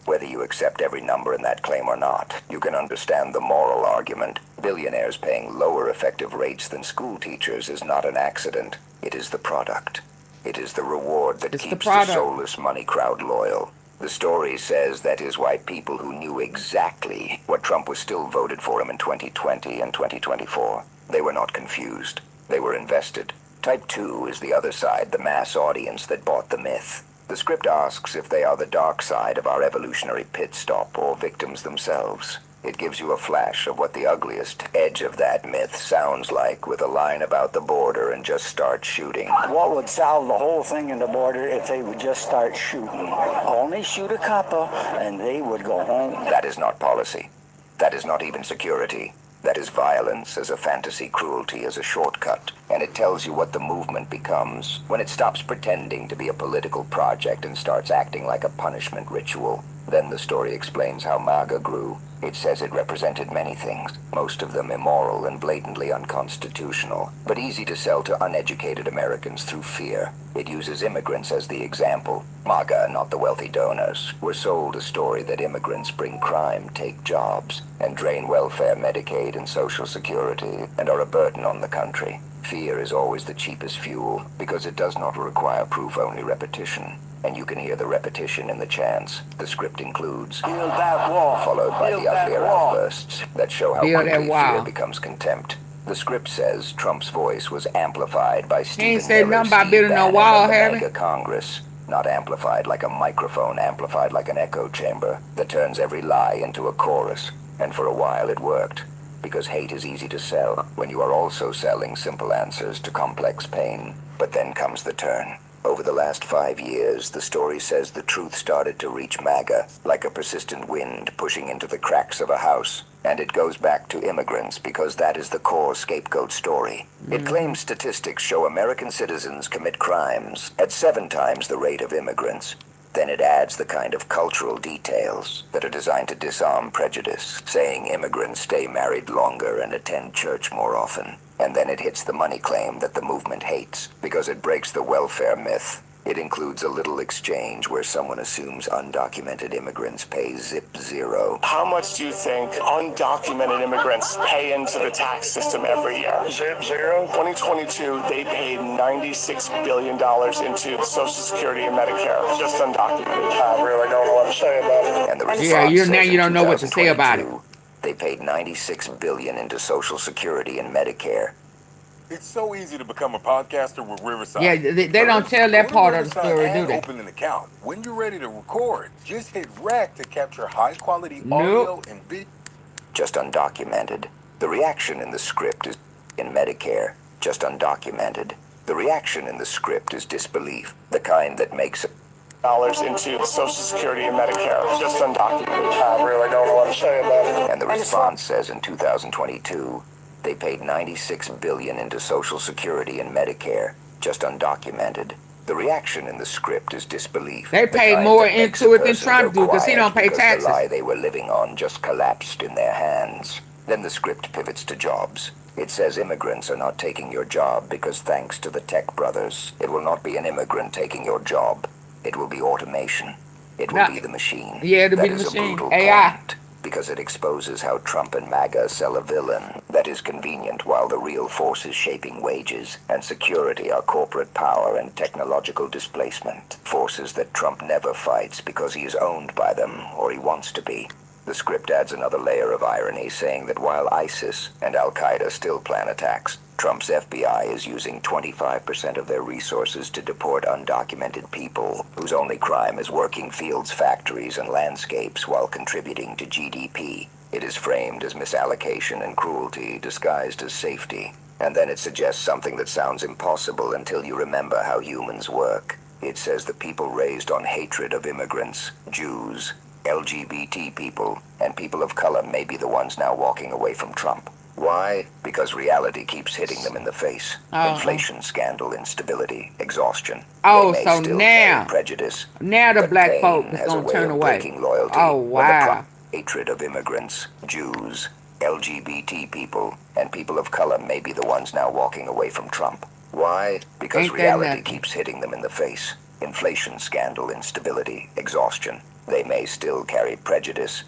Whether you accept every number in that claim or not, you can understand the moral argument. Billionaires paying lower effective rates than school teachers is not an accident. It is the product. It is the reward that keeps the soulless money crowd loyal. The story says that is why people who knew exactly what Trump was still voted for him in 2020 and 2024. They were not confused. They were invested. Type 2 is the other side, the mass audience that bought the myth. The script asks if they are the dark side of our evolutionary pit stop or victims themselves. It gives you a flash of what the ugliest edge of that myth sounds like with a line about the border and just start shooting. What would solve the whole thing in the border if they would just start shooting? Only shoot a couple and they would go home. That is not policy. That is not even security. That is violence as a fantasy, cruelty as a shortcut. And it tells you what the movement becomes when it stops pretending to be a political project and starts acting like a punishment ritual. Then the story explains how MAGA grew. It says it represented many things, most of them immoral and blatantly unconstitutional, but easy to sell to uneducated Americans through fear. It uses immigrants as the example. MAGA, not the wealthy donors, were sold a story that immigrants bring crime, take jobs, and drain welfare, Medicaid, and Social Security, and are a burden on the country. Fear is always the cheapest fuel, because it does not require proof, only repetition. And you can hear the repetition in the chants. The script includes build that wall, followed by build the uglier that wall, outbursts that show how Build that quickly wall. fear becomes contempt. The script says Trump's voice was amplified by Stephen ain't said Miller, nothing about Steve building no Bannon, wall, and the Harry. mega Congress. Not amplified like a microphone, amplified like an echo chamber that turns every lie into a chorus. And for a while it worked, because hate is easy to sell when you are also selling simple answers to complex pain. But then comes the turn. Over the last 5 years, the story says the truth started to reach MAGA, like a persistent wind pushing into the cracks of a house. And it goes back to immigrants because that is the core scapegoat story. It claims statistics show American citizens commit crimes at 7 times the rate of immigrants. Then it adds the kind of cultural details that are designed to disarm prejudice, saying immigrants stay married longer and attend church more often. And then it hits the money claim that the movement hates, because it breaks the welfare myth. It includes a little exchange where someone assumes undocumented immigrants pay zip zero. How much do you think undocumented immigrants pay into the tax system every year? Zip zero. 2022, they paid $96 billion into Social Security and Medicare, just undocumented. I really don't know what to say about it. And the response now says you don't know what to say about it. 2022, they paid $96 billion into Social Security and Medicare. It's so easy to become a podcaster with Riverside. Yeah, they don't tell that part of the story, do they? Open an account. When you're ready to record, just hit rec to capture high-quality Nope. audio and video. Just undocumented. The reaction in the script is in Medicare. Just undocumented. The reaction in the script is disbelief, the kind that makes it Dollars into Social Security and Medicare, just undocumented. I really don't know what to say about it. And the response says in 2022, they paid $96 billion into Social Security and Medicare, just undocumented. The reaction in the script is disbelief. They the paid kind more that makes into a it than person Trump go do, 'cause he quiet don't pay because taxes. the lie they were living on just collapsed in their hands. Then the script pivots to jobs. It says immigrants are not taking your job because thanks to the tech brothers, it will not be an immigrant taking your job. It will be automation. It will be the machine. Yeah, it'll That be the is a machine. brutal AI. point, because it exposes how Trump and MAGA sell a villain that is convenient while the real forces shaping wages and security are corporate power and technological displacement. Forces that Trump never fights because he is owned by them or he wants to be. The script adds another layer of irony, saying that while ISIS and Al-Qaeda still plan attacks, Trump's FBI is using 25% of their resources to deport undocumented people whose only crime is working fields, factories, and landscapes while contributing to GDP. It is framed as misallocation and cruelty disguised as safety. And then it suggests something that sounds impossible until you remember how humans work. It says the people raised on hatred of immigrants, Jews, LGBT people, and people of color may be the ones now walking away from Trump. Why? Because reality keeps hitting them in the face. Uh-oh. Inflation, scandal, instability, exhaustion. Oh, They may so still now, carry prejudice, now the but black pain folk is has a gonna way turn of away. breaking loyalty. Oh, When the wow. hatred of immigrants, Jews, LGBT people, and people of color may be the ones now walking away from Trump. Why? Because Ain't that reality nothing? keeps hitting them in the face. Inflation, scandal, instability, exhaustion. They may still carry prejudice,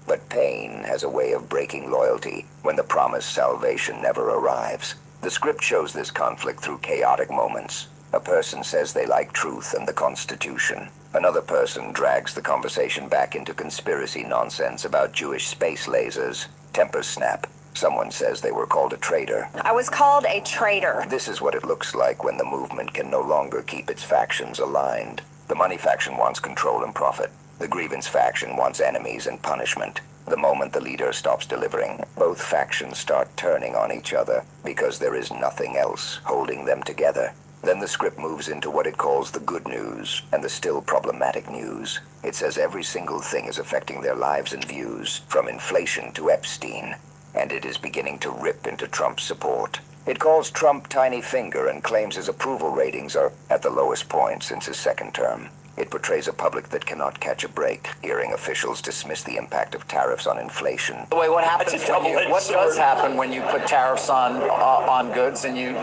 but pain has a way of breaking loyalty when the promised salvation never arrives. The script shows this conflict through chaotic moments. A person says they like truth and the Constitution. Another person drags the conversation back into conspiracy nonsense about Jewish space lasers. Tempers snap. Someone says they were called a traitor. I was called a traitor. This is what it looks like when the movement can no longer keep its factions aligned. The money faction wants control and profit. The grievance faction wants enemies and punishment. The moment the leader stops delivering, both factions start turning on each other because there is nothing else holding them together. Then the script moves into what it calls the good news and the still problematic news. It says every single thing is affecting their lives and views, from inflation to Epstein, and it is beginning to rip into Trump's support. It calls Trump tiny finger and claims his approval ratings are at the lowest point since his second term. It portrays a public that cannot catch a break, hearing officials dismiss the impact of tariffs on inflation. The way, what happens when you, what does happen when you put tariffs on goods and you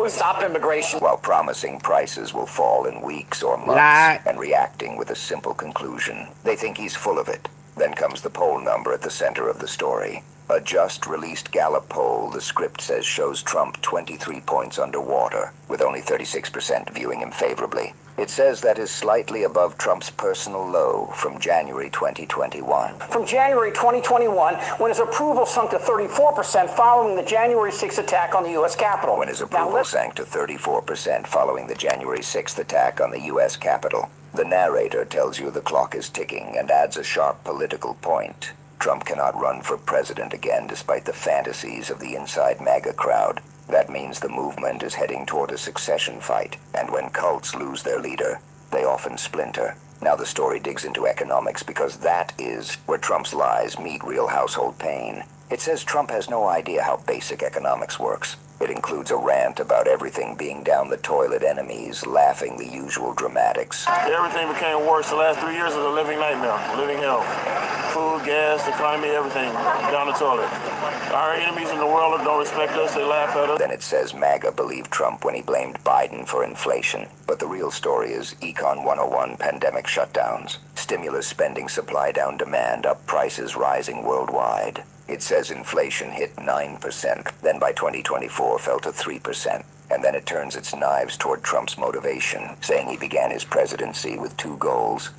stop immigration? While promising prices will fall in weeks or months, Lie. and reacting with a simple conclusion. They think he's full of it. Then comes the poll number at the center of the story. A just released Gallup poll, the script says, shows Trump 23 points underwater, with only 36% viewing him favorably. It says that is slightly above Trump's personal low from January 2021. From January 2021, when his approval sunk to 34% following the January 6th attack on the U.S. Capitol. When his approval sank to 34% following the January 6th attack on the U.S. Capitol. The narrator tells you the clock is ticking and adds a sharp political point. Trump cannot run for president again despite the fantasies of the inside MAGA crowd. That means the movement is heading toward a succession fight, and when cults lose their leader, they often splinter. Now the story digs into economics because that is where Trump's lies meet real household pain. It says Trump has no idea how basic economics works. It includes a rant about everything being down the toilet enemies, laughing the usual dramatics. Everything became worse. The last 3 years is a living nightmare, living hell. Food, gas, the economy, everything down the toilet. Our enemies in the world don't respect us, they laugh at us. Then it says MAGA believed Trump when he blamed Biden for inflation. But the real story is Econ 101 pandemic shutdowns. Stimulus spending, supply down demand, up prices rising worldwide. It says inflation hit 9%, then by 2024 fell to 3%. And then it turns its knives toward Trump's motivation, saying he began his presidency with two goals: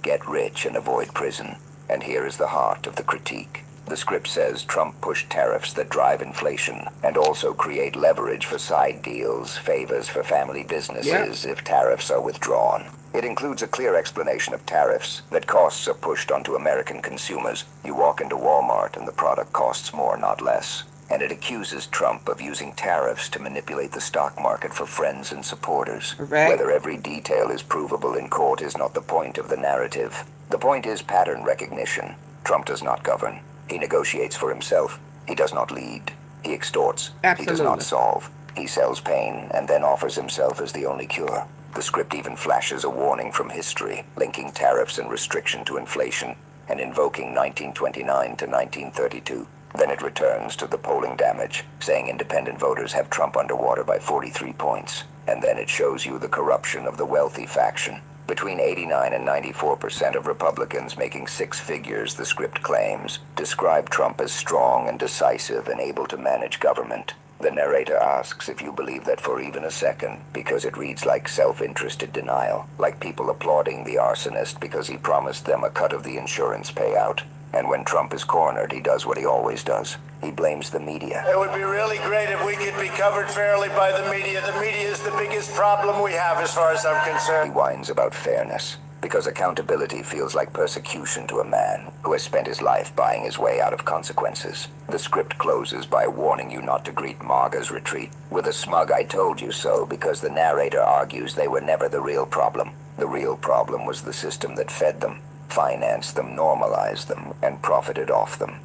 get rich and avoid prison. And here is the heart of the critique. The script says Trump pushed tariffs that drive inflation and also create leverage for side deals, favors for family businesses if tariffs are withdrawn. It includes a clear explanation of tariffs, that costs are pushed onto American consumers. You walk into Walmart and the product costs more, not less. And it accuses Trump of using tariffs to manipulate the stock market for friends and supporters. Right. Whether every detail is provable in court is not the point of the narrative. The point is pattern recognition. Trump does not govern. He negotiates for himself. He does not lead. He extorts. Absolutely. He does not solve. He sells pain and then offers himself as the only cure. The script even flashes a warning from history, linking tariffs and restriction to inflation, and invoking 1929 to 1932. Then it returns to the polling damage, saying independent voters have Trump underwater by 43 points. And then it shows you the corruption of the wealthy faction. Between 89 and 94% of Republicans making six figures, the script claims, describe Trump as strong and decisive and able to manage government. The narrator asks if you believe that for even a second, because it reads like self-interested denial, like people applauding the arsonist because he promised them a cut of the insurance payout. And when Trump is cornered, he does what he always does. He blames the media. It would be really great if we could be covered fairly by the media. The media is the biggest problem we have as far as I'm concerned. He whines about fairness, because accountability feels like persecution to a man who has spent his life buying his way out of consequences. The script closes by warning you not to greet MAGA's retreat with a smug "I told you so," because the narrator argues they were never the real problem. The real problem was the system that fed them, financed them, normalized them, and profited off them.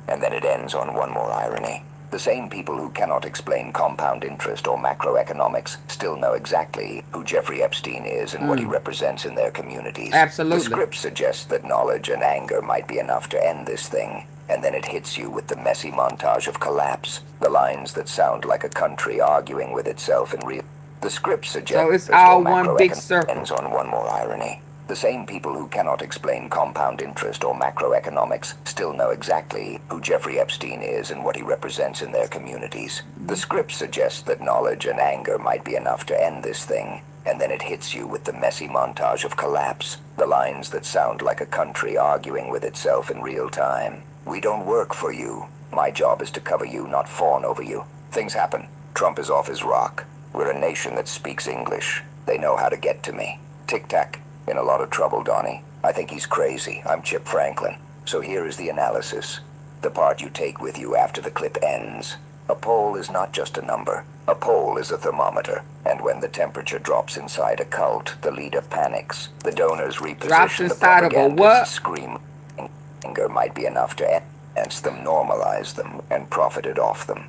And then it ends on one more irony. The same people who cannot explain compound interest or macroeconomics still know exactly who Jeffrey Epstein is and what he represents in their communities. Absolutely. The script suggests that knowledge and anger might be enough to end this thing, and then it hits you with the messy montage of collapse, the lines that sound like a country arguing with itself in real. The script suggests so it's all one big circle. Ends on one more irony. The same people who cannot explain compound interest or macroeconomics still know exactly who Jeffrey Epstein is and what he represents in their communities. The script suggests that knowledge and anger might be enough to end this thing, and then it hits you with the messy montage of collapse, the lines that sound like a country arguing with itself in real time. We don't work for you. My job is to cover you, not fawn over you. Things happen. Trump is off his rock. We're a nation that speaks English. They know how to get to me. Tic-tac. In a lot of trouble, Donnie. I think he's crazy. I'm Chip Franklin. So here is the analysis. The part you take with you after the clip ends. A poll is not just a number. A poll is a thermometer. And when the temperature drops inside a cult, the leader panics. The donors reposition the propagandists, scream. Anger might be enough to enhance them, normalize them, and profited off them.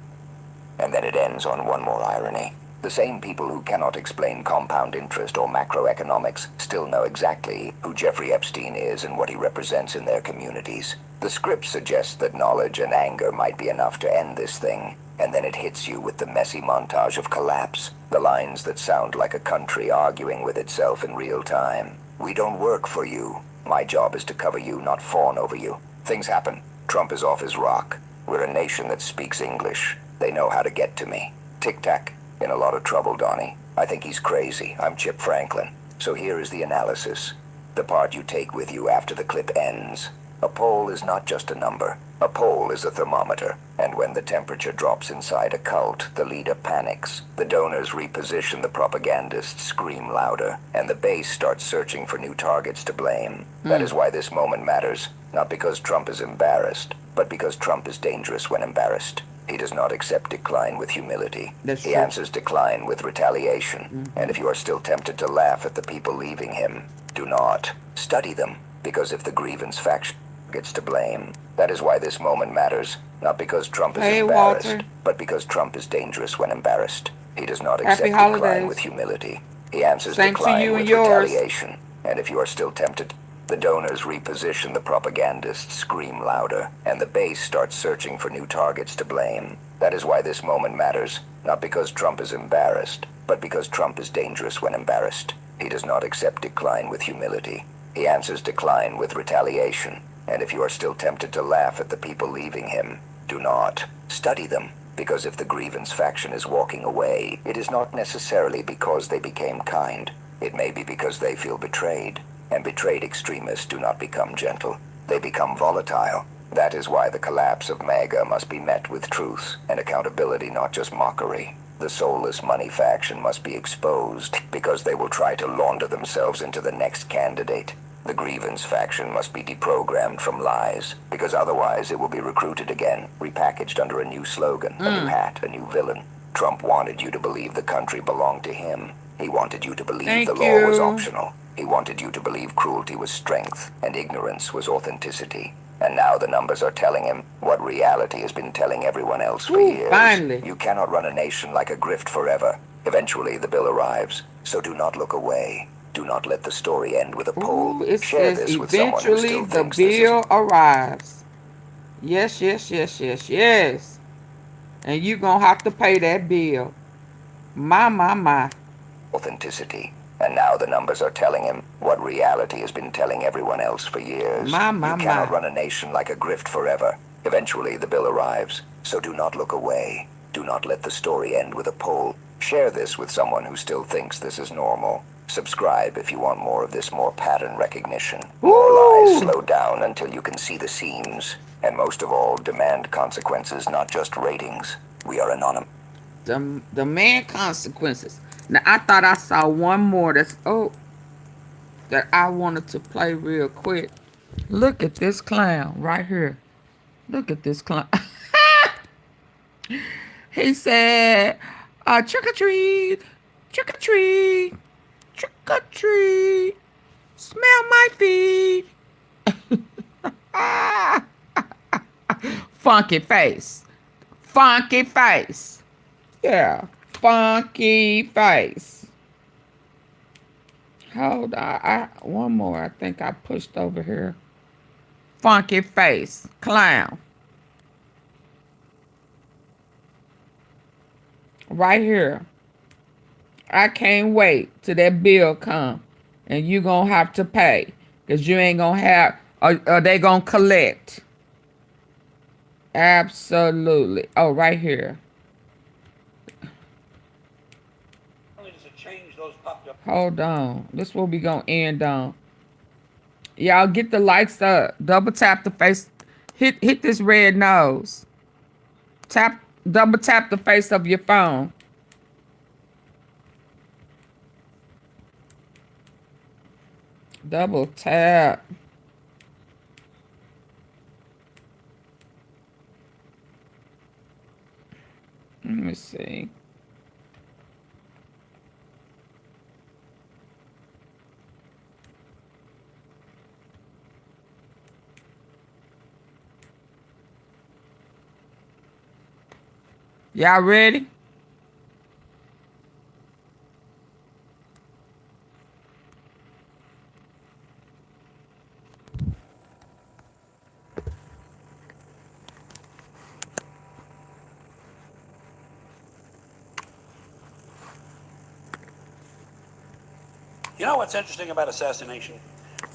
And then it ends on one more irony. The same people who cannot explain compound interest or macroeconomics still know exactly who Jeffrey Epstein is and what he represents in their communities. The script suggests that knowledge and anger might be enough to end this thing, and then it hits you with the messy montage of collapse, the lines that sound like a country arguing with itself in real time. We don't work for you. My job is to cover you, not fawn over you. Things happen. Trump is off his rock. We're a nation that speaks English. They know how to get to me. Tic-tac. In a lot of trouble, Donnie. I think he's crazy. I'm Chip Franklin. So here is the analysis. The part you take with you after the clip ends. A poll is not just a number. A poll is a thermometer. And when the temperature drops inside a cult, the leader panics. The donors reposition, the propagandists scream louder, and the base starts searching for new targets to blame. That is why this moment matters. Not because Trump is embarrassed, but because Trump is dangerous when embarrassed. He does not accept decline with humility. He answers decline with retaliation. And if you are still tempted to laugh at the people leaving him, do not. Study them, because if the grievance faction gets to blame, that is why this moment matters. Not because Trump is embarrassed, but because Trump is dangerous when embarrassed. He does not accept decline with humility. He answers decline with retaliation. And if you are still tempted, the donors reposition, the propagandists scream louder, and the base starts searching for new targets to blame. That is why this moment matters, not because Trump is embarrassed, but because Trump is dangerous when embarrassed. He does not accept decline with humility. He answers decline with retaliation. And if you are still tempted to laugh at the people leaving him, do not. Study them, because if the grievance faction is walking away, it is not necessarily because they became kind. It may be because they feel betrayed. And betrayed extremists do not become gentle. They become volatile. That is why the collapse of MAGA must be met with truth and accountability, not just mockery. The soulless money faction must be exposed because they will try to launder themselves into the next candidate. The grievance faction must be deprogrammed from lies because otherwise it will be recruited again, repackaged under a new slogan, a new hat, a new villain. Trump wanted you to believe the country belonged to him. He wanted you to believe the law was optional. He wanted you to believe cruelty was strength and ignorance was authenticity. And now the numbers are telling him what reality has been telling everyone else for years. Finally. You cannot run a nation like a grift forever. Eventually the bill arrives, so do not look away. Do not let the story end with a poll. Share this with someone who still thinks this is... Eventually the bill arrives. Yes, yes, yes, yes, yes. And you gonna have to pay that bill. My. Authenticity. And now the numbers are telling him what reality has been telling everyone else for years. You cannot run a nation like a grift forever. Eventually the bill arrives, so do not look away. Do not let the story end with a poll. Share this with someone who still thinks this is normal. Subscribe if you want more of this, more pattern recognition. More lies, slow down until you can see the seams. And most of all, demand consequences, not just ratings. We are anonymous. Demand consequences. Now, I thought I saw one more that I wanted to play real quick. Look at this clown right here. Look at this clown. He said, trick or treat, trick or treat, trick or treat, smell my feet. Funky face. Funky face. Yeah. Funky face. Hold on. One more. I think I pushed over here. Funky face. Clown. Right here. I can't wait till that bill come and you gonna have to pay because you ain't gonna have, or they gonna collect. Absolutely. Oh, right here. Hold on. This is what we gonna end on. Y'all get the likes up. Double tap the face. Hit this red nose. Double tap the face of your phone. Double tap. Let me see. Y'all ready? You know what's interesting about assassination?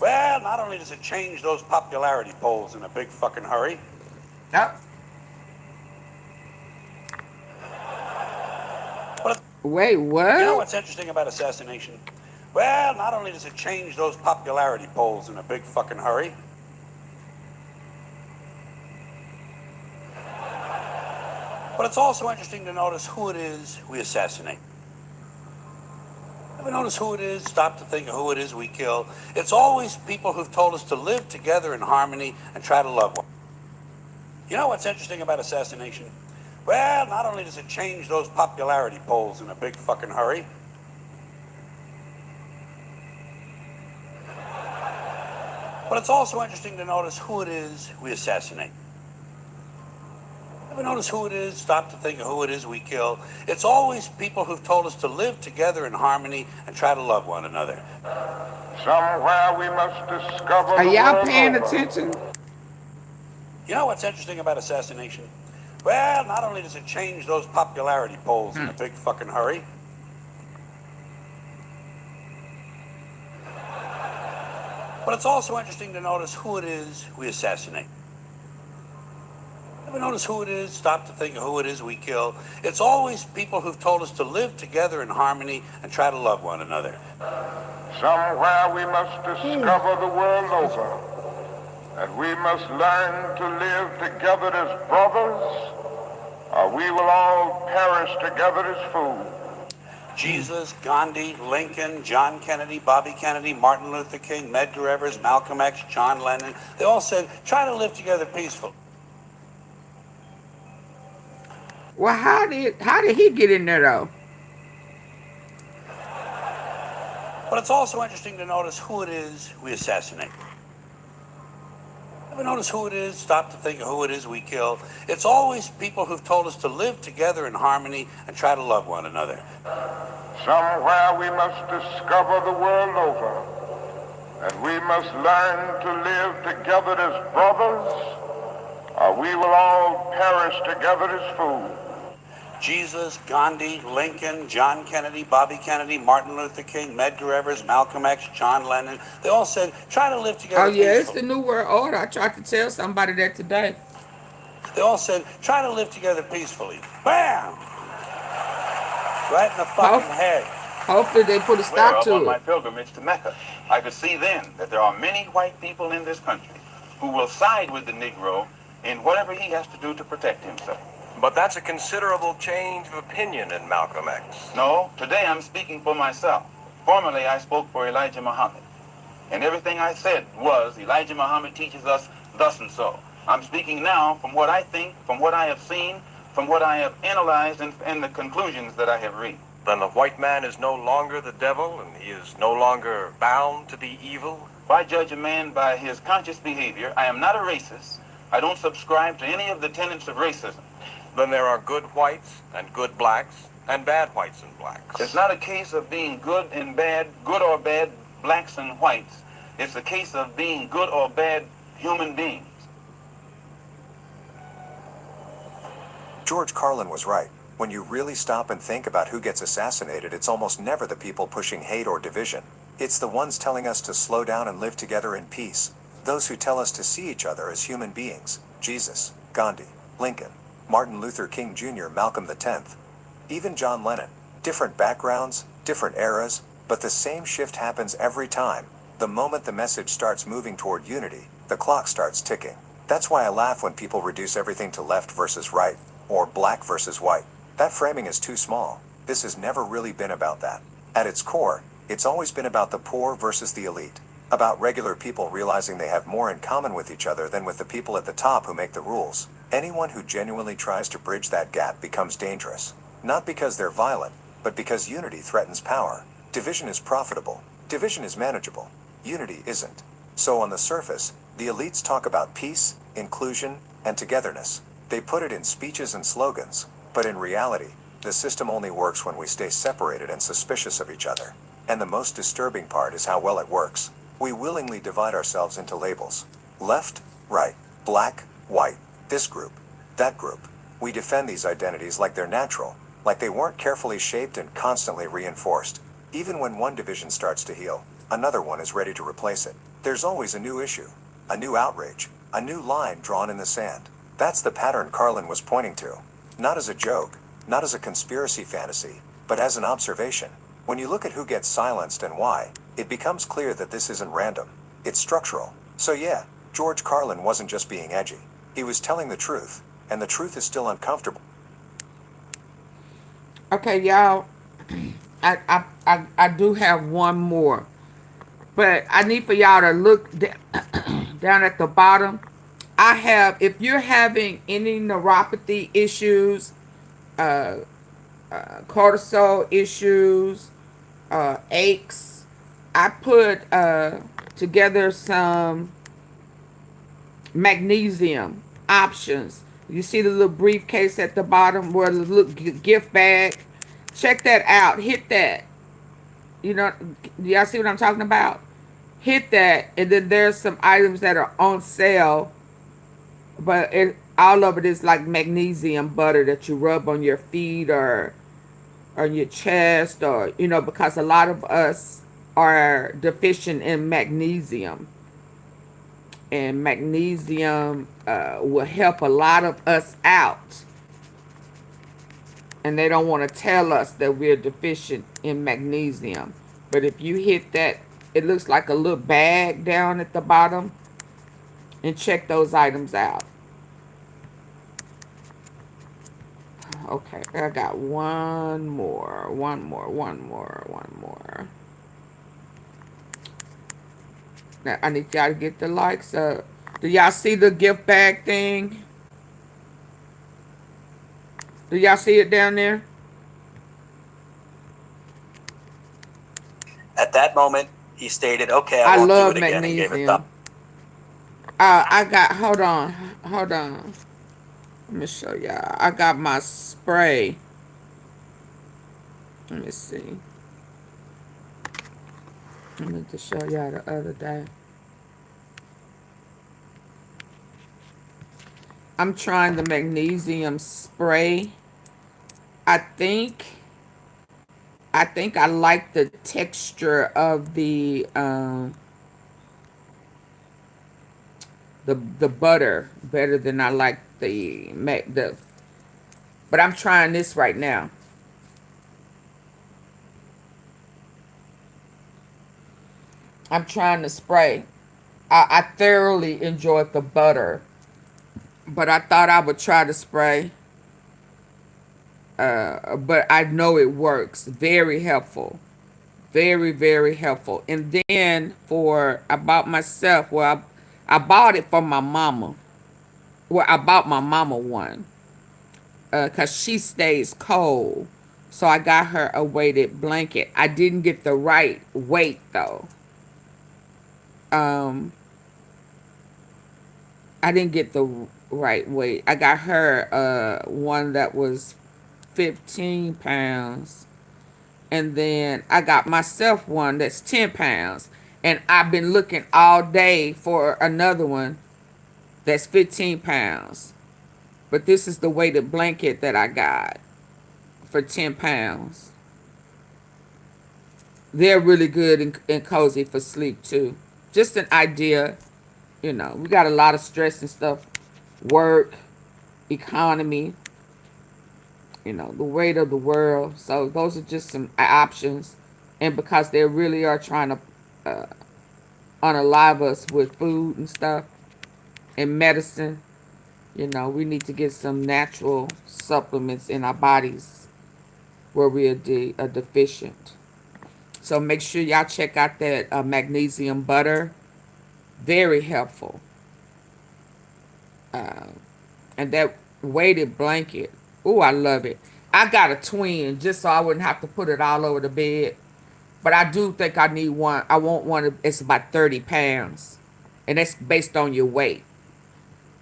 Well, not only does it change those popularity polls in a big fucking hurry. Yep. Wait, what? You know what's interesting about assassination? Well, not only does it change those popularity polls in a big fucking hurry. But it's also interesting to notice who it is we assassinate. Ever notice who it is? Stop to think of who it is we kill. It's always people who've told us to live together in harmony and try to love one. You know what's interesting about assassination? Well, not only does it change those popularity polls in a big fucking hurry. But it's also interesting to notice who it is we assassinate. Ever notice who it is? Stop to think of who it is we kill. It's always people who've told us to live together in harmony and try to love one another. Somewhere we must discover. Are y'all paying attention? You know what's interesting about assassination? Well, not only does it change those popularity polls in a big fucking hurry. But it's also interesting to notice who it is we assassinate. Ever notice who it is? Stop to think of who it is we kill. It's always people who've told us to live together in harmony and try to love one another. Somewhere we must discover the world over. And we must learn to live together as brothers, or we will all perish together as fools. Jesus, Gandhi, Lincoln, John Kennedy, Bobby Kennedy, Martin Luther King, Medgar Evers, Malcolm X, John Lennon, they all said, try to live together peacefully. Well, how did he get in there though? But it's also interesting to notice who it is we assassinate. Ever notice who it is? Stop to think of who it is we kill. It's always people who've told us to live together in harmony and try to love one another. Somewhere we must discover the world over. And we must learn to live together as brothers, or we will all perish together as fools. Jesus, Gandhi, Lincoln, John Kennedy, Bobby Kennedy, Martin Luther King, Medgar Evers, Malcolm X, John Lennon, they all said, try to live together. Oh yeah, it's the New World Order. I tried to tell somebody that today. They all said, try to live together peacefully. Bam! Right in the fucking head. Hopefully they put a stop to on it. my pilgrimage to Mecca, I could see then that there are many white people in this country who will side with the Negro in whatever he has to do to protect himself. But that's a considerable change of opinion in Malcolm X. No, today I'm speaking for myself. Formerly I spoke for Elijah Muhammad. And everything I said was, Elijah Muhammad teaches us thus and so. I'm speaking now from what I think, from what I have seen, from what I have analyzed, and the conclusions that I have reached. Then the white man is no longer the devil, and he is no longer bound to be evil? If I judge a man by his conscious behavior, I am not a racist, I don't subscribe to any of the tenets of racism. Then there are good whites and good blacks and bad whites and blacks. It's not a case of being good and bad, good or bad blacks and whites. It's a case of being good or bad human beings. George Carlin was right. When you really stop and think about who gets assassinated, it's almost never the people pushing hate or division. It's the ones telling us to slow down and live together in peace. Those who tell us to see each other as human beings. Jesus, Gandhi, Lincoln, Martin Luther King Jr., Malcolm X, even John Lennon. Different backgrounds, different eras, but the same shift happens every time. The moment the message starts moving toward unity, the clock starts ticking. That's why I laugh when people reduce everything to left versus right, or black versus white. That framing is too small. This has never really been about that. At its core, it's always been about the poor versus the elite. About regular people realizing they have more in common with each other than with the people at the top who make the rules. Anyone who genuinely tries to bridge that gap becomes dangerous. Not because they're violent, but because unity threatens power. Division is profitable. Division is manageable. Unity isn't. So on the surface, the elites talk about peace, inclusion, and togetherness. They put it in speeches and slogans, but in reality, the system only works when we stay separated and suspicious of each other. And the most disturbing part is how well it works. We willingly divide ourselves into labels. Left, right, black, white, this group, that group. We defend these identities like they're natural, like they weren't carefully shaped and constantly reinforced. Even when one division starts to heal, another one is ready to replace it. There's always a new issue, a new outrage, a new line drawn in the sand. That's the pattern Carlin was pointing to. Not as a joke, not as a conspiracy fantasy, but as an observation. When you look at who gets silenced and why, it becomes clear that this isn't random. It's structural. So yeah, George Carlin wasn't just being edgy. He was telling the truth, and the truth is still uncomfortable. Okay, y'all, I do have one more, but I need for y'all to look down at the bottom. I have, if you're having any neuropathy issues, cortisol issues, aches, I put together some magnesium options. You see the little briefcase at the bottom where the little gift bag. Check that out. Hit that. You know, y'all see what I'm talking about? Hit that, and then there's some items that are on sale, but all of it is like magnesium butter that you rub on your feet or on your chest, or because a lot of us are deficient in magnesium, and magnesium will help a lot of us out, and they don't want to tell us that we're deficient in magnesium. But if you hit that, it looks like a little bag down at the bottom, and check those items out. Okay, I got one more. Now, I need y'all to get the likes up. Do y'all see the gift bag thing? Do y'all see it down there? At that moment, he stated, okay, I won't do it again, and gave a thumb. I got, hold on. Let me show y'all. I got my spray. Let me see. I meant to show y'all the other day. I'm trying the magnesium spray. I think I like the texture of the butter better than I like the but I'm trying this right now. I'm trying the spray. I thoroughly enjoyed the butter, but I thought I would try the spray. But I know it works. Very helpful. Very, very helpful. And then I bought myself, I bought it for my mama. Well, I bought my mama one. Because she stays cold. So I got her a weighted blanket. I didn't get the right weight though. I didn't get the right weight. I got her one that was 15 pounds. And then I got myself one that's 10 pounds. And I've been looking all day for another one that's 15 pounds. But this is the weighted blanket that I got for 10 pounds. They're really good and cozy for sleep too. Just an idea. You know, we got a lot of stress and stuff. Work, economy, you know, the weight of the world. So those are just some options. And because they really are trying to unalive us with food and stuff and medicine, you know, we need to get some natural supplements in our bodies where we are deficient. So make sure y'all check out that magnesium butter. Very helpful. And that weighted blanket. Ooh, I love it. I got a twin just so I wouldn't have to put it all over the bed. But I do think I need one. I want one. It's about 30 pounds. And that's based on your weight.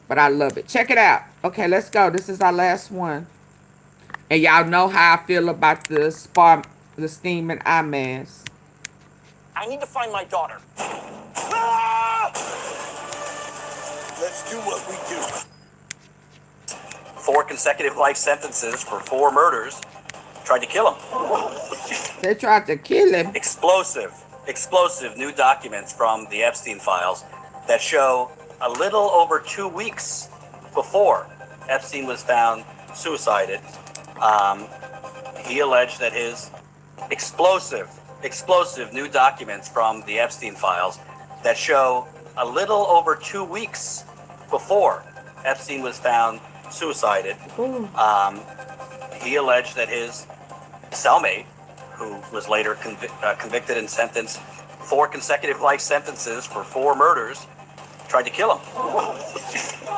But I love it. Check it out. Okay, let's go. This is our last one. And y'all know how I feel about the steaming eye mask. I need to find my daughter. Let's do what we do. 4 consecutive life sentences for 4 murders. Tried to kill him. They tried to kill him. Explosive new documents from the Epstein files that show a little over 2 weeks before Epstein was found suicided, he alleged that his explosive new documents from the Epstein files that show a little over 2 weeks before Epstein was found suicided, he alleged that his cellmate, who was later convicted and sentenced 4 consecutive life sentences for 4 murders, tried to kill him.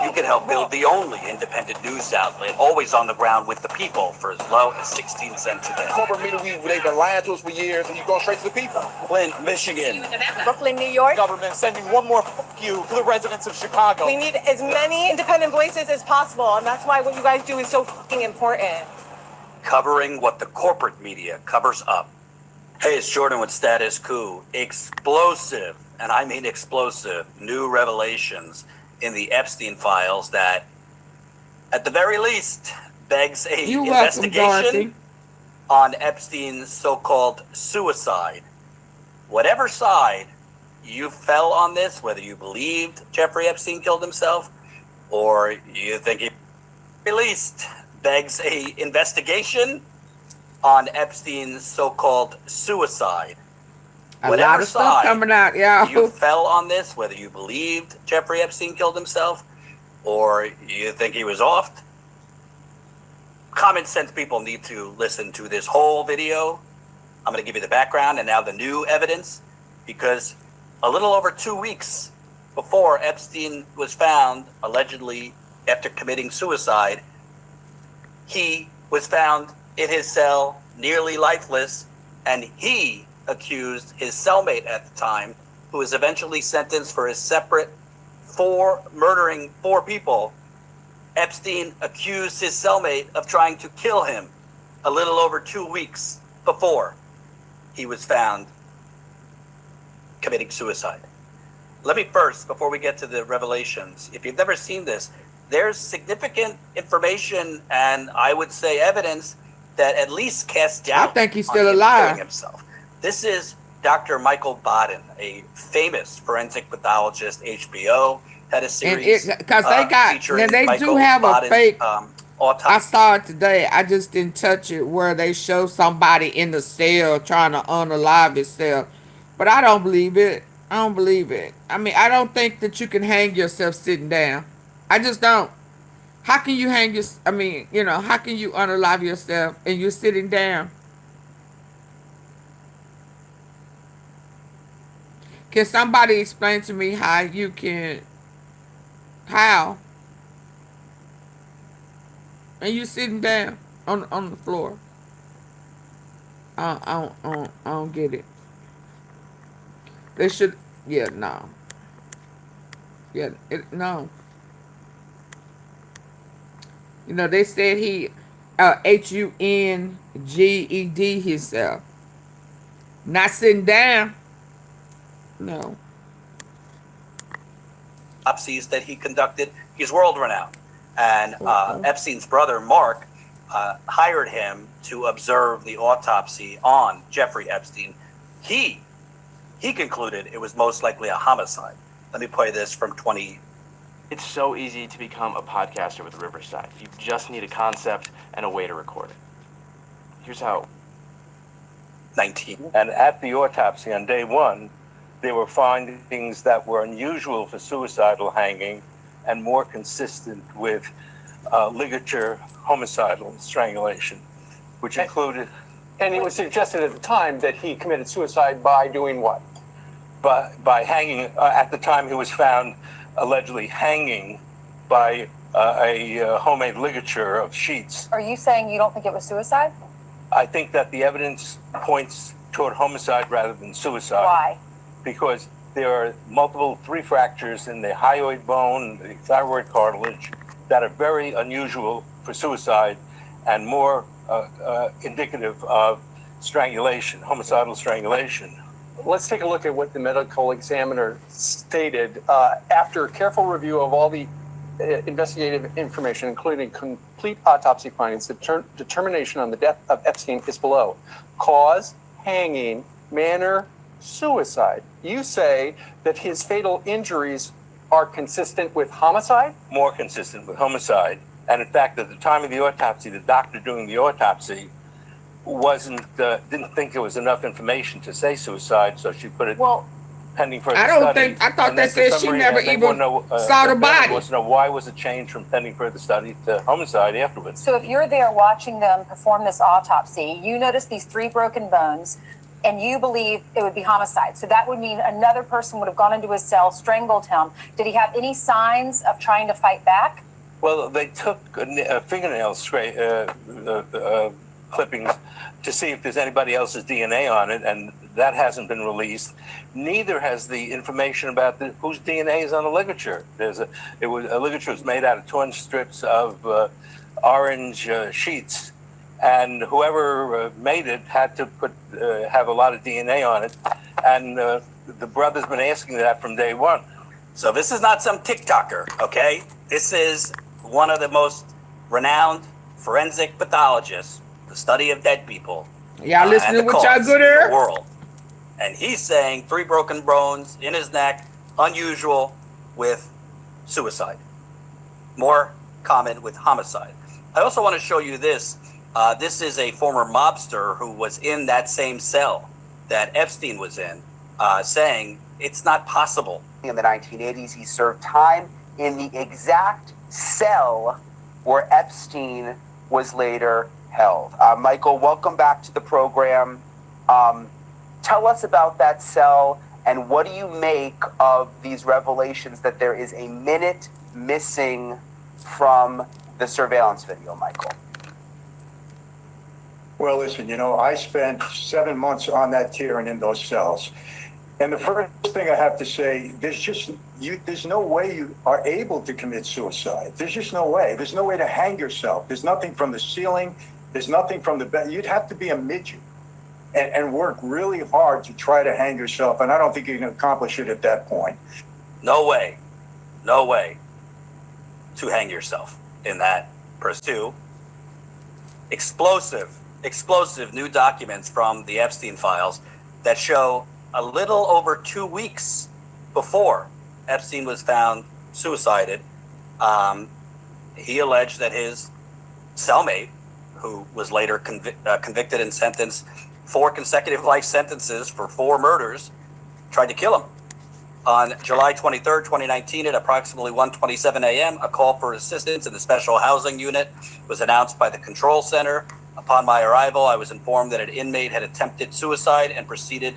You can help build the only independent news outlet always on the ground with the people for as low as 16 cents a day. Corporate media, they've been lying to us for years, and you go straight to the people. Flint, Michigan. Brooklyn, New York. Government sending one more fuck you to the residents of Chicago. We need as many independent voices as possible, and that's why what you guys do is so fucking important. Covering what the corporate media covers up. Hey, it's Jordan with Status Coup. Explosive, and I mean explosive, new revelations in the Epstein files that, at the very least, begs a investigation on Epstein's so-called suicide. Whatever side you fell on this, whether you believed Jeffrey Epstein killed himself or you think he, at the very least, begs a investigation on Epstein's so-called suicide. A lot of stuff coming out, y'all. You fell on this, whether you believed Jeffrey Epstein killed himself or you think he was off. Common sense people need to listen to this whole video. I'm going to give you the background and now the new evidence, because a little over 2 weeks before Epstein was found, allegedly after committing suicide, he was found in his cell, nearly lifeless, and he accused his cellmate at the time, who was eventually sentenced for his murdering 4 people. Epstein accused his cellmate of trying to kill him a little over 2 weeks before he was found committing suicide. Let me first, before we get to the revelations, if you've never seen this, there's significant information and I would say evidence that at least casts doubt. I think he's still alive. Himself. This is Dr. Michael Baden, a famous forensic pathologist. HBO had a series because they do have Baden's, a fake. I saw it today. I just didn't touch it where they show somebody in the cell trying to unalive himself, but I don't believe it. I mean, I don't think that you can hang yourself sitting down. I just don't. How can you hang your? I mean, you know, how can you unalive yourself and you're sitting down? Can somebody explain to me how you can? How? And you sitting down on the floor? I don't get it. They should. Yeah, no. Yeah, no. You know, they said he HUNGED himself. Not sitting down. No. Autopsies that he conducted. He's world renowned. And Epstein's brother, Mark, hired him to observe the autopsy on Jeffrey Epstein. He concluded it was most likely a homicide. Let me play this from 20. It's so easy to become a podcaster with Riverside. You just need a concept and a way to record it. Here's how. 19. And at the autopsy on day one, there were findings that were unusual for suicidal hanging and more consistent with ligature homicidal strangulation, which included... And it was suggested at the time that he committed suicide by doing what? By hanging. At the time he was found allegedly hanging by a homemade ligature of sheets. Are you saying you don't think it was suicide? I think that the evidence points toward homicide rather than suicide. Why? Because there are multiple 3 fractures in the hyoid bone, the thyroid cartilage, that are very unusual for suicide and more indicative of strangulation, homicidal strangulation. Let's take a look at what the medical examiner stated. After a careful review of all the investigative information, including complete autopsy findings, the determination on the death of Epstein is below. Cause, hanging, manner, suicide. You say that his fatal injuries are consistent with homicide? More consistent with homicide. And in fact, at the time of the autopsy, the doctor doing the autopsy didn't think there was enough information to say suicide, so she put it pending further study. I thought they said she never even saw the body. Wants to know why was it changed from pending further study to homicide afterwards. So if you're there watching them perform this autopsy, you notice these 3 broken bones, and you believe it would be homicide. So that would mean another person would have gone into his cell, strangled him. Did he have any signs of trying to fight back? Well, they took fingernail clippings to see if there's anybody else's DNA on it, and that hasn't been released. Neither has the information about whose DNA is on the ligature. A ligature was made out of torn strips of orange sheets, and whoever made it had to have a lot of DNA on it, and the brother's been asking that from day one. So this is not some TikToker, okay? This is one of the most renowned forensic pathologists, the study of dead people. Y'all listening with y'all good in ear? the world. And he's saying 3 broken bones in his neck, unusual with suicide. More common with homicide. I also want to show you this. This is a former mobster who was in that same cell that Epstein was in, saying it's not possible. In the 1980s, he served time in the exact cell where Epstein was later held. Michael, welcome back to the program. Tell us about that cell, and what do you make of these revelations that there is a minute missing from the surveillance video, Michael? Well, listen, I spent 7 months on that tier and in those cells. And the first thing I have to say, there's no way you are able to commit suicide. There's just no way. There's no way to hang yourself. There's nothing from the ceiling. There's nothing from the bed. You'd have to be a midget and work really hard to try to hang yourself. And I don't think you can accomplish it at that point. No way to hang yourself in that pursuit. Explosive new documents from the Epstein files that show a little over 2 weeks before Epstein was found suicided, he alleged that his cellmate, who was later convicted and sentenced 4 consecutive life sentences for 4 murders, tried to kill him. On July 23rd, 2019, at approximately 1:27 a.m., a call for assistance in the special housing unit was announced by the control center. Upon my arrival, I was informed that an inmate had attempted suicide and proceeded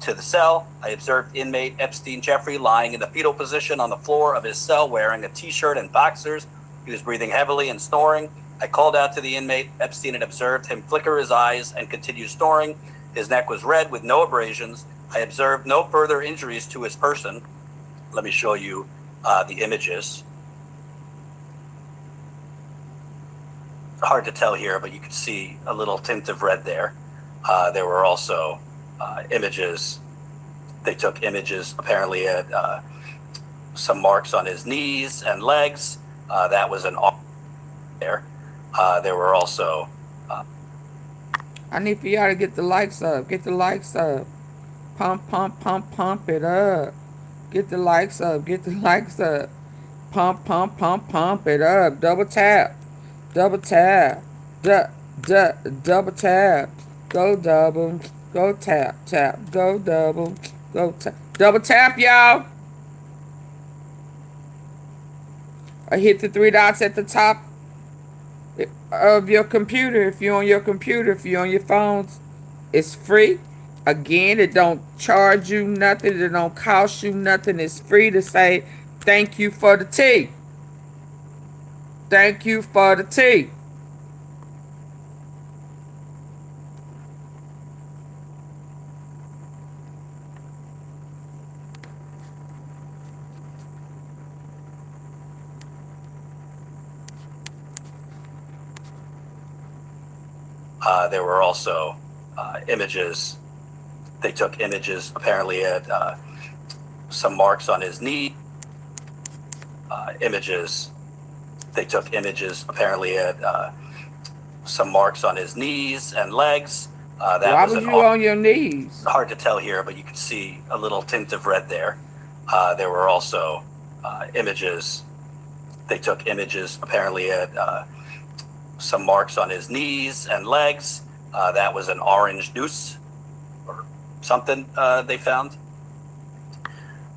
to the cell. I observed inmate Epstein Jeffrey lying in the fetal position on the floor of his cell wearing a t-shirt and boxers. He was breathing heavily and snoring. I called out to the inmate. Epstein had observed him flicker his eyes and continue snoring. His neck was red with no abrasions. I observed no further injuries to his person. Let me show you the images. hard to tell here, but you can see a little tint of red there. There were also images. They took images, apparently at some marks on his knees and legs. That was an there. There were also. I need for y'all to get the likes up. Get the likes up. Pump, pump, pump, pump it up. Get the likes up. Get the likes up. Pump, pump, pump, pump it up. Double tap. Double tap. Double tap. Go double. Go tap, tap. Go double. Go tap. Double tap, y'all. Or hit the 3 dots at the top of your computer. If you're on your computer, if you're on your phones, it's free. Again, it don't charge you nothing. It don't cost you nothing. It's free to say thank you for the tea. Thank you for the tea. There were also images. They took images, apparently at some marks on his knee. Images. They took images, apparently at some marks on his knees and legs. Why was you on your knees? Hard to tell here, but you can see a little tint of red there. There were also images. They took images, apparently at some marks on his knees and legs. That was an orange noose or something they found.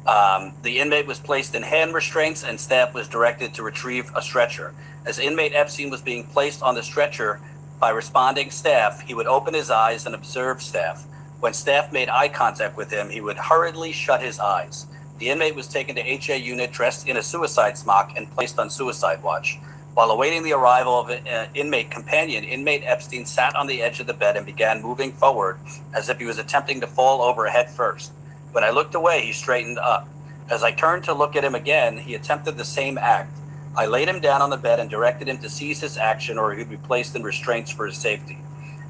The inmate was placed in hand restraints and staff was directed to retrieve a stretcher. As inmate Epstein was being placed on the stretcher by responding staff, he would open his eyes and observe staff. When staff made eye contact with him, he would hurriedly shut his eyes. The inmate was taken to HA unit dressed in a suicide smock and placed on suicide watch. While awaiting the arrival of an inmate companion, inmate Epstein sat on the edge of the bed and began moving forward as if he was attempting to fall over head first. When I looked away, he straightened up. As I turned to look at him again, he attempted the same act. I laid him down on the bed and directed him to cease his action or he'd be placed in restraints for his safety.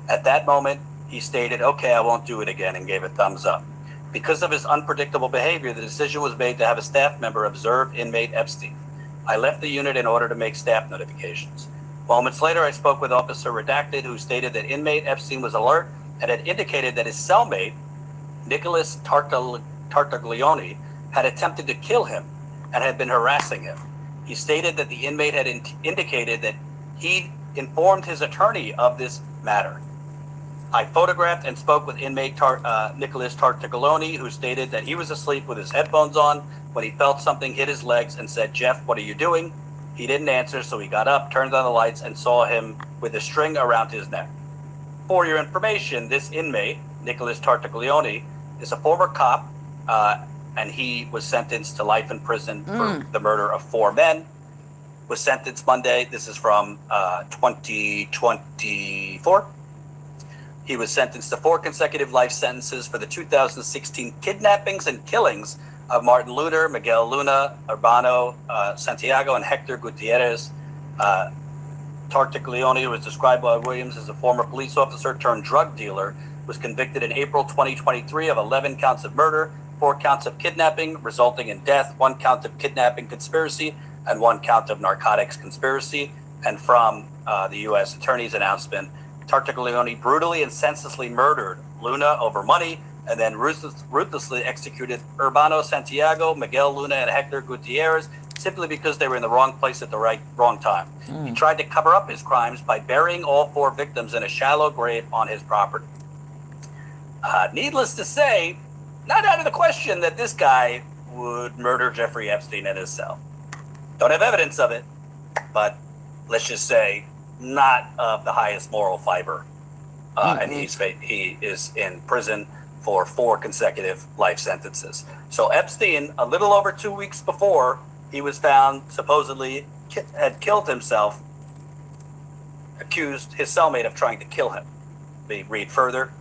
At that moment, he stated, "Okay, I won't do it again," and gave a thumbs up. Because of his unpredictable behavior, the decision was made to have a staff member observe inmate Epstein. I left the unit in order to make staff notifications. Moments later, I spoke with Officer Redacted, who stated that inmate Epstein was alert and had indicated that his cellmate, Nicholas Tartaglione, had attempted to kill him and had been harassing him. He stated that the inmate had indicated that he informed his attorney of this matter. I photographed and spoke with inmate Nicholas Tartaglione, who stated that he was asleep with his headphones on when he felt something hit his legs and said, "Jeff, what are you doing?" He didn't answer, so he got up, turned on the lights, and saw him with a string around his neck. For your information, this inmate, Nicholas Tartaglione, is a former cop, and he was sentenced to life in prison for the murder of 4 men. Was sentenced Monday. This is from 2024. He was sentenced to 4 consecutive life sentences for the 2016 kidnappings and killings of Martin Luther, Miguel Luna, Urbano Santiago, and Hector Gutierrez. Tartaglione, who was described by Williams as a former police officer turned drug dealer, was convicted in April 2023 of 11 counts of murder, 4 counts of kidnapping resulting in death, 1 count of kidnapping conspiracy, and 1 count of narcotics conspiracy. And from the U.S. Attorney's announcement, Tartaglione brutally and senselessly murdered Luna over money and then ruthlessly executed Urbano Santiago, Miguel Luna, and Hector Gutierrez simply because they were in the wrong place at the wrong time. He tried to cover up his crimes by burying all 4 victims in a shallow grave on his property. Needless to say, not out of the question that this guy would murder Jeffrey Epstein in his cell. Don't have evidence of it, but let's just say not of the highest moral fiber. And he is in prison for 4 consecutive life sentences. So Epstein, a little over 2 weeks before he was found supposedly had killed himself, accused his cellmate of trying to kill him. We read further.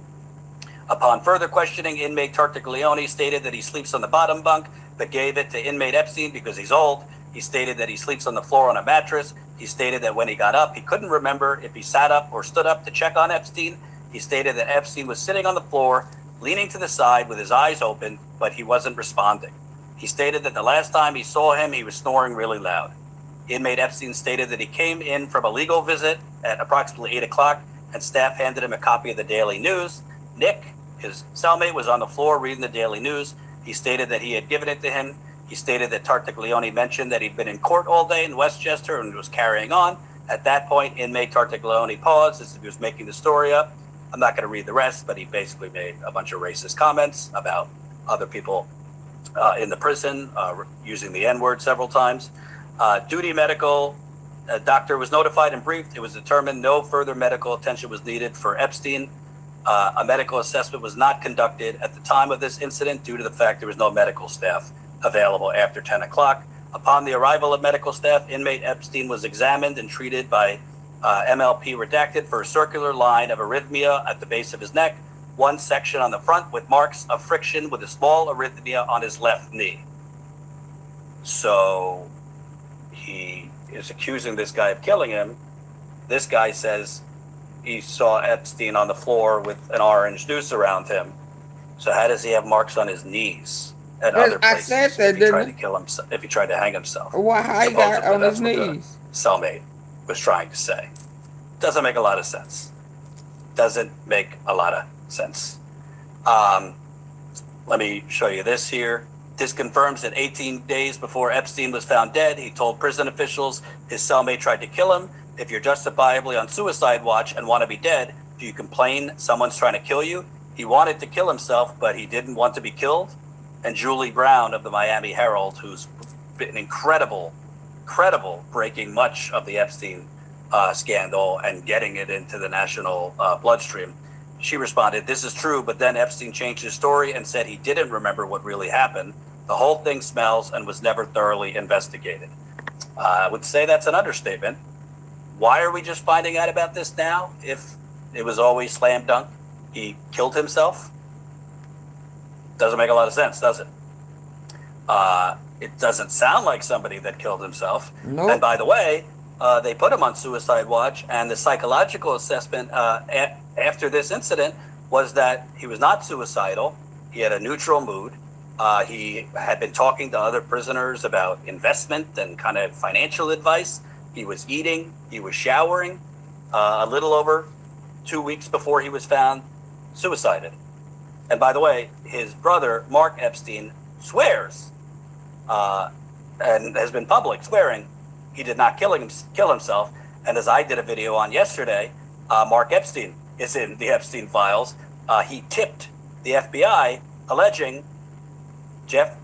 Upon further questioning, inmate Tartaglione stated that he sleeps on the bottom bunk, but gave it to inmate Epstein because he's old. He stated that he sleeps on the floor on a mattress. He stated that when he got up, he couldn't remember if he sat up or stood up to check on Epstein. He stated that Epstein was sitting on the floor, leaning to the side with his eyes open, but he wasn't responding. He stated that the last time he saw him, he was snoring really loud. Inmate Epstein stated that he came in from a legal visit at approximately 8 o'clock, and staff handed him a copy of the Daily News. Nick, his cellmate, was on the floor reading the Daily News. He stated that he had given it to him. He stated that Tartaglione mentioned that he'd been in court all day in Westchester and was carrying on. At that point, inmate Tartaglione paused as if he was making the story up. I'm not going to read the rest, but he basically made a bunch of racist comments about other people in the prison, using the N-word several times. Duty medical, a doctor was notified and briefed. It was determined no further medical attention was needed for Epstein. A medical assessment was not conducted at the time of this incident due to the fact there was no medical staff available after 10 o'clock. Upon the arrival of medical staff, inmate Epstein was examined and treated by MLP redacted for a circular line of arrhythmia at the base of his neck, one section on the front with marks of friction with a small arrhythmia on his left knee. So he is accusing this guy of killing him. This guy says he saw Epstein on the floor with an orange noose around him. So how does he have marks on his knees and other places? I said that, didn't I? If he tried to hang himself? Why, how he got Supposedly, on his that's what the knees? cellmate was trying to say. Doesn't make a lot of sense. Doesn't make a lot of sense. Let me show you this here. This confirms that 18 days before Epstein was found dead, he told prison officials his cellmate tried to kill him. If you're justifiably on suicide watch and want to be dead, do you complain someone's trying to kill you? He wanted to kill himself, but he didn't want to be killed. And Julie Brown of the Miami Herald, who's been incredible breaking much of the Epstein scandal and getting it into the national bloodstream. She responded, "This is true, but then Epstein changed his story and said he didn't remember what really happened. The whole thing smells and was never thoroughly investigated." I would say that's an understatement. Why are we just finding out about this now if it was always slam dunk? He killed himself? Doesn't make a lot of sense, does it? It doesn't sound like somebody that killed himself. Nope. And by the way, they put him on suicide watch, and the psychological assessment after this incident was that he was not suicidal. He had a neutral mood. He had been talking to other prisoners about investment and kind of financial advice. He was eating, he was showering, a little over 2 weeks before he was found suicided. And by the way, his brother, Mark Epstein, swears, and has been public swearing he did not kill himself. And as I did a video on yesterday, Mark Epstein is in the Epstein files. He tipped the FBI, alleging Jeff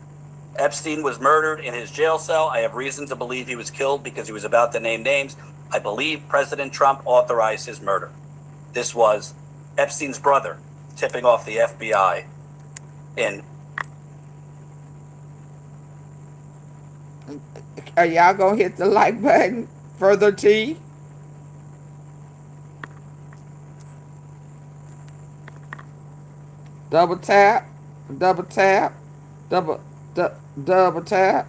Epstein was murdered in his jail cell. I have reason to believe he was killed because he was about to name names. I believe President Trump authorized his murder. This was Epstein's brother tipping off the FBI in. Are y'all gonna hit the like button? Further T? Double tap, double tap, double tap.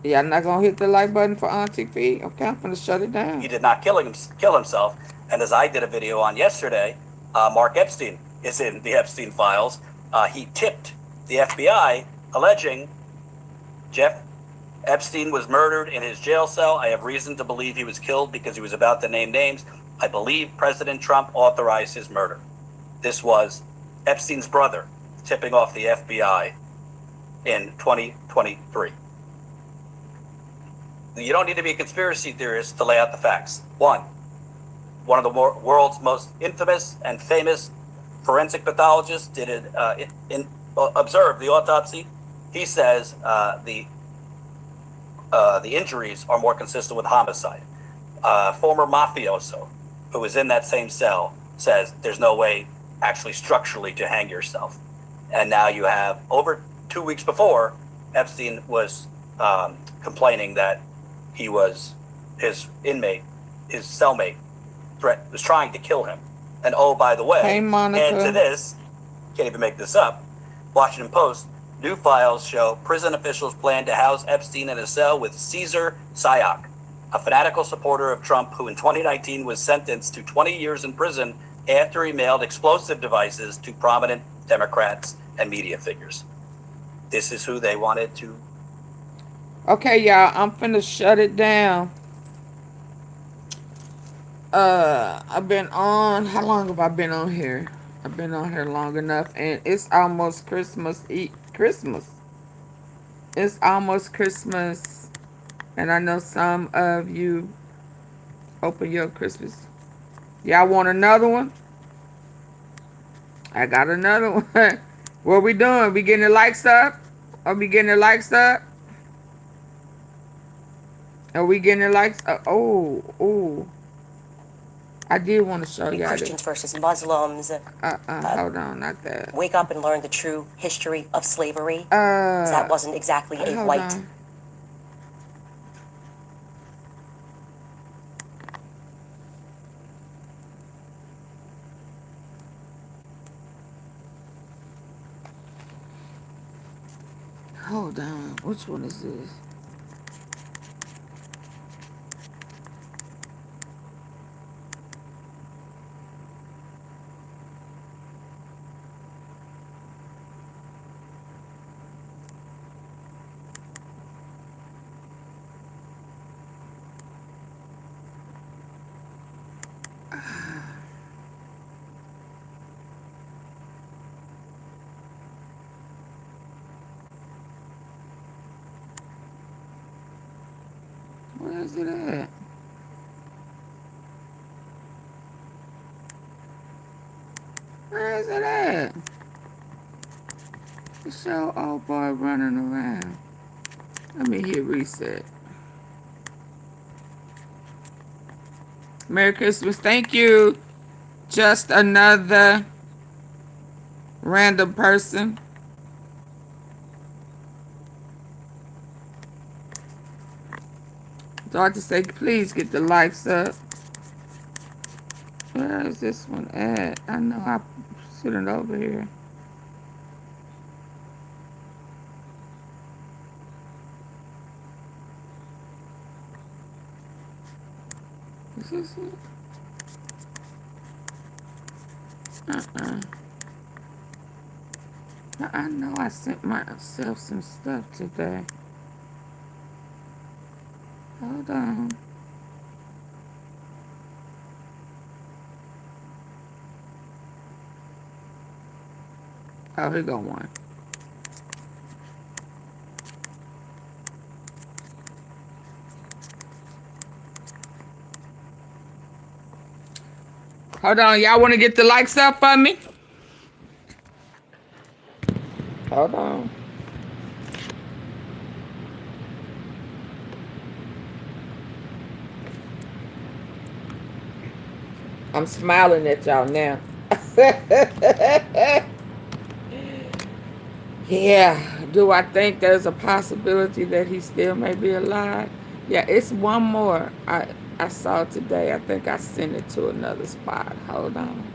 Y'all not gonna hit the like button for AunTeaFee? Okay, I'm gonna shut it down. He did not kill himself. And as I did a video on yesterday, Mark Epstein is in the Epstein files. He tipped the FBI, alleging Jeff Epstein was murdered in his jail cell. I have reason to believe he was killed because he was about to name names. I believe President Trump authorized his murder. This was Epstein's brother tipping off the FBI in 2023. You don't need to be a conspiracy theorist to lay out the facts. One of the world's most infamous and famous forensic pathologists observed the autopsy. He says the injuries are more consistent with homicide. Former mafioso who was in that same cell says there's no way actually structurally to hang yourself. And now you have, over 2 weeks before, Epstein was complaining that his cellmate was trying to kill him. And oh, by the way, Hey, Monica. add to this, can't even make this up, Washington Post, New files show prison officials plan to house Epstein in a cell with Caesar Sayoc, a fanatical supporter of Trump who in 2019 was sentenced to 20 years in prison after he mailed explosive devices to prominent Democrats and media figures. This is who they wanted to. Okay, y'all, I'm finna shut it down. I've been on, how long have I been on here? I've been on here long enough, and it's almost Christmas. It's almost Christmas, and I know some of you open your Christmas. Y'all want another one? I got another one. What we doing? We getting the likes up? Are we getting the likes up? Are we getting the likes up? Oh. I did want to show y'all Christians this. versus Muslims. Hold on, not that. Wake up and learn the true history of slavery. 'Cause that wasn't exactly a hold white. on. Hold on. Which one is this? Where is it at? Where is it at? The show old boy running around. Let me hit reset. Merry Christmas. Thank you. Just another random person. Doctor say, please get the likes up. Where is this one at? I know I put it over here. Is this it? I know I sent myself some stuff today. Hold on. Oh, here go one. Hold on, y'all want to get the likes up for me? Hold on. I'm smiling at y'all now. Yeah, do I think there's a possibility that he still may be alive? Yeah, it's one more I saw today. I think I sent it to another spot. Hold on.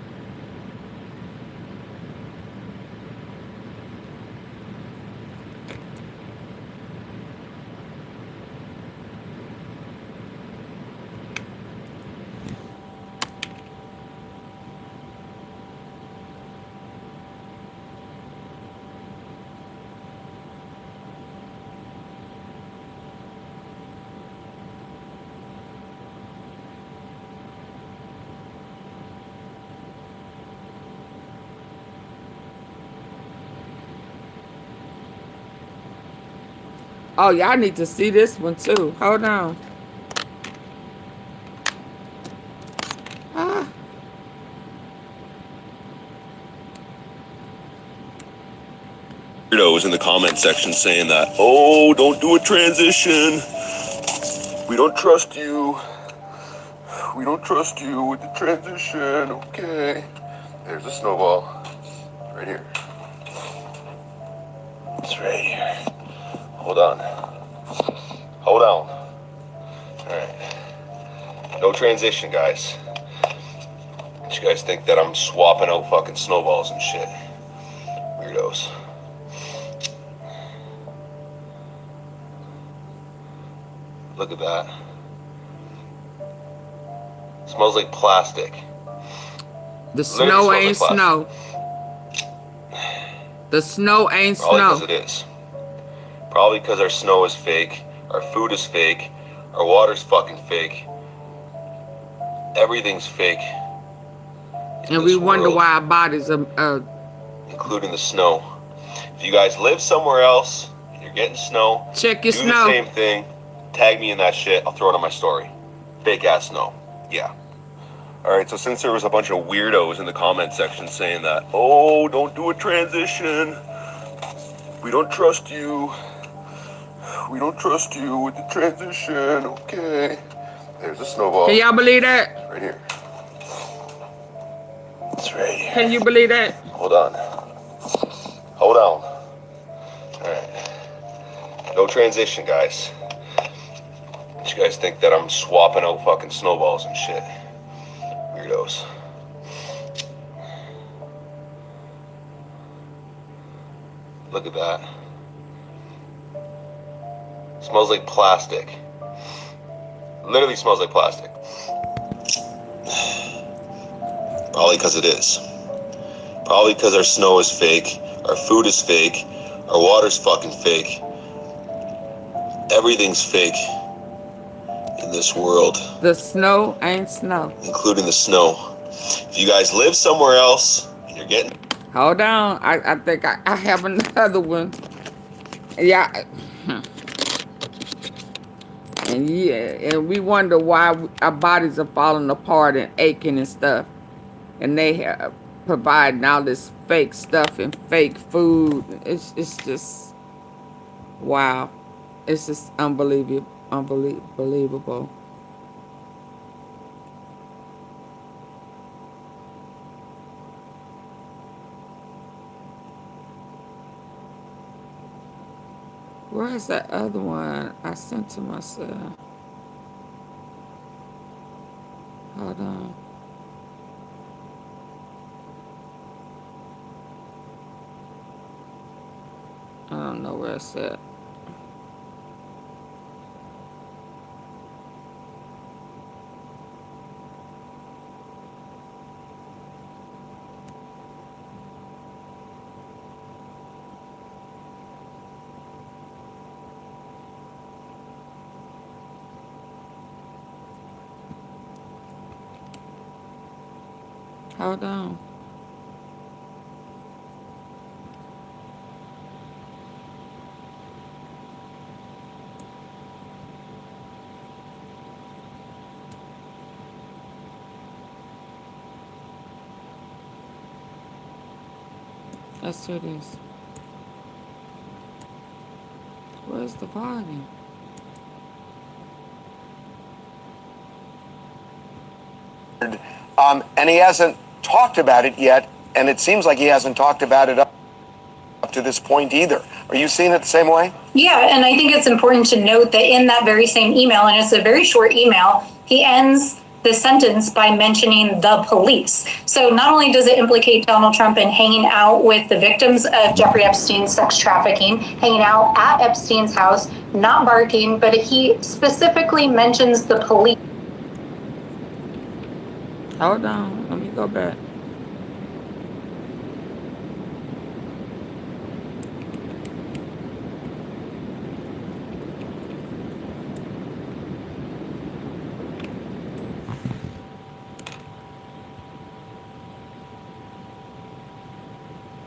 Oh, y'all need to see this one too. Hold on. Weirdos in the comment section saying that, oh, don't do a transition. We don't trust you. We don't trust you with the transition. Okay. There's a snowball. Right here. It's right here. Hold on. Hold on. Alright. No transition, guys. You guys think that I'm swapping out fucking snowballs and shit. Weirdos. Look at that. Smells like plastic. The Literally snow smells ain't like plastic. snow. The snow ain't Probably because snow. it is. Probably because our snow is fake, our food is fake, our water's fucking fake. Everything's fake. And we wonder why our bodies are including the snow. If you guys live somewhere else and you're getting snow, check your do snow. the same thing. Tag me in that shit. I'll throw it on my story. Fake ass snow. Yeah. Alright, so since there was a bunch of weirdos in the comment section saying that, oh, don't do a transition. We don't trust you. We don't trust you with the transition. Okay. There's a snowball. Can y'all believe that? Right here. It's right here. Can you believe that? Hold on. Hold on. Alright. No transition, guys. You guys think that I'm swapping out fucking snowballs and shit. Weirdos. Look at that. Smells like plastic. Literally smells like plastic. Probably because it is. Probably because our snow is fake, our food is fake, our water's fucking fake. Everything's fake in this world. The snow ain't snow. Including the snow. If you guys live somewhere else and you're getting... Hold on. I think I have another one. Yeah. And we wonder why our bodies are falling apart and aching and stuff. And they providing all this fake stuff and fake food. It's just, wow. It's just unbelievable. Where's that other one I sent to myself? Hold on. I don't know where it's at. Hold on. Let's do this. Where's the volume? And he hasn't talked about it yet, and it seems like he hasn't talked about it up to this point either. Are you seeing it the same way? Yeah, and I think it's important to note that in that very same email, and it's a very short email, he ends the sentence by mentioning the police. So not only does it implicate Donald Trump in hanging out with the victims of Jeffrey Epstein's sex trafficking, hanging out at Epstein's house, not barking, but he specifically mentions the police. Hold on, let me go back.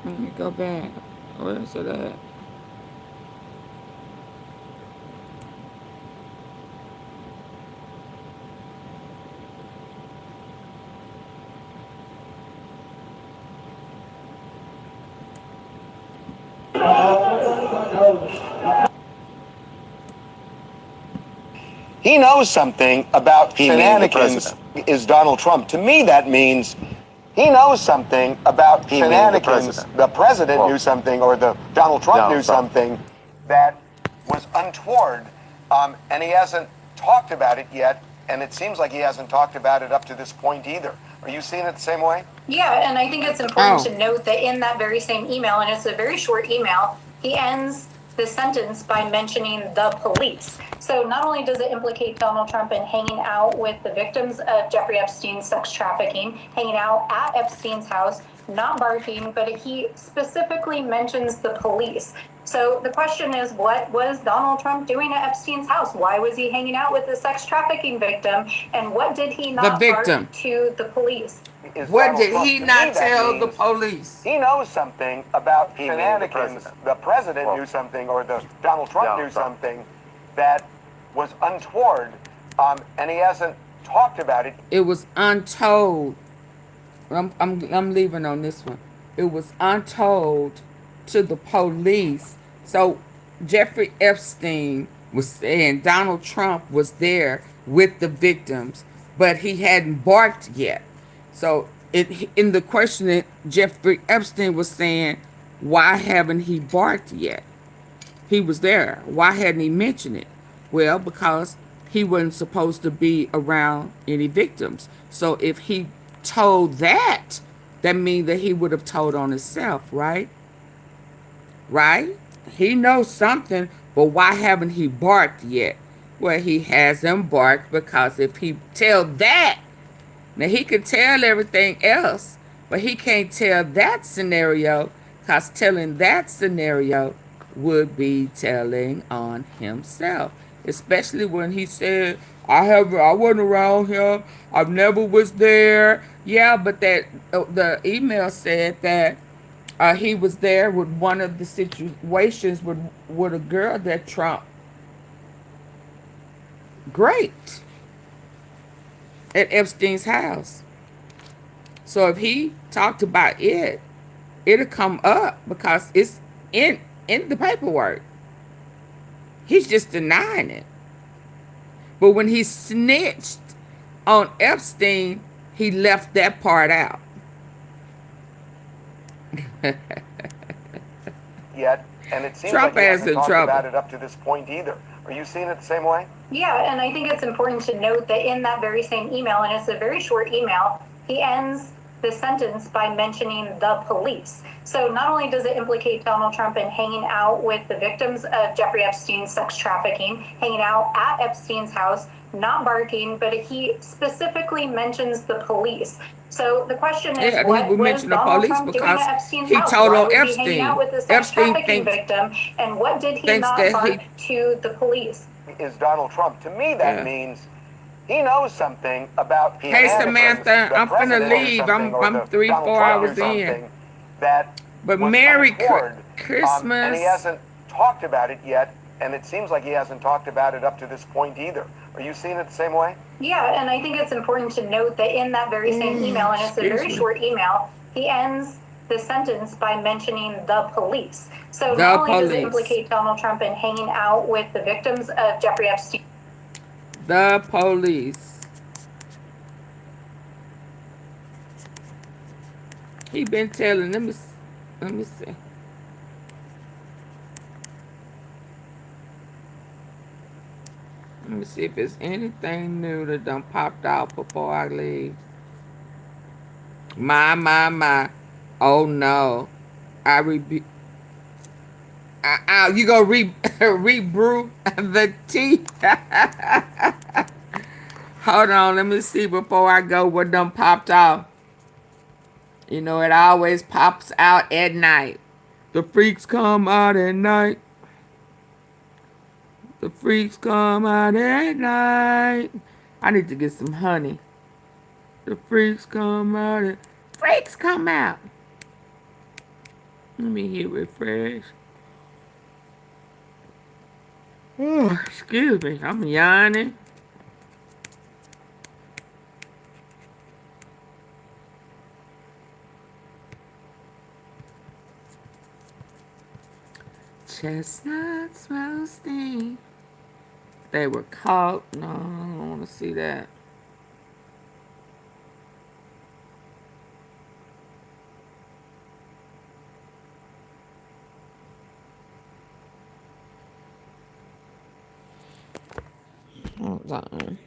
Let me go back. Where is it at? He knows something about shenanigans is Donald Trump. To me, that means he knows something about shenanigans. The president knew something, or the Donald Trump knew something that was untoward, and he hasn't talked about it yet, and it seems like he hasn't talked about it up to this point either. Are you seeing it the same way? Yeah, and I think it's important to note that in that very same email, and it's a very short email, he ends the sentence by mentioning the police. So not only does it implicate Donald Trump in hanging out with the victims of Jeffrey Epstein's sex trafficking, hanging out at Epstein's house, not barking, but he specifically mentions the police. So the question is, what was Donald Trump doing at Epstein's house? Why was he hanging out with the sex trafficking victim? And what did he not bark to the police? What did he not tell the police? He knows something about shenanigans. The president knew something, or the Donald Trump knew something that was untoward, and he hasn't talked about it. It was untold. I'm leaving on this one. It was untold to the police. So Jeffrey Epstein was saying Donald Trump was there with the victims, but he hadn't barked yet. So in the question, Jeffrey Epstein was saying, why haven't he barked yet? He was there. Why hadn't he mentioned it? Well, because he wasn't supposed to be around any victims. So if he told that, that means that he would have told on himself, right? Right? He knows something, but why haven't he barked yet? Well, he hasn't barked because if he tell that, now he could tell everything else, but he can't tell that scenario, because telling that scenario would be telling on himself. Especially when he said, I wasn't around him, I never was there. Yeah, but that the email said that he was there with one of the situations with a girl that Trump great at Epstein's house. So if he talked about it, it'll come up because it's in the paperwork. He's just denying it. But when he snitched on Epstein, he left that part out. Yet, and it seems Trump like he has hasn't in talked trouble. about it up to this point either. Are you seeing it the same way? Yeah, and I think it's important to note that in that very same email, and it's a very short email, he ends the sentence by mentioning the police. So not only does it implicate Donald Trump in hanging out with the victims of Jeffrey Epstein's sex trafficking, hanging out at Epstein's house, not barking, but he specifically mentions the police. So the question is, Yeah, what he would was mention the Donald police Trump doing because at Epstein's he house? told Why on was he hanging out Epstein. with the sex Epstein trafficking thinks victim? And what did he not that bark to the police? Is Donald Trump. To me, that means he knows something about Hey, Samantha, I'm finna leave. I'm 3-4 hours in. That but was Merry untoward, Christmas. and he hasn't talked about it yet, and it seems like he hasn't talked about it up to this point either. Are you seeing it the same way? Yeah, and I think it's important to note that in that very same email, and it's a very short email, he ends the sentence by mentioning the police. So not only does it implicate Donald Trump in hanging out with the victims of Jeffrey Epstein. The police. He been telling, let me see. Let me see if there's anything new that done popped out before I leave. My. Oh no. You go re-brew the tea. Hold on, let me see before I go what done popped out. You know, it always pops out at night. The freaks come out at night. The freaks come out at night. I need to get some honey. The freaks come out. Freaks come out. Let me hit refresh. Oh, excuse me. I'm yawning. Chestnuts roasting. They were caught. No, I don't want to see that. Hold on.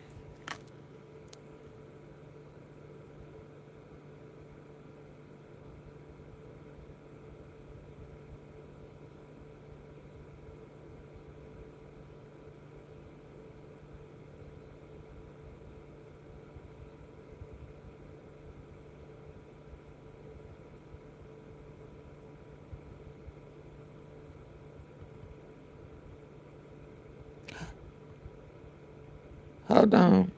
Hold on.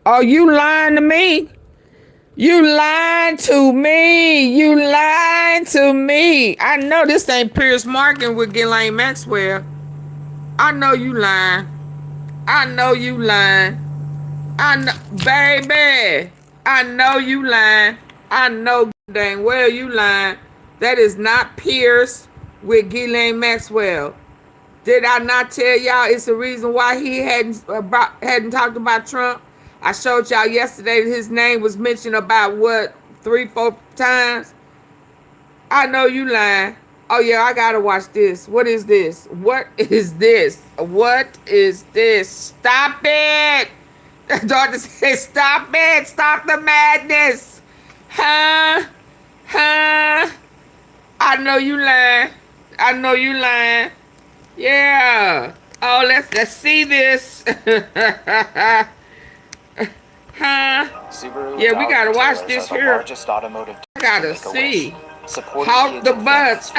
Oh, you lying to me? You lying to me. You lying to me. I know this ain't Pierce Morgan with Ghislaine Maxwell. I know you lying. I know you lying. I know, baby. I know you lying. I know dang well you lying. That is not Pierce with Ghislaine Maxwell. Did I not tell y'all it's the reason why he hadn't talked about Trump? I showed y'all yesterday that his name was mentioned about what 3-4 times. I know you lying. Oh yeah, I gotta watch this. What is this? What is this? What is this? Stop it! Daughter said, "Stop it! Stop the madness!" Huh? Huh? I know you lying. I know you lying. Yeah. Oh, let's see this. Huh? Yeah, we gotta watch this here. I gotta see. Halt the bus.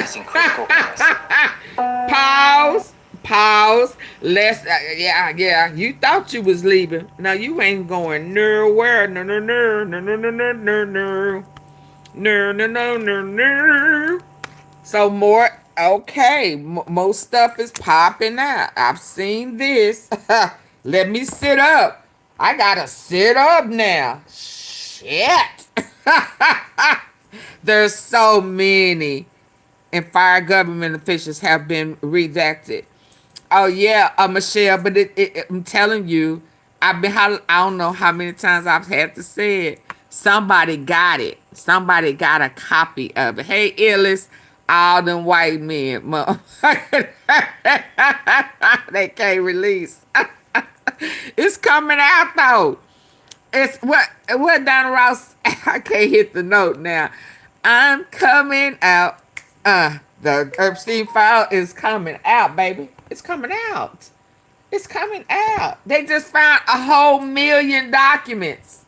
Pause. Pause. Let's. Yeah. You thought you was leaving. Now you ain't going nowhere. No. No. So more, okay, more stuff is popping out. I've seen this. Let me sit up. I gotta sit up now. Shit. There's so many. And fire government officials have been redacted. Oh yeah, Michelle, but I'm telling you, I don't know how many times I've had to say it. Somebody got it. Somebody got a copy of it. Hey, Illis, all them white men, they can't release. It's coming out though. It's what Donna Ross. I can't hit the note now. I'm coming out. The Epstein file is coming out, baby. It's coming out. It's coming out. They just found a whole million documents.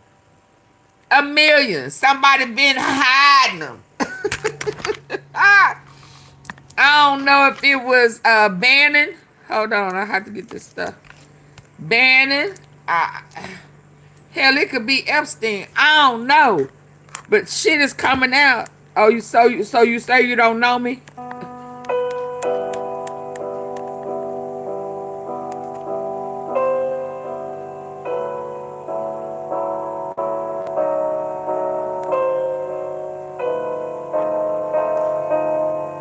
1 million. Somebody been hiding them. I don't know if it was Bannon. Hold on, I have to get this stuff. Bannon. Hell, it could be Epstein. I don't know. But shit is coming out. Oh, you say you don't know me?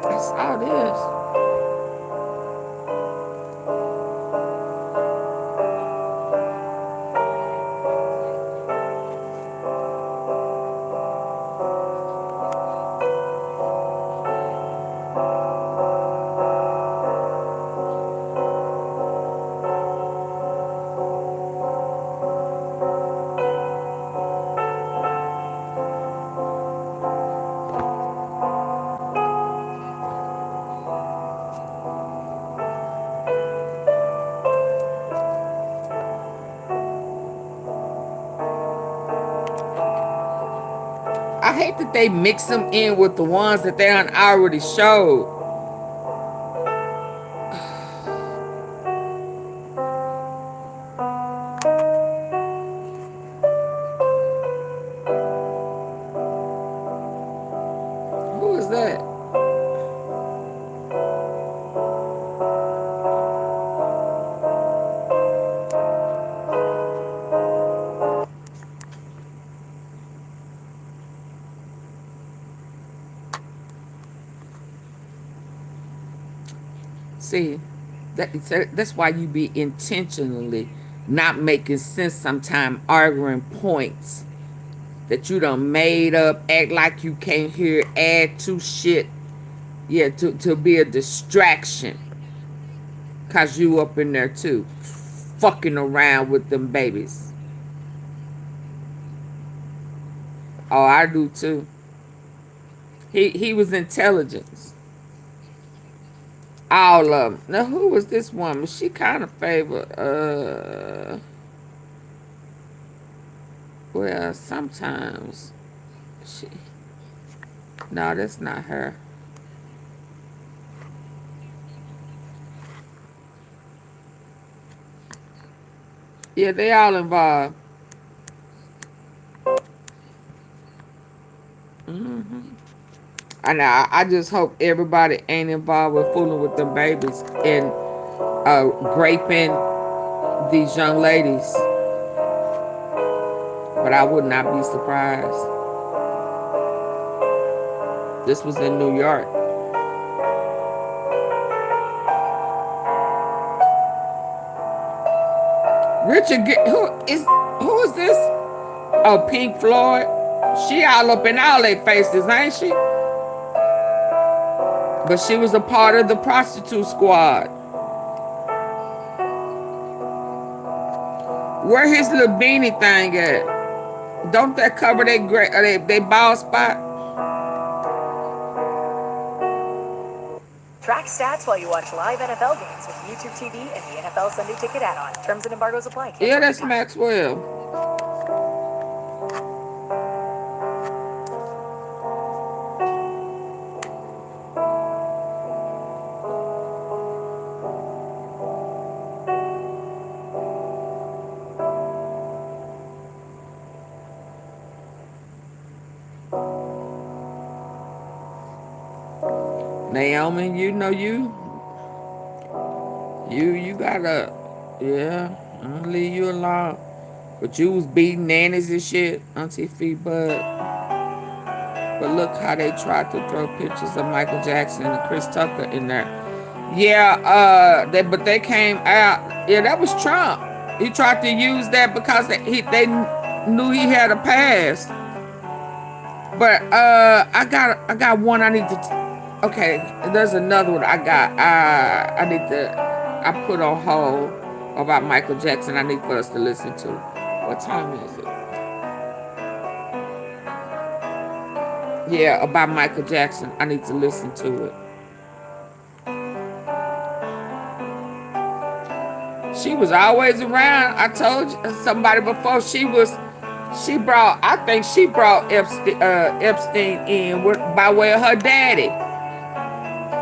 I saw this. I hate that they mix them in with the ones that they already showed. Who is that? See, that's why you be intentionally not making sense sometime, arguing points that you done made up, act like you can't hear, add to shit. Yeah, to be a distraction. Cause you up in there too, fucking around with them babies. Oh, I do too. He was intelligence. All of them. Now, who was this woman? She kind of favored, well, sometimes she, No, that's not her. Yeah, they all involved. And I just hope everybody ain't involved with fooling with them babies and raping these young ladies. But I would not be surprised. This was in New York. Who is this? Oh, Pink Floyd. She all up in all their faces, ain't she? But she was a part of the prostitute squad. Where his little beanie thing at? Don't that cover they bald spot? Track stats while you watch live NFL games with YouTube TV and the NFL Sunday Ticket add-on. Terms and embargoes apply. Yeah, that's Maxwell. Naomi, you know you gotta, yeah, I'm gonna leave you alone. But you was beating nannies and shit, AunTeaFee, but look how they tried to throw pictures of Michael Jackson and Chris Tucker in there. Yeah, but they came out. Yeah, that was Trump. He tried to use that because they knew he had a past. But I got one I need to. Okay, there's another one I got. I put on hold about Michael Jackson. I need for us to listen to. What time is it? Yeah, about Michael Jackson. I need to listen to it. She was always around. I told somebody before I think she brought Epstein in by way of her daddy.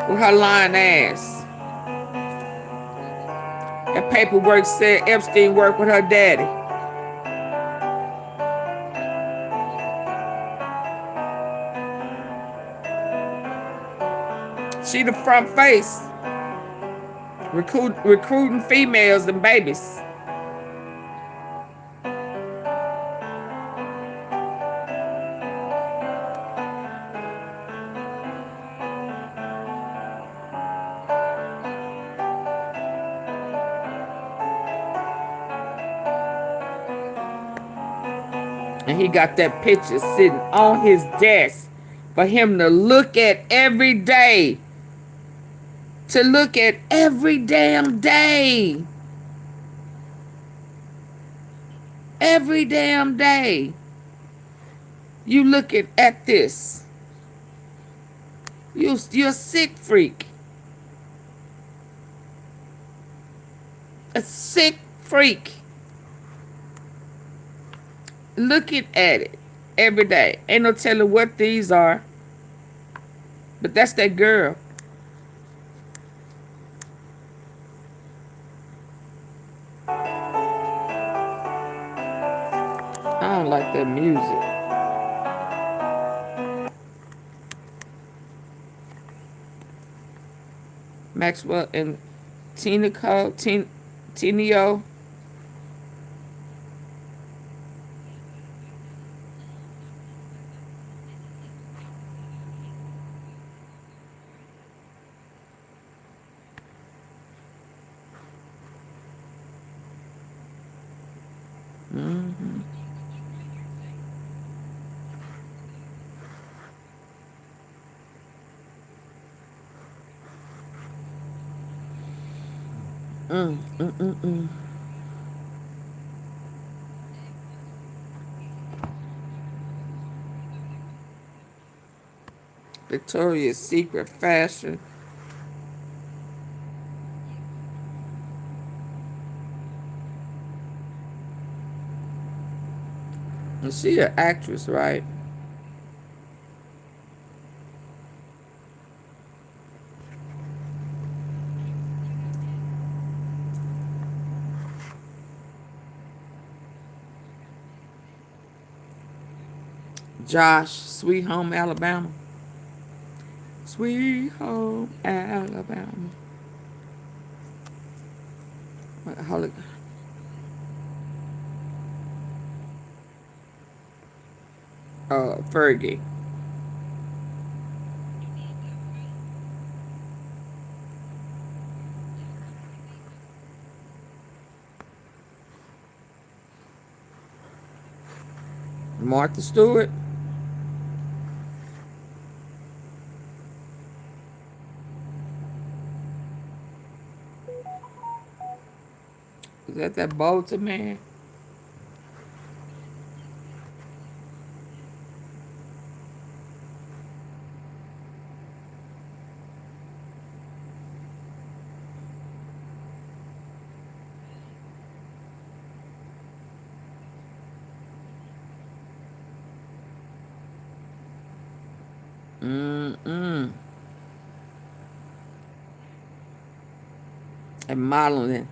With her lying ass. That paperwork said Epstein worked with her daddy. She the front face. Recruiting females and babies. And he got that picture sitting on his desk for him to look at every day. To look at every damn day. Every damn day. You looking at this. You're a sick freak. A sick freak. Looking at it every day. Ain't no telling what these are. But that's that girl. I don't like that music. Maxwell and Tinio. Victoria's Secret fashion. And she an actress, right? Josh, Sweet Home Alabama. Sweet Home Alabama. Holy. Fergie. Martha Stewart. Is that Bolton man? Mm-mm. And modeling.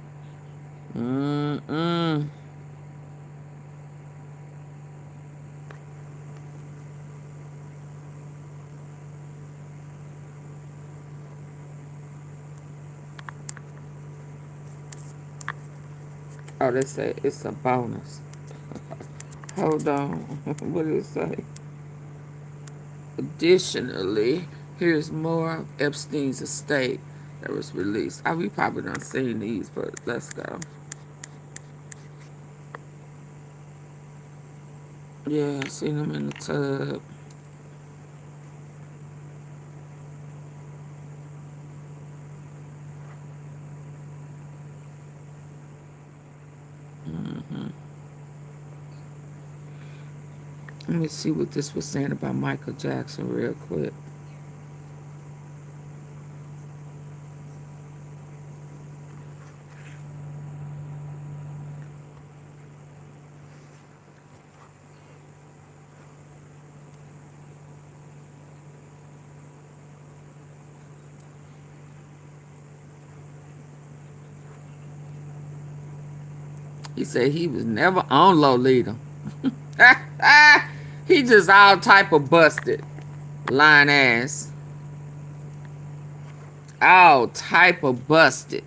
Mm-mm. Oh, they say it's a bonus. Hold on. What did it say? Additionally, here's more of Epstein's estate that was released. We probably done seen these, but let's go. Yeah, I seen them in the tub. Let me see what this was saying about Michael Jackson real quick. He said he was never on Lolita. He just all type of busted. Lying ass. All type of busted.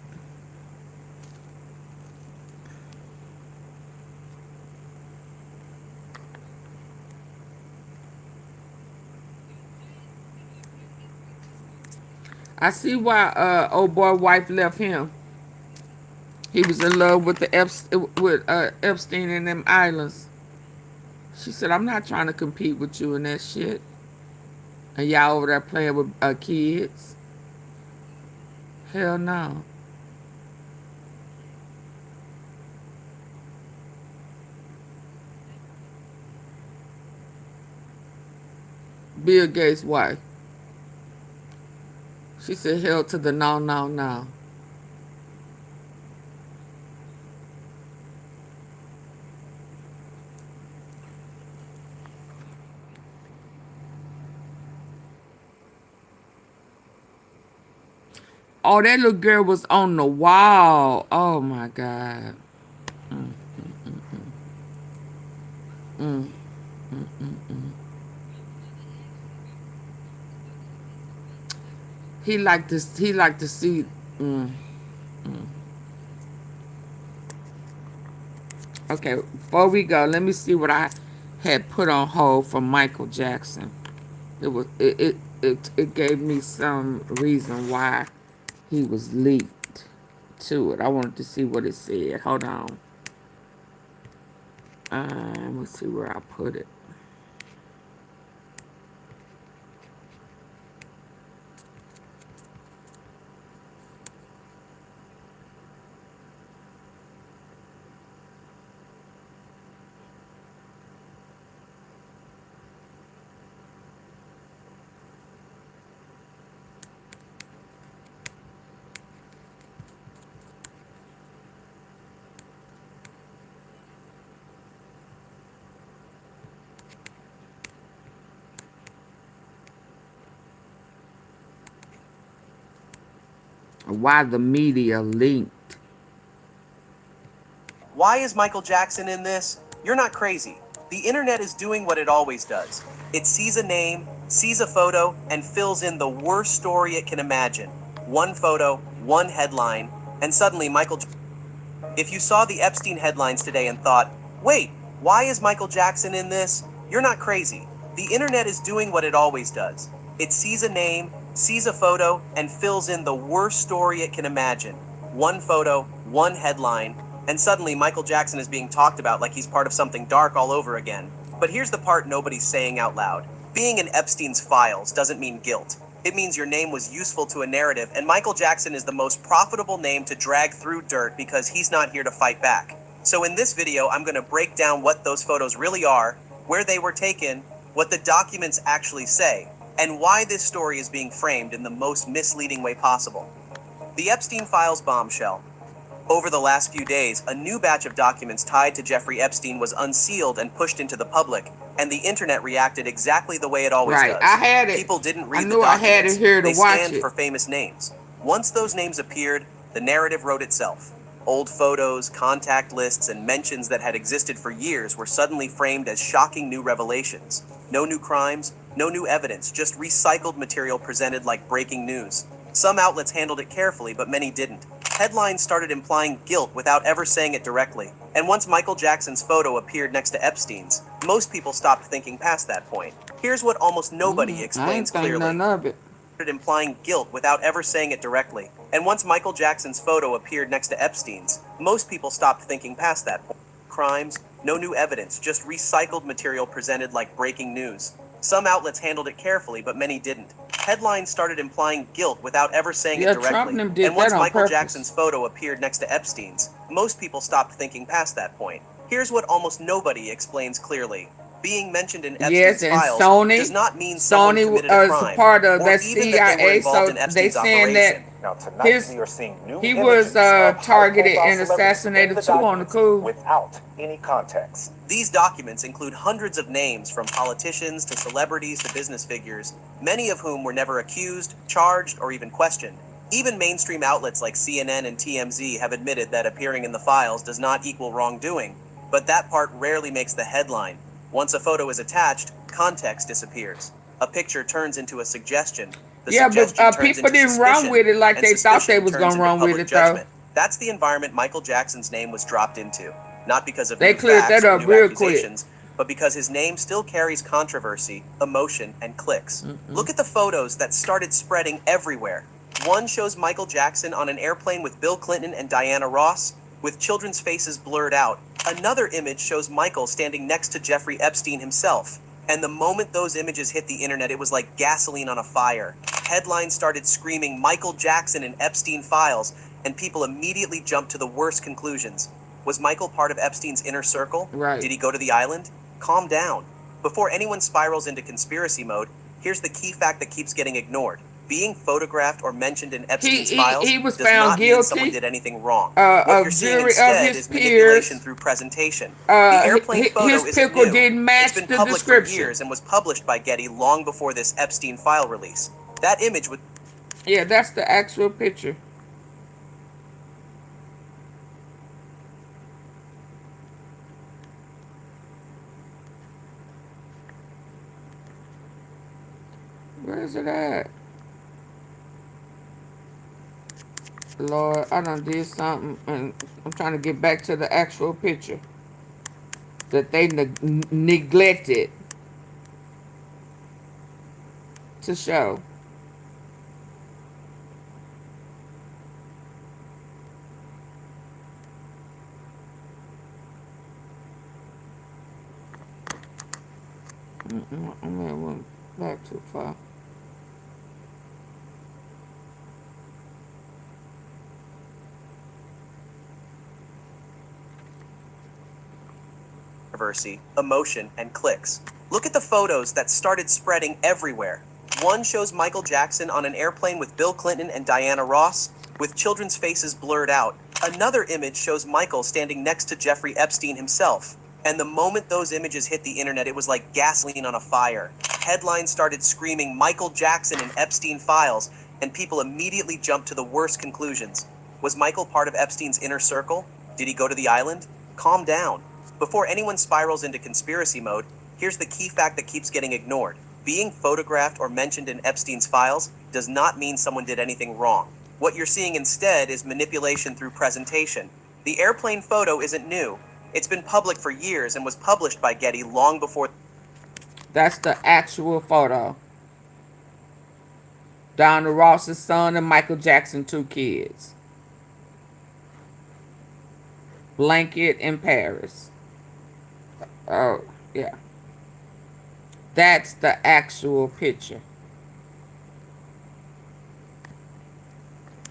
I see why old boy wife left him. He was in love with Epstein and them islands. She said, I'm not trying to compete with you in that shit. And y'all over there playing with kids. Hell no. Bill Gates' wife. She said, hell to the no, no, no. Oh, that little girl was on the wall. Oh, my God. He liked to see. Okay, before we go, let me see what I had put on hold for Michael Jackson. It gave me some reason why he was leaked to it. I wanted to see what it said. Hold on. Let's see where I put it. Why the media linked. Why is Michael Jackson in this? You're not crazy. The internet is doing what it always does. It sees a name, sees a photo, and fills in the worst story it can imagine. One photo, one headline, and suddenly Michael... If you saw the Epstein headlines today and thought, wait, why is Michael Jackson in this? You're not crazy. The internet is doing what it always does. It sees a name, sees a photo, and fills in the worst story it can imagine. One photo, one headline, and suddenly Michael Jackson is being talked about like he's part of something dark all over again. But here's the part nobody's saying out loud. Being in Epstein's files doesn't mean guilt. It means your name was useful to a narrative, and Michael Jackson is the most profitable name to drag through dirt because he's not here to fight back. So in this video, I'm going to break down what those photos really are, where they were taken, what the documents actually say, and why this story is being framed in the most misleading way possible. The Epstein Files bombshell. Over the last few days, a new batch of documents tied to Jeffrey Epstein was unsealed and pushed into the public, and the internet reacted exactly the way it always does. I had it. People didn't read I the knew documents. I had it here to they watch stand it. for famous names. Once those names appeared, the narrative wrote itself. Old photos, contact lists, and mentions that had existed for years were suddenly framed as shocking new revelations. No new crimes, no new evidence, just recycled material presented like breaking news. Some outlets handled it carefully, but many didn't. Headlines started implying guilt without ever saying it directly. And once Michael Jackson's photo appeared next to Epstein's, most people stopped thinking past that point. Here's what almost nobody explains clearly. None of it. Implying guilt without ever saying it directly. And once Michael Jackson's photo appeared next to Epstein's, most people stopped thinking past that point. Crimes, no new evidence, just recycled material presented like breaking news. Some outlets handled it carefully, but many didn't. Headlines started implying guilt without ever saying it directly. And once Michael Jackson's photo appeared next to Epstein's, most people stopped thinking past that point. Here's what almost nobody explains clearly. Being mentioned in Epstein's files does not mean someone committed a crime, part of or that even that they were CIA, involved so in they Epstein's saying operation. that Now tonight his, we are seeing new he images was of targeted high-profile and celebrities assassinated in the too on the documents coup. without any context. These documents include hundreds of names from politicians to celebrities to business figures, many of whom were never accused, charged, or even questioned. Even mainstream outlets like CNN and TMZ have admitted that appearing in the files does not equal wrongdoing, but that part rarely makes the headline. Once a photo is attached, context disappears. A picture turns into a suggestion. The suggestion turns people into didn't run suspicion, with it like and they thought they suspicion was turns gonna into run with public it though. judgment. That's the environment Michael Jackson's name was dropped into. Not because of They new cleared facts that or up new real quick. accusations, but because his name still carries controversy, emotion, and clicks. Look at the photos that started spreading everywhere. One shows Michael Jackson on an airplane with Bill Clinton and Diana Ross, with children's faces blurred out. Another image shows Michael standing next to Jeffrey Epstein himself. And the moment those images hit the internet, it was like gasoline on a fire. Headlines started screaming Michael Jackson and Epstein files, and people immediately jumped to the worst conclusions. Was Michael part of Epstein's inner circle? Right. Did he go to the island? Calm down. Before anyone spirals into conspiracy mode, here's the key fact that keeps getting ignored. Being photographed or mentioned in Epstein's files he was does found not mean guilty someone did anything wrong. What you're seeing jury instead of his is manipulation peers. through presentation. The airplane photo His isn't pickle new. didn't match It's been the public description. for years and was published by Getty long before this Epstein file release. That image was... Yeah, that's the actual picture. Where is it at? Lord, I done did something and I'm trying to get back to the actual picture that they neglected to show. I may have went back too far. Controversy, emotion, and clicks. Look at the photos that started spreading everywhere. One shows Michael Jackson on an airplane with Bill Clinton and Diana Ross, with children's faces blurred out. Another image shows Michael standing next to Jeffrey Epstein himself. And the moment those images hit the internet, it was like gasoline on a fire. Headlines started screaming Michael Jackson and Epstein files, and people immediately jumped to the worst conclusions. Was Michael part of Epstein's inner circle? Did he go to the island? Calm down. Before anyone spirals into conspiracy mode, Here's the key fact that keeps getting ignored. Being photographed or mentioned in Epstein's files does not mean someone did anything wrong. What you're seeing instead is manipulation through presentation. The airplane photo isn't new. It's been public for years and was published by Getty long before. That's the actual photo. Diana Ross's son and Michael Jackson, 2 kids. Blanket in Paris. Oh, yeah. That's the actual picture.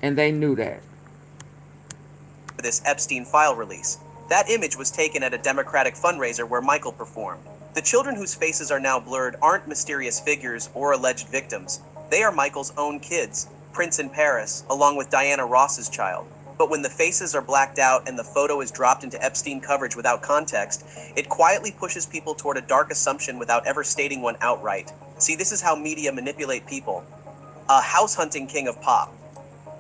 And they knew that. This Epstein file release. That image was taken at a Democratic fundraiser where Michael performed. The children whose faces are now blurred aren't mysterious figures or alleged victims. They are Michael's own kids, Prince in Paris, along with Diana Ross's child. But when the faces are blacked out and the photo is dropped into Epstein coverage without context, it quietly pushes people toward a dark assumption without ever stating one outright. See, this is how media manipulate people. A house-hunting king of pop.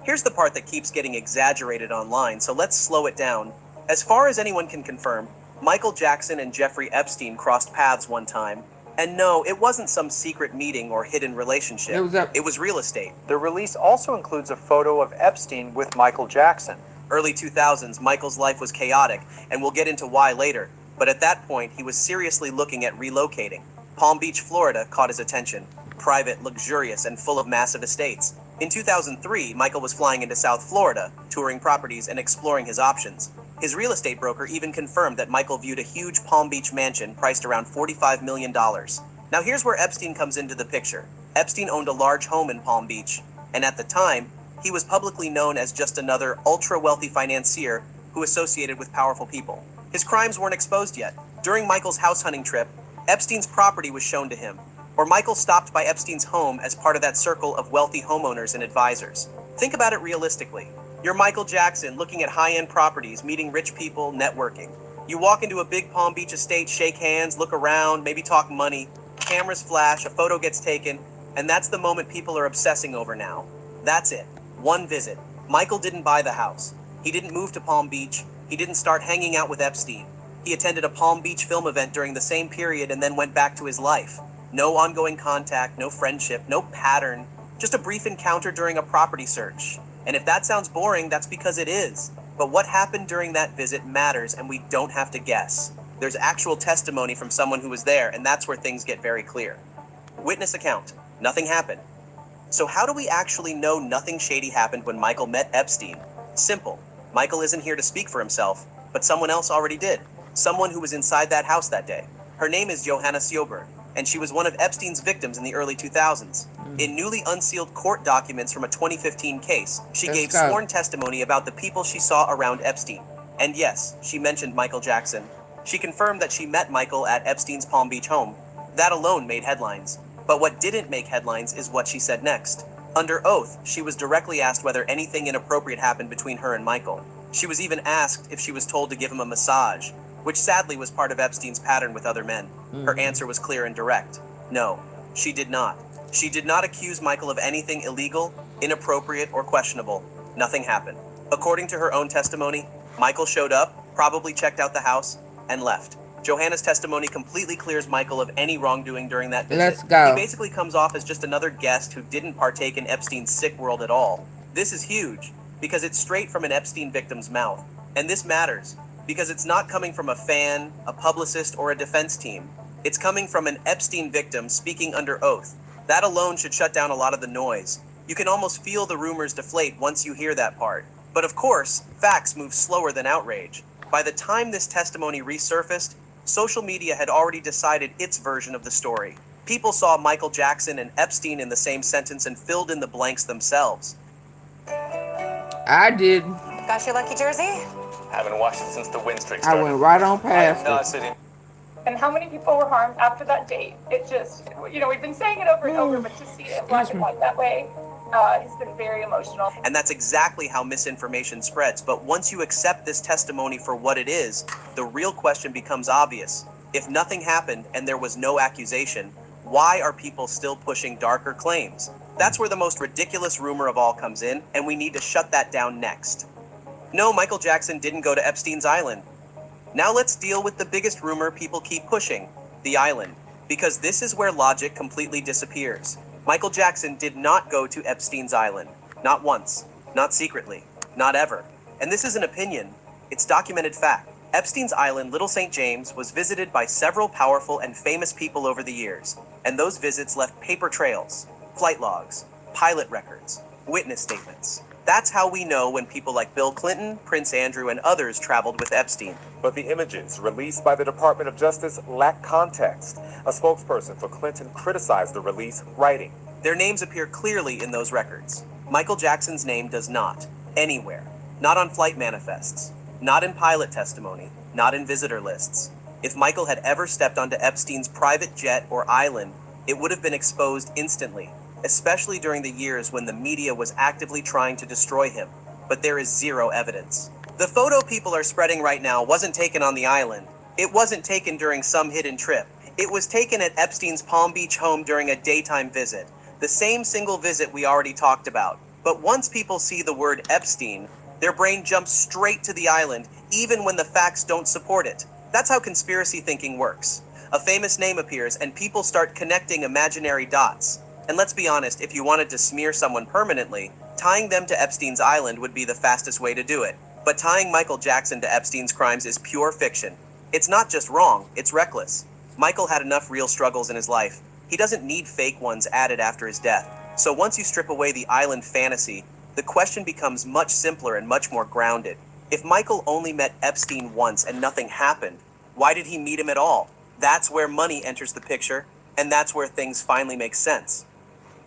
Here's the part that keeps getting exaggerated online, so let's slow it down. As far as anyone can confirm, Michael Jackson and Jeffrey Epstein crossed paths one time. And no, it wasn't some secret meeting or hidden relationship. It was real estate. The release also includes a photo of Epstein with Michael Jackson. Early 2000s, Michael's life was chaotic, and we'll get into why later. But at that point, he was seriously looking at relocating. Palm Beach, Florida caught his attention. Private, luxurious, and full of massive estates. In 2003, Michael was flying into South Florida, touring properties and exploring his options. His real estate broker even confirmed that Michael viewed a huge Palm Beach mansion priced around $45 million. Now here's where Epstein comes into the picture. Epstein owned a large home in Palm Beach, and at the time, he was publicly known as just another ultra-wealthy financier who associated with powerful people. His crimes weren't exposed yet. During Michael's house hunting trip, Epstein's property was shown to him, or Michael stopped by Epstein's home as part of that circle of wealthy homeowners and advisors. Think about it realistically. You're Michael Jackson looking at high-end properties, meeting rich people, networking. You walk into a big Palm Beach estate, shake hands, look around, maybe talk money, cameras flash, a photo gets taken, and that's the moment people are obsessing over now. That's it. One visit. Michael didn't buy the house. He didn't move to Palm Beach. He didn't start hanging out with Epstein. He attended a Palm Beach film event during the same period and then went back to his life. No ongoing contact, no friendship, no pattern, just a brief encounter during a property search. And if that sounds boring, that's because it is. But what happened during that visit matters, and we don't have to guess. There's actual testimony from someone who was there, and that's where things get very clear. Witness account. Nothing happened. So how do we actually know nothing shady happened when Michael met Epstein? Simple. Michael isn't here to speak for himself, but someone else already did. Someone who was inside that house that day. Her name is Johanna Sjoberg, and she was one of Epstein's victims in the early 2000s. In newly unsealed court documents from a 2015 case, she gave sworn testimony about the people she saw around Epstein. And yes, she mentioned Michael Jackson. She confirmed that she met Michael at Epstein's Palm Beach home. That alone made headlines. But what didn't make headlines is what she said next. Under oath, she was directly asked whether anything inappropriate happened between her and Michael. She was even asked if she was told to give him a massage, which sadly was part of Epstein's pattern with other men. Her answer was clear and direct. No, she did not. She did not accuse Michael of anything illegal, inappropriate, or questionable. Nothing happened. According to her own testimony, Michael showed up, probably checked out the house, and left. Johanna's testimony completely clears Michael of any wrongdoing during that visit. Let's go. He basically comes off as just another guest who didn't partake in Epstein's sick world at all. This is huge, because it's straight from an Epstein victim's mouth. And this matters, because it's not coming from a fan, a publicist, or a defense team. It's coming from an Epstein victim speaking under oath. That alone should shut down a lot of the noise. You can almost feel the rumors deflate once you hear that part. But of course, facts move slower than outrage. By the time this testimony resurfaced, social media had already decided its version of the story. People saw Michael Jackson and Epstein in the same sentence and filled in the blanks themselves. I did. Got your lucky jersey? Haven't watched it since the win streak I started. went right on past it. Sitting. And how many people were harmed after that date? It just, we've been saying it over and over, but to see it in black and white that way has been very emotional. And that's exactly how misinformation spreads. But once you accept this testimony for what it is, the real question becomes obvious. If nothing happened and there was no accusation, why are people still pushing darker claims? That's where the most ridiculous rumor of all comes in, and we need to shut that down next. No, Michael Jackson didn't go to Epstein's island. Now let's deal with the biggest rumor people keep pushing. the island, because this is where logic completely disappears. Michael Jackson did not go to Epstein's island. Not once. Not secretly. Not ever. And this is an opinion. It's documented fact. Epstein's island, Little St. James, was visited by several powerful and famous people over the years, and those visits left paper trails, flight logs, pilot records, witness statements. That's how we know when people like Bill Clinton, Prince Andrew, and others traveled with Epstein. But the images released by the Department of Justice lack context. A spokesperson for Clinton criticized the release, writing, "Their names appear clearly in those records. Michael Jackson's name does not. Anywhere. Not on flight manifests. Not in pilot testimony. Not in visitor lists. If Michael had ever stepped onto Epstein's private jet or island, it would have been exposed instantly, especially during the years when the media was actively trying to destroy him. But there is zero evidence. The photo people are spreading right now wasn't taken on the island. It wasn't taken during some hidden trip. It was taken at Epstein's Palm Beach home during a daytime visit. The same single visit we already talked about. But once people see the word Epstein, their brain jumps straight to the island, even when the facts don't support it. That's how conspiracy thinking works. A famous name appears and people start connecting imaginary dots. And let's be honest, if you wanted to smear someone permanently, tying them to Epstein's island would be the fastest way to do it. But tying Michael Jackson to Epstein's crimes is pure fiction. It's not just wrong, it's reckless. Michael had enough real struggles in his life. He doesn't need fake ones added after his death. So once you strip away the island fantasy, the question becomes much simpler and much more grounded. If Michael only met Epstein once and nothing happened, why did he meet him at all? That's where money enters the picture, and that's where things finally make sense.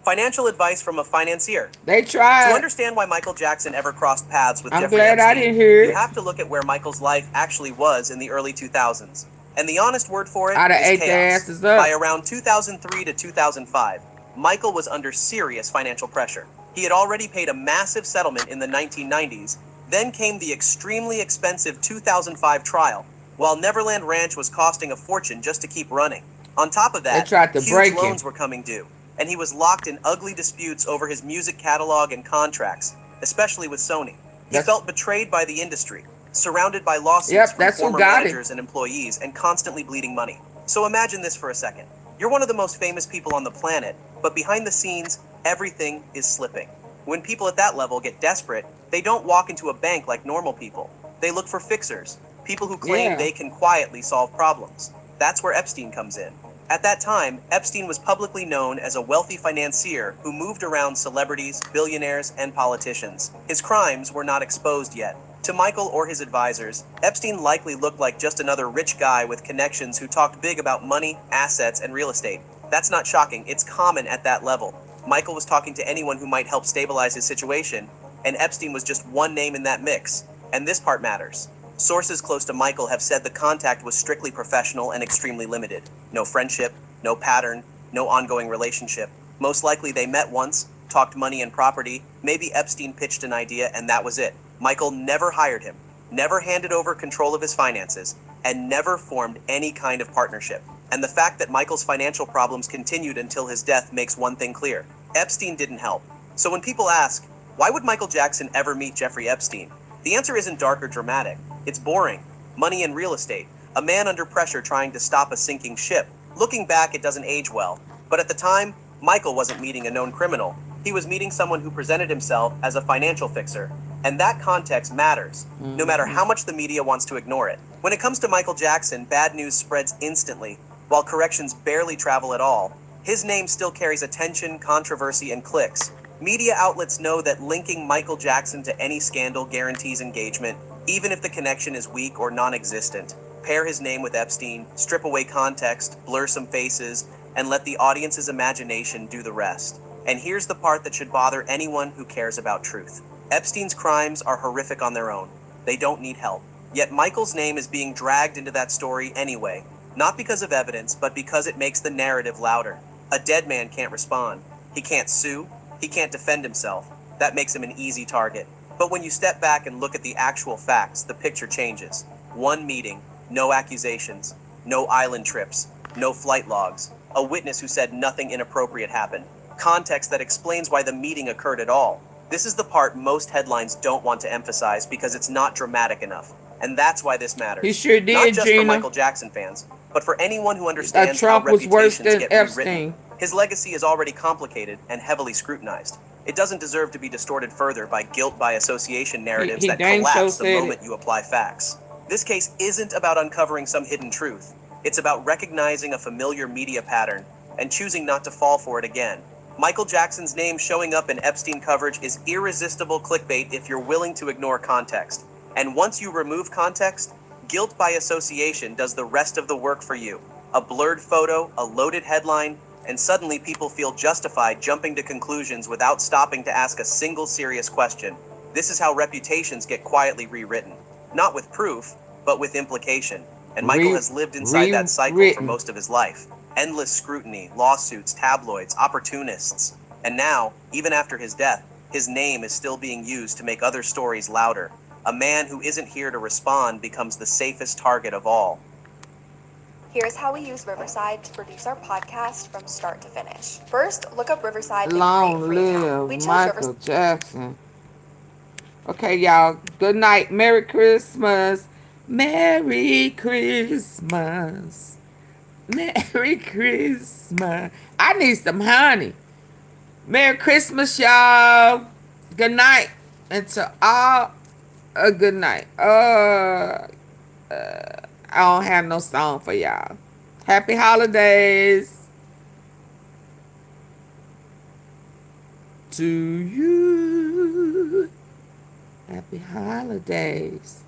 Financial advice from a financier. They tried. To understand why Michael Jackson ever crossed paths with I'm Jeffrey glad Epstein, I didn't hear it. you have to look at where Michael's life actually was in the early 2000s. And the honest word for it I'd have is ate their chaos. asses up. By around 2003 to 2005, Michael was under serious financial pressure. He had already paid a massive settlement in the 1990s. Then came the extremely expensive 2005 trial, while Neverland Ranch was costing a fortune just to keep running. On top of that, They tried to huge break him. loans were coming due, and he was locked in ugly disputes over his music catalog and contracts, especially with Sony. He felt betrayed by the industry, surrounded by lawsuits from that's who former got it. managers and employees, and constantly bleeding money. So imagine this for a second. You're one of the most famous people on the planet, but behind the scenes, everything is slipping. When people at that level get desperate, they don't walk into a bank like normal people. They look for fixers, people who claim they can quietly solve problems. That's where Epstein comes in. At that time, Epstein was publicly known as a wealthy financier who moved around celebrities, billionaires, and politicians. His crimes were not exposed yet. To Michael or his advisors, Epstein likely looked like just another rich guy with connections who talked big about money, assets, and real estate. That's not shocking, it's common at that level. Michael was talking to anyone who might help stabilize his situation, and Epstein was just one name in that mix. And this part matters. Sources close to Michael have said the contact was strictly professional and extremely limited. No friendship, no pattern, no ongoing relationship. Most likely they met once, talked money and property, maybe Epstein pitched an idea, and that was it. Michael never hired him, never handed over control of his finances, and never formed any kind of partnership. And the fact that Michael's financial problems continued until his death makes one thing clear. Epstein didn't help. So when people ask, why would Michael Jackson ever meet Jeffrey Epstein? The answer isn't dark or dramatic. It's boring. Money and real estate. A man under pressure trying to stop a sinking ship. Looking back, it doesn't age well. But at the time, Michael wasn't meeting a known criminal. He was meeting someone who presented himself as a financial fixer. And that context matters, no matter how much the media wants to ignore it. When it comes to Michael Jackson, bad news spreads instantly, while corrections barely travel at all. His name still carries attention, controversy, and clicks. Media outlets know that linking Michael Jackson to any scandal guarantees engagement, even if the connection is weak or non-existent. Pair his name with Epstein, strip away context, blur some faces, and let the audience's imagination do the rest. And here's the part that should bother anyone who cares about truth. Epstein's crimes are horrific on their own. They don't need help. Yet Michael's name is being dragged into that story anyway, not because of evidence, but because it makes the narrative louder. A dead man can't respond. He can't sue. He can't defend himself. That makes him an easy target. But when you step back and look at the actual facts, the picture changes. One meeting, no accusations, no island trips, no flight logs, a witness who said nothing inappropriate happened, context that explains why the meeting occurred at all. This is the part most headlines don't want to emphasize because it's not dramatic enough. And that's why this matters. He sure did, Not just Gina. for Michael Jackson fans, But for anyone who understands how Trump was worse reputations than get Epstein. rewritten, his legacy is already complicated and heavily scrutinized. It doesn't deserve to be distorted further by guilt by association narratives He that dang sure collapse the said moment you apply facts. This case isn't about uncovering some hidden truth. It's about recognizing a familiar media pattern and choosing not to fall for it again. Michael Jackson's name showing up in Epstein coverage is irresistible clickbait if you're willing to ignore context. And once you remove context, guilt by association does the rest of the work for you. A blurred photo, a loaded headline, and suddenly people feel justified jumping to conclusions without stopping to ask a single serious question. This is how reputations get quietly rewritten. Not with proof, but with implication. And Michael has lived inside that cycle for most of his life. Endless scrutiny, lawsuits, tabloids, opportunists. And now, even after his death, his name is still being used to make other stories louder. A man who isn't here to respond becomes the safest target of all. Here's how we use Riverside to produce our podcast from start to finish. First, look up Riverside and Long create a free account. We live chose Michael Jackson. Okay, y'all. Good night. Merry Christmas. Merry Christmas. Merry Christmas. I need some honey. Merry Christmas, y'all. Good night. And to all, a good night. I don't have no song for y'all. Happy holidays to you. Happy holidays.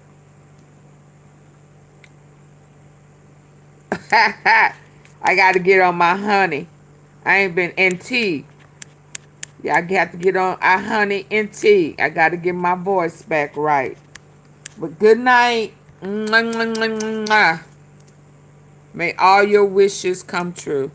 I got to get on my honey. I ain't been in tea. Y'all got to get on our honey and tea. I got to get my voice back right. But good night. Mwah, mwah, mwah, mwah. May all your wishes come true.